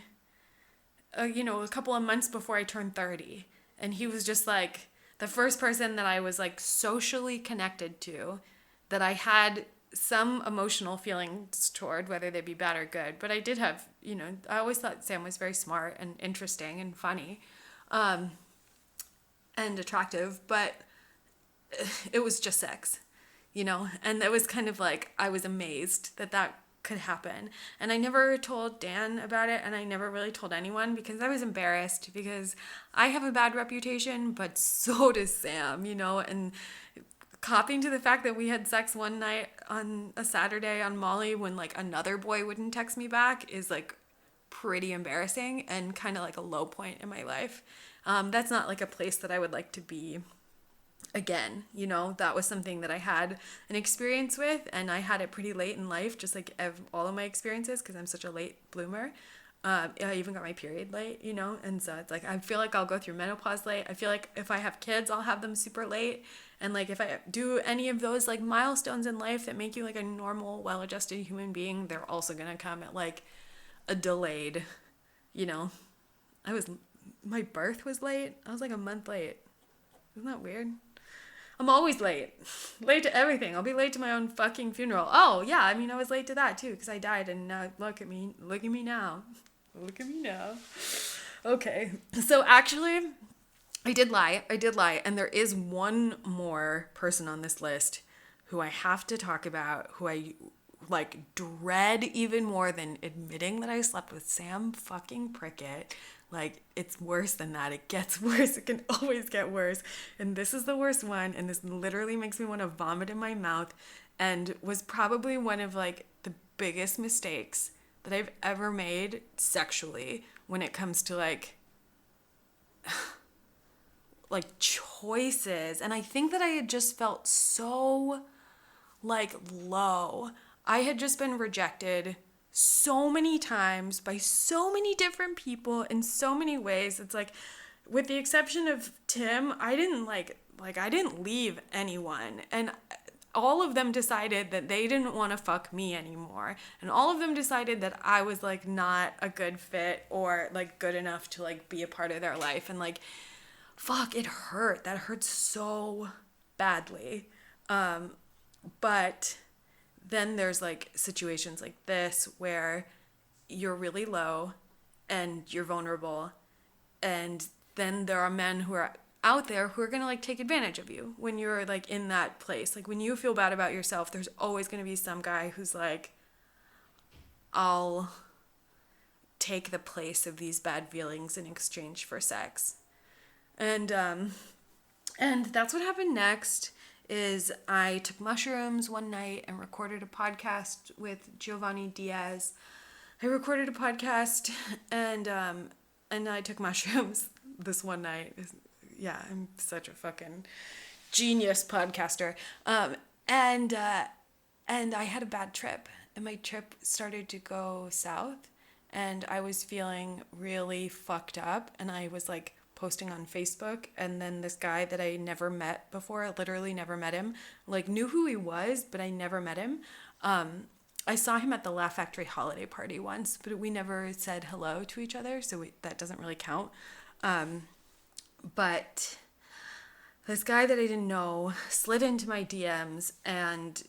you know, a couple of months before I turned 30. And he was just like the first person that I was like socially connected to, that I had some emotional feelings toward, whether they be bad or good. But I did have, you know, I always thought Sam was very smart and interesting and funny, and attractive, but it was just sex, you know? And it was kind of like, I was amazed that could happen. And I never told Dan about it, and I never really told anyone because I was embarrassed, because I have a bad reputation, but so does Sam, you know? And copying to the fact that we had sex one night on a Saturday on Molly when like another boy wouldn't text me back is like pretty embarrassing and kind of like a low point in my life. That's not like a place that I would like to be again, you know. That was something that I had an experience with, and I had it pretty late in life, just like all of my experiences, because I'm such a late bloomer. I even got my period late, you know, and so it's like I feel like I'll go through menopause late. I feel like if I have kids, I'll have them super late. And like if I do any of those like milestones in life that make you like a normal, well-adjusted human being, they're also gonna come at like a delayed, you know. My birth was late. I was like a month late. Isn't that weird? I'm always late. Late to everything. I'll be late to my own fucking funeral. Oh, yeah, I mean, I was late to that, too, because I died, and now, look at me. Look at me now. Look at me now. Okay. So, actually, I did lie, and there is one more person on this list who I have to talk about, who I, like, dread even more than admitting that I slept with Sam fucking Prickett. Like, it's worse than that. It gets worse. It can always get worse. And this is the worst one. And this literally makes me want to vomit in my mouth, and was probably one of, like, the biggest mistakes that I've ever made sexually when it comes to, like choices. And I think that I had just felt so, like, low. I had just been rejected so many times by so many different people in so many ways. It's like, with the exception of Tim, I didn't I didn't leave anyone, and all of them decided that they didn't want to fuck me anymore, and all of them decided that I was like not a good fit or like good enough to like be a part of their life. And like, fuck, it hurt. That hurt so badly. But then there's like situations like this where you're really low and you're vulnerable, and then there are men who are out there who are going to like take advantage of you when you're like in that place. Like when you feel bad about yourself, there's always going to be some guy who's like, I'll take the place of these bad feelings in exchange for sex. And that's what happened next. Is I took mushrooms one night and recorded a podcast with Giovanni Diaz. I recorded a podcast and I took mushrooms this one night. Yeah, I'm such a fucking genius podcaster. And I had a bad trip, and my trip started to go south, and I was feeling really fucked up, and I was like posting on Facebook, and then this guy that I never met before, literally never met him, like knew who he was, but I never met him. I saw him at the Laugh Factory holiday party once, but we never said hello to each other, so that doesn't really count. But this guy that I didn't know slid into my DMs and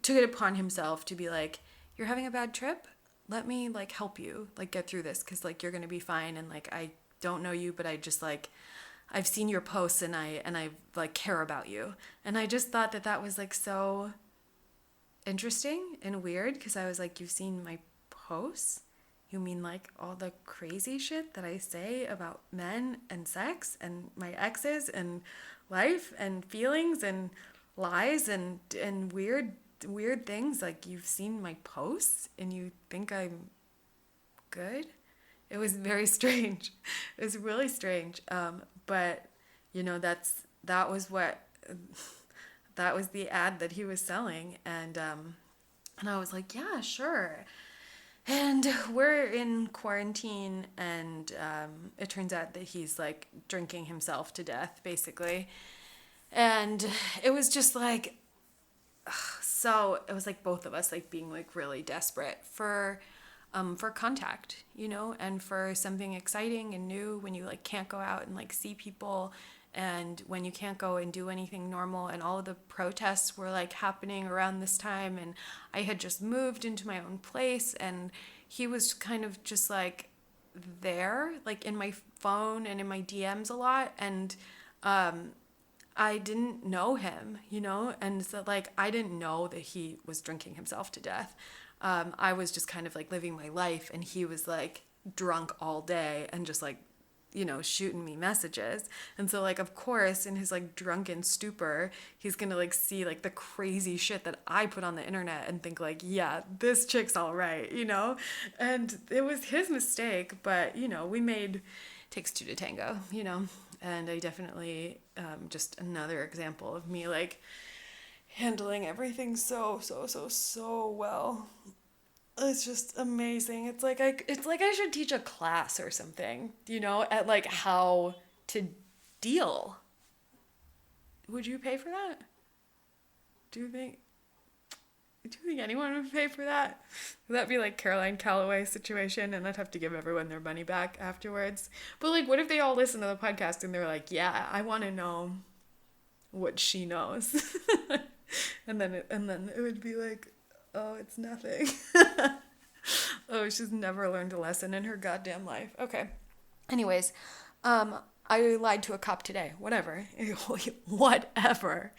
took it upon himself to be like, you're having a bad trip? Let me like help you like get through this, because like you're gonna be fine, and like I don't know you, but I've seen your posts and I like care about you. And I just thought that that was like so interesting and weird because I was like, you've seen my posts? You mean like all the crazy shit that I say about men and sex and my exes and life and feelings and lies and weird things? Like you've seen my posts and you think I'm good? It was very strange. It was really strange. But you know, that was the ad that he was selling, and I was like, yeah, sure. And we're in quarantine, and it turns out that he's like drinking himself to death, basically. And it was just like, so it was like both of us like being like really desperate for contact, you know, and for something exciting and new when you like can't go out and like see people, and when you can't go and do anything normal. And all of the protests were like happening around this time, and I had just moved into my own place, and he was kind of just like there, like in my phone and in my DMs a lot, and I didn't know him, you know, and so like I didn't know that he was drinking himself to death. I was just kind of like living my life, and he was like drunk all day and just like, you know, shooting me messages. And so like, of course, in his like drunken stupor, he's gonna like see like the crazy shit that I put on the internet and think like, yeah, this chick's all right, you know? And it was his mistake, but you know, takes two to tango, you know? And I definitely, just another example of me like handling everything so well. It's just amazing. It's like I should teach a class or something, you know, at like how to deal. Would you pay for that? Do you think anyone would pay for that? Would that be like Caroline Calloway's situation, and I'd have to give everyone their money back afterwards? But like, what if they all listen to the podcast and they're like, yeah, I want to know what she knows. and then it would be like, oh, it's nothing. Oh, she's never learned a lesson in her goddamn life. Okay. Anyways, I lied to a cop today. Whatever. Whatever.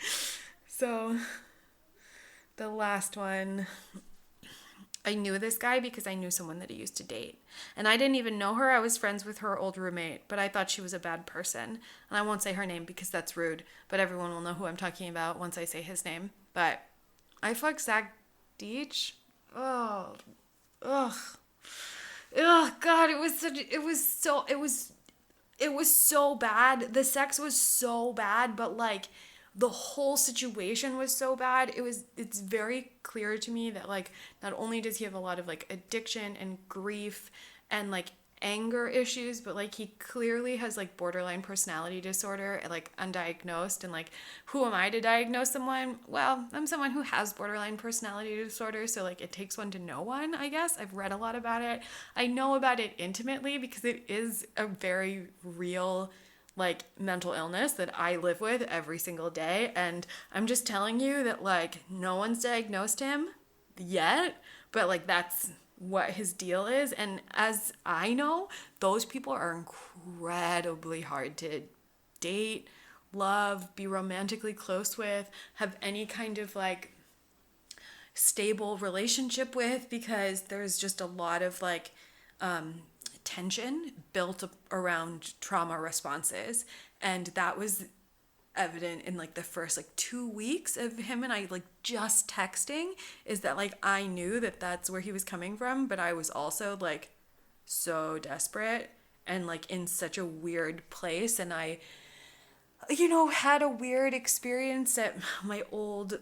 So, the last one, I knew this guy because I knew someone that he used to date. And I didn't even know her. I was friends with her old roommate, but I thought she was a bad person. And I won't say her name because that's rude, but everyone will know who I'm talking about once I say his name. But I fucked Zach Deitch. Oh, ugh. Oh God, it was so bad. The sex was so bad, but like the whole situation was so bad. It's very clear to me that like not only does he have a lot of like addiction and grief and like anger issues, but like he clearly has like borderline personality disorder, like undiagnosed. And like, who am I to diagnose someone? Well, I'm someone who has borderline personality disorder, so like it takes one to know one, I guess. I've read a lot about it. I know about it intimately because it is a very real like mental illness that I live with every single day. And I'm just telling you that like no one's diagnosed him yet, but like that's what his deal is. And as I know, those people are incredibly hard to date, love, be romantically close with, have any kind of like stable relationship with, because there's just a lot of like tension built up around trauma responses. And that was evident in like the first like 2 weeks of him and I like just texting, is that like I knew that that's where he was coming from, but I was also like so desperate and like in such a weird place. And I, you know, had a weird experience at my old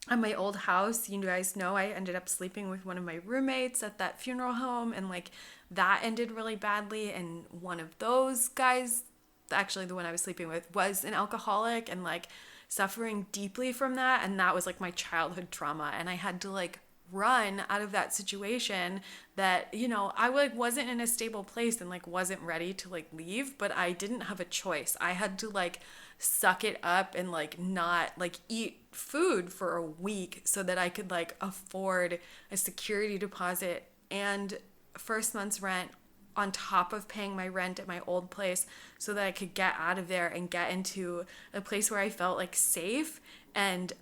house. You guys know I ended up sleeping with one of my roommates at that funeral home, and like that ended really badly. And one of those guys, actually the one I was sleeping with, was an alcoholic and like suffering deeply from that. And that was like my childhood trauma. And I had to like run out of that situation that, you know, I like wasn't in a stable place and like wasn't ready to like leave, but I didn't have a choice. I had to like suck it up and like not like eat food for a week so that I could like afford a security deposit and first month's rent on top of paying my rent at my old place so that I could get out of there and get into a place where I felt like safe. And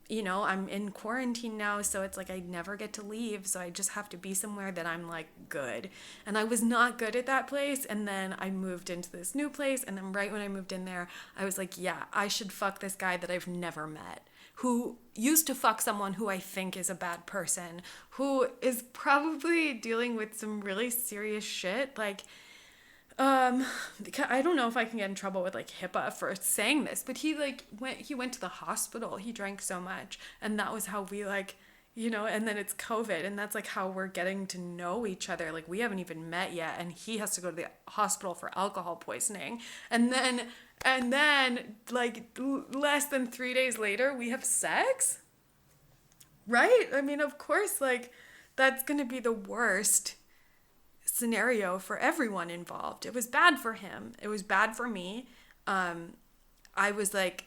you know, I'm in quarantine now, so it's like I never get to leave, so I just have to be somewhere that I'm like good. And I was not good at that place, and then I moved into this new place, and then right when I moved in there, I was like, yeah, I should fuck this guy that I've never met, who used to fuck someone who I think is a bad person, who is probably dealing with some really serious shit, like I don't know if I can get in trouble with like HIPAA for saying this, but he went to the hospital. He drank so much, and that was how we like, you know, and then it's COVID, and that's like how we're getting to know each other. Like we haven't even met yet, and he has to go to the hospital for alcohol poisoning. And then like less than 3 days later, we have sex. Right? I mean, of course, like that's going to be the worst scenario for everyone involved. It was bad for him. It was bad for me. I was like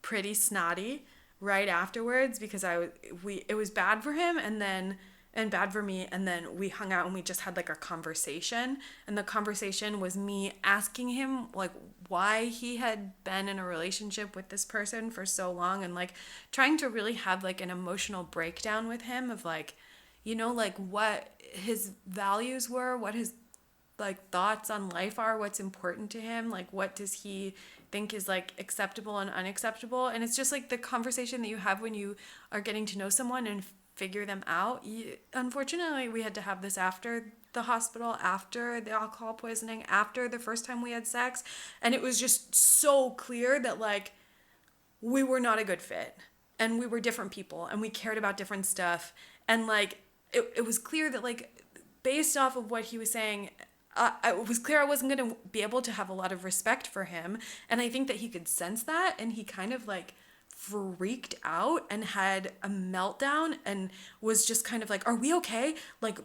pretty snotty right afterwards because it was bad for him and bad for me, and then we hung out and we just had like a conversation, and the conversation was me asking him like why he had been in a relationship with this person for so long, and like trying to really have like an emotional breakdown with him of like, you know, like what his values were, what his like thoughts on life are, what's important to him, like what does he think is like acceptable and unacceptable. And it's just like the conversation that you have when you are getting to know someone and figure them out. Unfortunately, we had to have this after the hospital, after the alcohol poisoning, after the first time we had sex, and it was just so clear that like we were not a good fit, and we were different people, and we cared about different stuff, and like it was clear that like based off of what he was saying, it was clear I wasn't going to be able to have a lot of respect for him. And I think that he could sense that, and he kind of like freaked out and had a meltdown and was just kind of like, are we okay? Like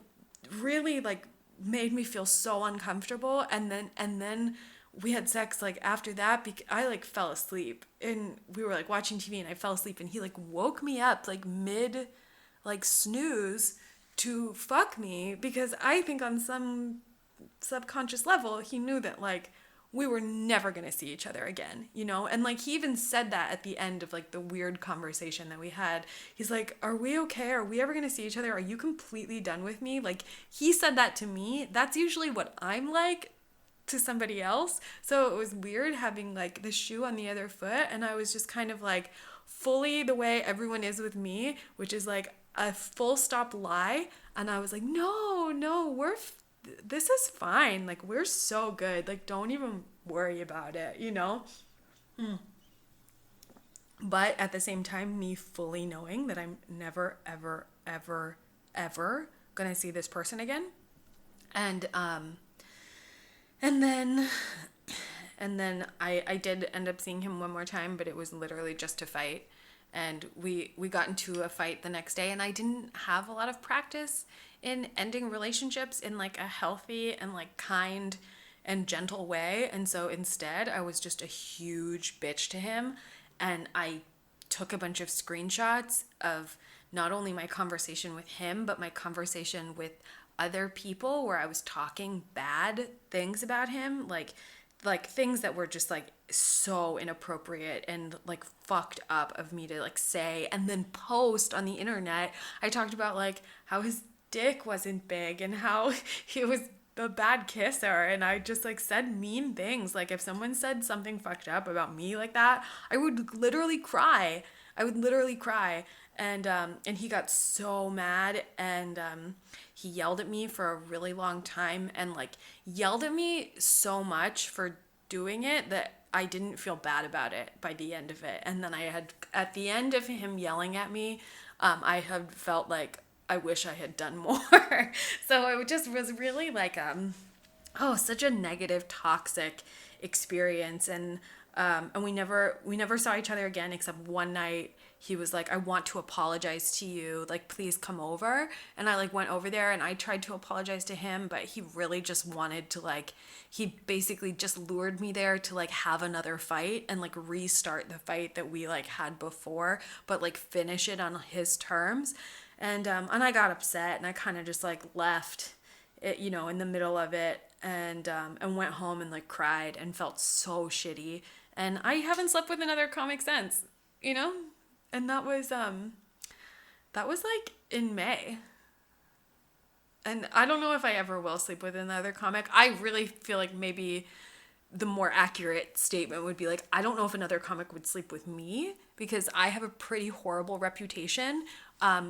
really like made me feel so uncomfortable. And then we had sex like after that. I like fell asleep, and we were like watching TV, and I fell asleep, and he like woke me up like mid like snooze to fuck me, because I think on some subconscious level he knew that like we were never gonna see each other again, you know. And like he even said that at the end of like the weird conversation that we had. He's like, are we okay? Are we ever gonna see each other? Are you completely done with me? Like he said that to me. That's usually what I'm like to somebody else. So it was weird having like the shoe on the other foot, and I was just kind of like fully the way everyone is with me, which is like a full stop lie. And I was like, no, this is fine. Like, we're so good. Like, don't even worry about it, you know? But at the same time, me fully knowing that I'm never, ever, ever, ever gonna see this person again. And then I did end up seeing him one more time, but it was literally just to fight. And we got into a fight the next day, and I didn't have a lot of practice in ending relationships in like a healthy and like kind and gentle way. And so instead I was just a huge bitch to him, and I took a bunch of screenshots of not only my conversation with him, but my conversation with other people where I was talking bad things about him, like things that were just like so inappropriate and like fucked up of me to like say and then post on the internet. I talked about like how his dick wasn't big and how he was a bad kisser, and I just like said mean things. Like if someone said something fucked up about me like that, I would literally cry. And he got so mad, and he yelled at me for a really long time, and like yelled at me so much for doing it that I didn't feel bad about it by the end of it. And then I had, at the end of him yelling at me, I had felt like I wish I had done more. So it just was really like such a negative, toxic experience. And we never saw each other again, except one night he was like, I want to apologize to you, like please come over. And I like went over there, and I tried to apologize to him, but he really just wanted to like, he basically just lured me there to like have another fight and like restart the fight that we like had before, but like finish it on his terms. And I got upset, and I kind of just like left in the middle of it, and went home and like cried and felt so shitty. And I haven't slept with another comic since, and that was like in May. And I don't know if I ever will sleep with another comic. I really feel like maybe the more accurate statement would be like, I don't know if another comic would sleep with me because I have a pretty horrible reputation.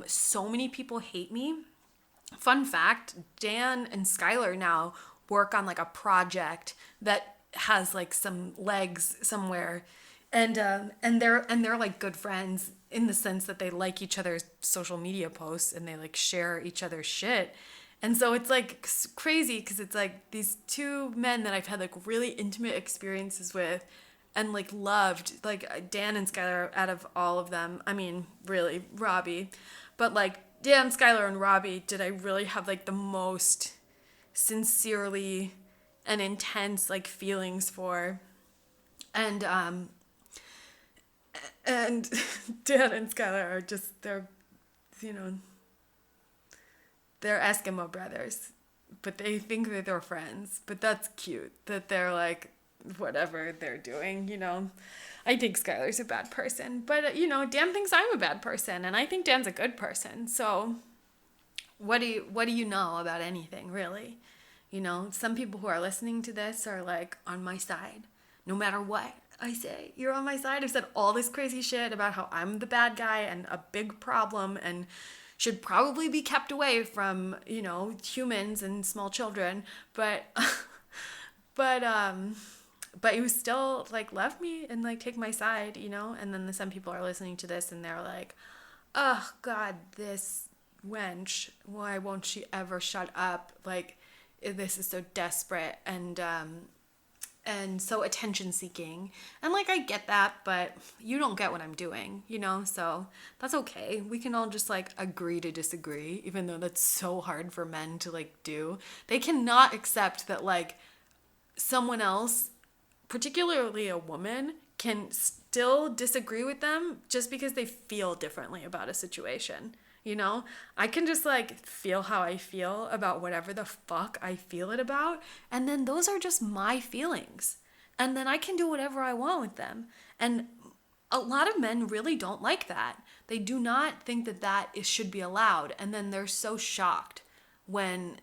So many people hate me. Fun fact, Dan and Skylar now work on like a project that has like some legs somewhere. And they're like good friends in the sense that they like each other's social media posts and they like share each other's shit. And so it's like crazy because it's like these two men that I've had like really intimate experiences with and like loved, like Dan and Skylar out of all of them. I mean, really, Robbie. But like Dan, Skylar, and Robbie did I really have like the most sincerely and intense like feelings for. And Dan and Skylar are just, they're Eskimo brothers, but they think that they're friends. But that's cute that they're like, whatever they're doing, I think Skylar's a bad person, but Dan thinks I'm a bad person, and I think Dan's a good person. So what do you know about anything, really? Some people who are listening to this are like on my side, no matter what I say. You're on my side. I've said all this crazy shit about how I'm the bad guy and a big problem and should probably be kept away from, humans and small children, but you still like love me and like take my side, and then some people are listening to this and they're like, oh God, this wench, why won't she ever shut up? Like, this is so desperate and so attention seeking. And like, I get that, but you don't get what I'm doing, so that's okay. We can all just like agree to disagree, even though that's so hard for men to like do. They cannot accept that like someone else, particularly a woman, can still disagree with them just because they feel differently about a situation. I can just like feel how I feel about whatever the fuck I feel it about. And then those are just my feelings. And then I can do whatever I want with them. And a lot of men really don't like that. They do not think that should be allowed. And then they're so shocked when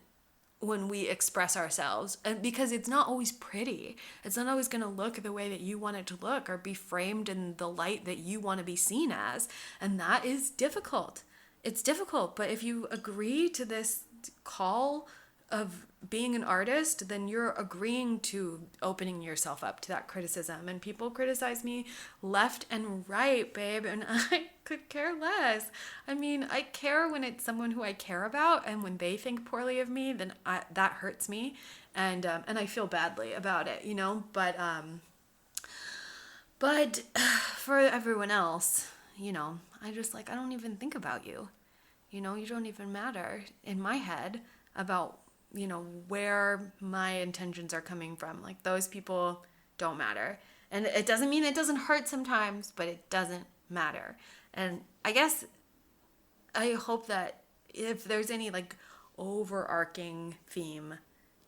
we express ourselves, and because it's not always pretty. It's not always going to look the way that you want it to look or be framed in the light that you want to be seen as. And that is difficult. It's difficult, but if you agree to this call of being an artist, then you're agreeing to opening yourself up to that criticism. And people criticize me left and right, babe, and I could care less. I mean, I care when it's someone who I care about, and when they think poorly of me, then that hurts me, and I feel badly about it, But for everyone else, I just like, I don't even think about you. You don't even matter in my head about, where my intentions are coming from. Like, those people don't matter. And it doesn't mean it doesn't hurt sometimes, but it doesn't matter. And I guess I hope that if there's any like overarching theme,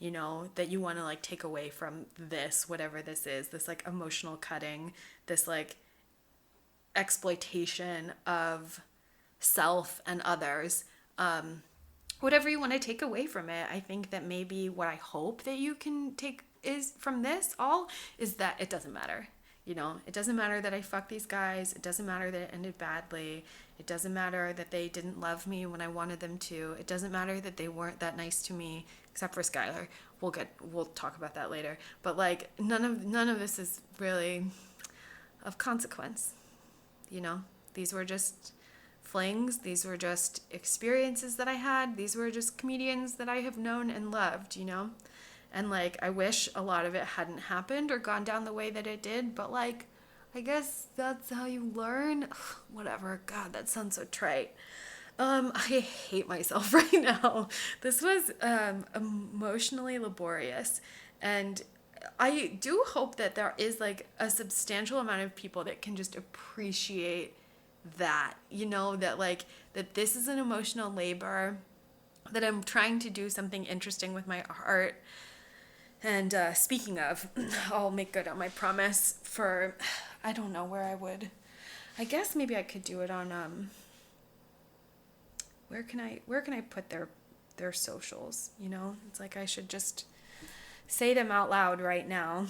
that you want to like take away from this, whatever this is, this like emotional cutting, this like exploitation of self and others, whatever you want to take away from it, I think that maybe what I hope that you can take is from this all is that it doesn't matter. It doesn't matter that I fucked these guys. It doesn't matter that it ended badly. It doesn't matter that they didn't love me when I wanted them to. It doesn't matter that they weren't that nice to me, except for Skylar. We'll talk about that later. But like, none of this is really of consequence. These were just flings. These were just experiences that I had. These were just comedians that I have known and loved, And like, I wish a lot of it hadn't happened or gone down the way that it did, but like, I guess that's how you learn. Whatever. God, that sounds so trite. I hate myself right now. This was emotionally laborious, and I do hope that there is like a substantial amount of people that can just appreciate that, that like, that this is an emotional labor, that I'm trying to do something interesting with my art. And speaking of, I'll make good on my promise for, I don't know where I would. I guess maybe I could do it on where can I put their socials, you know? It's like I should just say them out loud right now.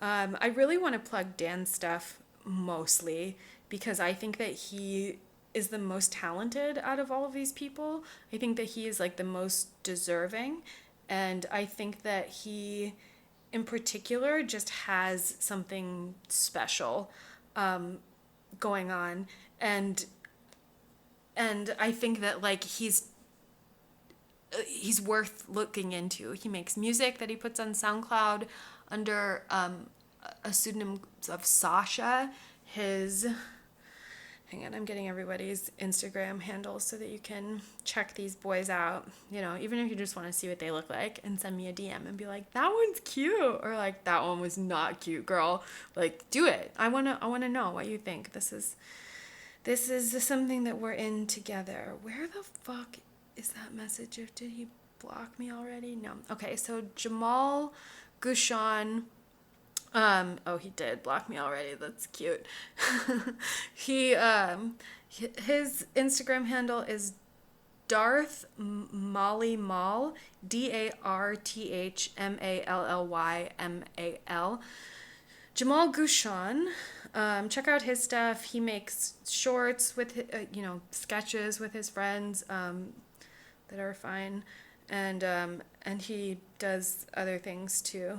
I really want to plug Dan's stuff mostly because I think that he is the most talented out of all of these people. I think that he is like the most deserving, and I think that he in particular just has something special going on, and I think that like he's worth looking into. He makes music that he puts on SoundCloud under a pseudonym of Sasha. Hang on, I'm getting everybody's Instagram handles so that you can check these boys out. You know, even if you just want to see what they look like, and send me a DM and be like, that one's cute, or like, that one was not cute, girl. Like, do it. I wanna know what you think. This is something that we're in together. Where the fuck is that message? Did he block me already? No. Okay, so Jamal Gushan. He did block me already. That's cute. His Instagram handle is Darth Molly Mal, DarthMallYMAL. Jamal Gushan. Check out his stuff. He makes shorts with, sketches with his friends that are fine, and he does other things too.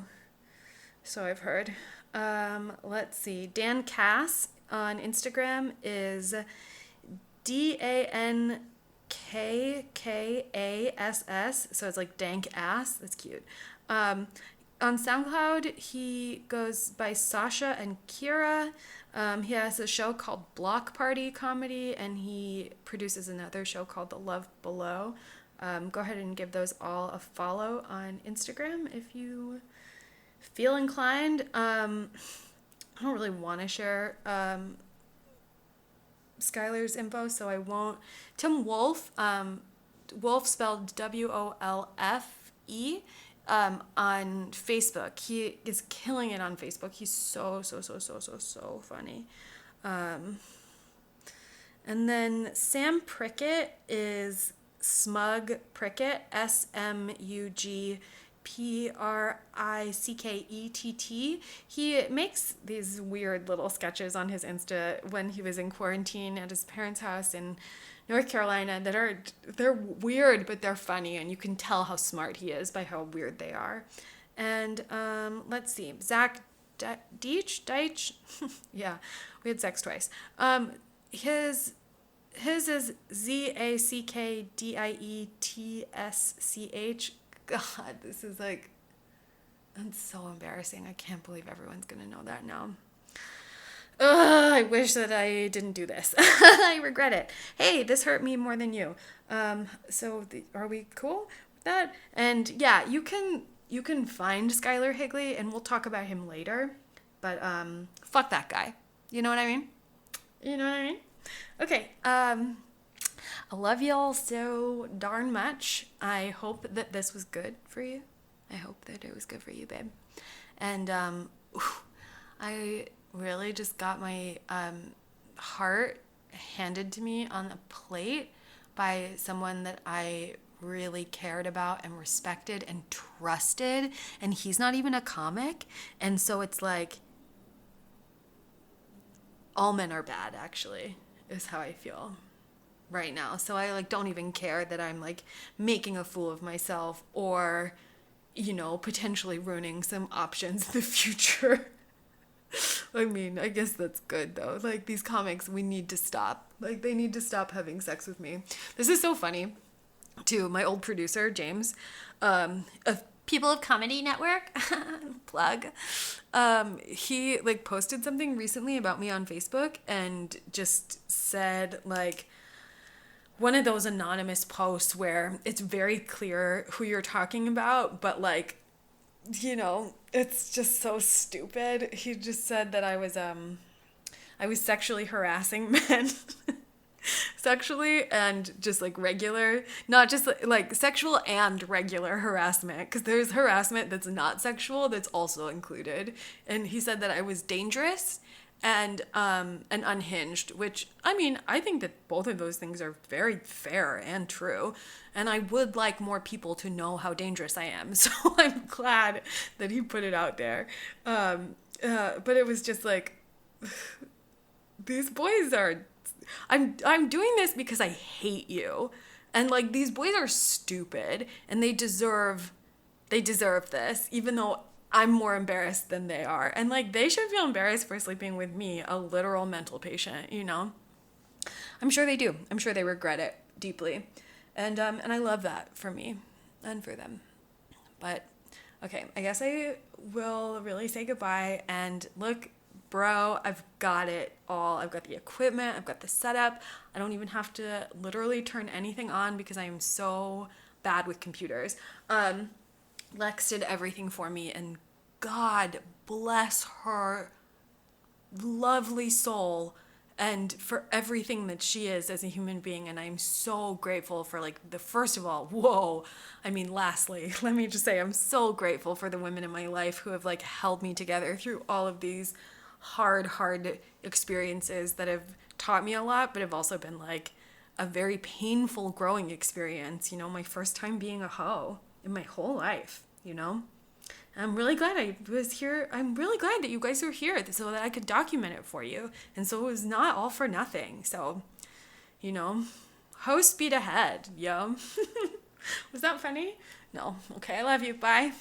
So I've heard. Let's see. Dan Cass on Instagram is DANKKASS. So it's like dank ass. That's cute. On SoundCloud, he goes by Sasha and Kira. He has a show called Block Party Comedy, and he produces another show called The Love Below. Go ahead and give those all a follow on Instagram if you feel inclined. I don't really want to share Skylar's info, so I won't. Tim Wolf, Wolf spelled WOLFE, on Facebook. He is killing it on Facebook. He's so funny. And then Sam Prickett is Smug Prickett, SMUGPRICKETT. He makes these weird little sketches on his Insta when he was in quarantine at his parents' house in North Carolina they're weird, but they're funny, and you can tell how smart he is by how weird they are. And let's see, Zach Deitch. Yeah, we had sex twice. His is ZACKDIETSCH. God, this is like, it's so embarrassing. I can't believe everyone's gonna know that now. Ugh, I wish that I didn't do this. I regret it. Hey, this hurt me more than you. Are we cool with that? And yeah, you can find Skylar Higley, and we'll talk about him later. But fuck that guy. You know what I mean? Okay. I love y'all so darn much. I hope that this was good for you. I hope that it was good for you, babe. And I really just got my heart handed to me on a plate by someone that I really cared about and respected and trusted, and he's not even a comic. And so it's like, all men are bad, actually, is how I feel right now. So I like don't even care that I'm like making a fool of myself or, potentially ruining some options in the future. I mean, I guess that's good though. Like, these comics, we need to stop. Like, they need to stop having sex with me. This is so funny too. My old producer, James, of People of Comedy Network, plug, he like posted something recently about me on Facebook and just said like one of those anonymous posts where it's very clear who you're talking about, but like, it's just so stupid. He just said that I was sexually harassing men. sexually and just like regular, not just like sexual and regular harassment, because there's harassment that's not sexual that's also included. And he said that I was dangerous and unhinged, which I mean, I think that both of those things are very fair and true. And I would like more people to know how dangerous I am. So I'm glad that he put it out there. But it was just like, these boys are, I'm doing this because I hate you. And like, these boys are stupid and they deserve this, even though I'm more embarrassed than they are. And like, they should feel embarrassed for sleeping with me, a literal mental patient, you know? I'm sure they do. I'm sure they regret it deeply. And I love that for me and for them. But okay, I guess I will really say goodbye. And look, bro, I've got it all. I've got the equipment, I've got the setup. I don't even have to literally turn anything on because I am so bad with computers. Lex did everything for me, and God bless her lovely soul and for everything that she is as a human being. And I'm so grateful for, like, first of all, lastly, let me just say I'm so grateful for the women in my life who have like held me together through all of these hard experiences that have taught me a lot, but have also been like a very painful growing experience. You know, my first time being a hoe in my whole life, you know? I'm really glad I was here. I'm really glad that you guys were here so that I could document it for you. And so it was not all for nothing. So, you know, hoe speed ahead, yo. Was that funny? No. Okay, I love you. Bye.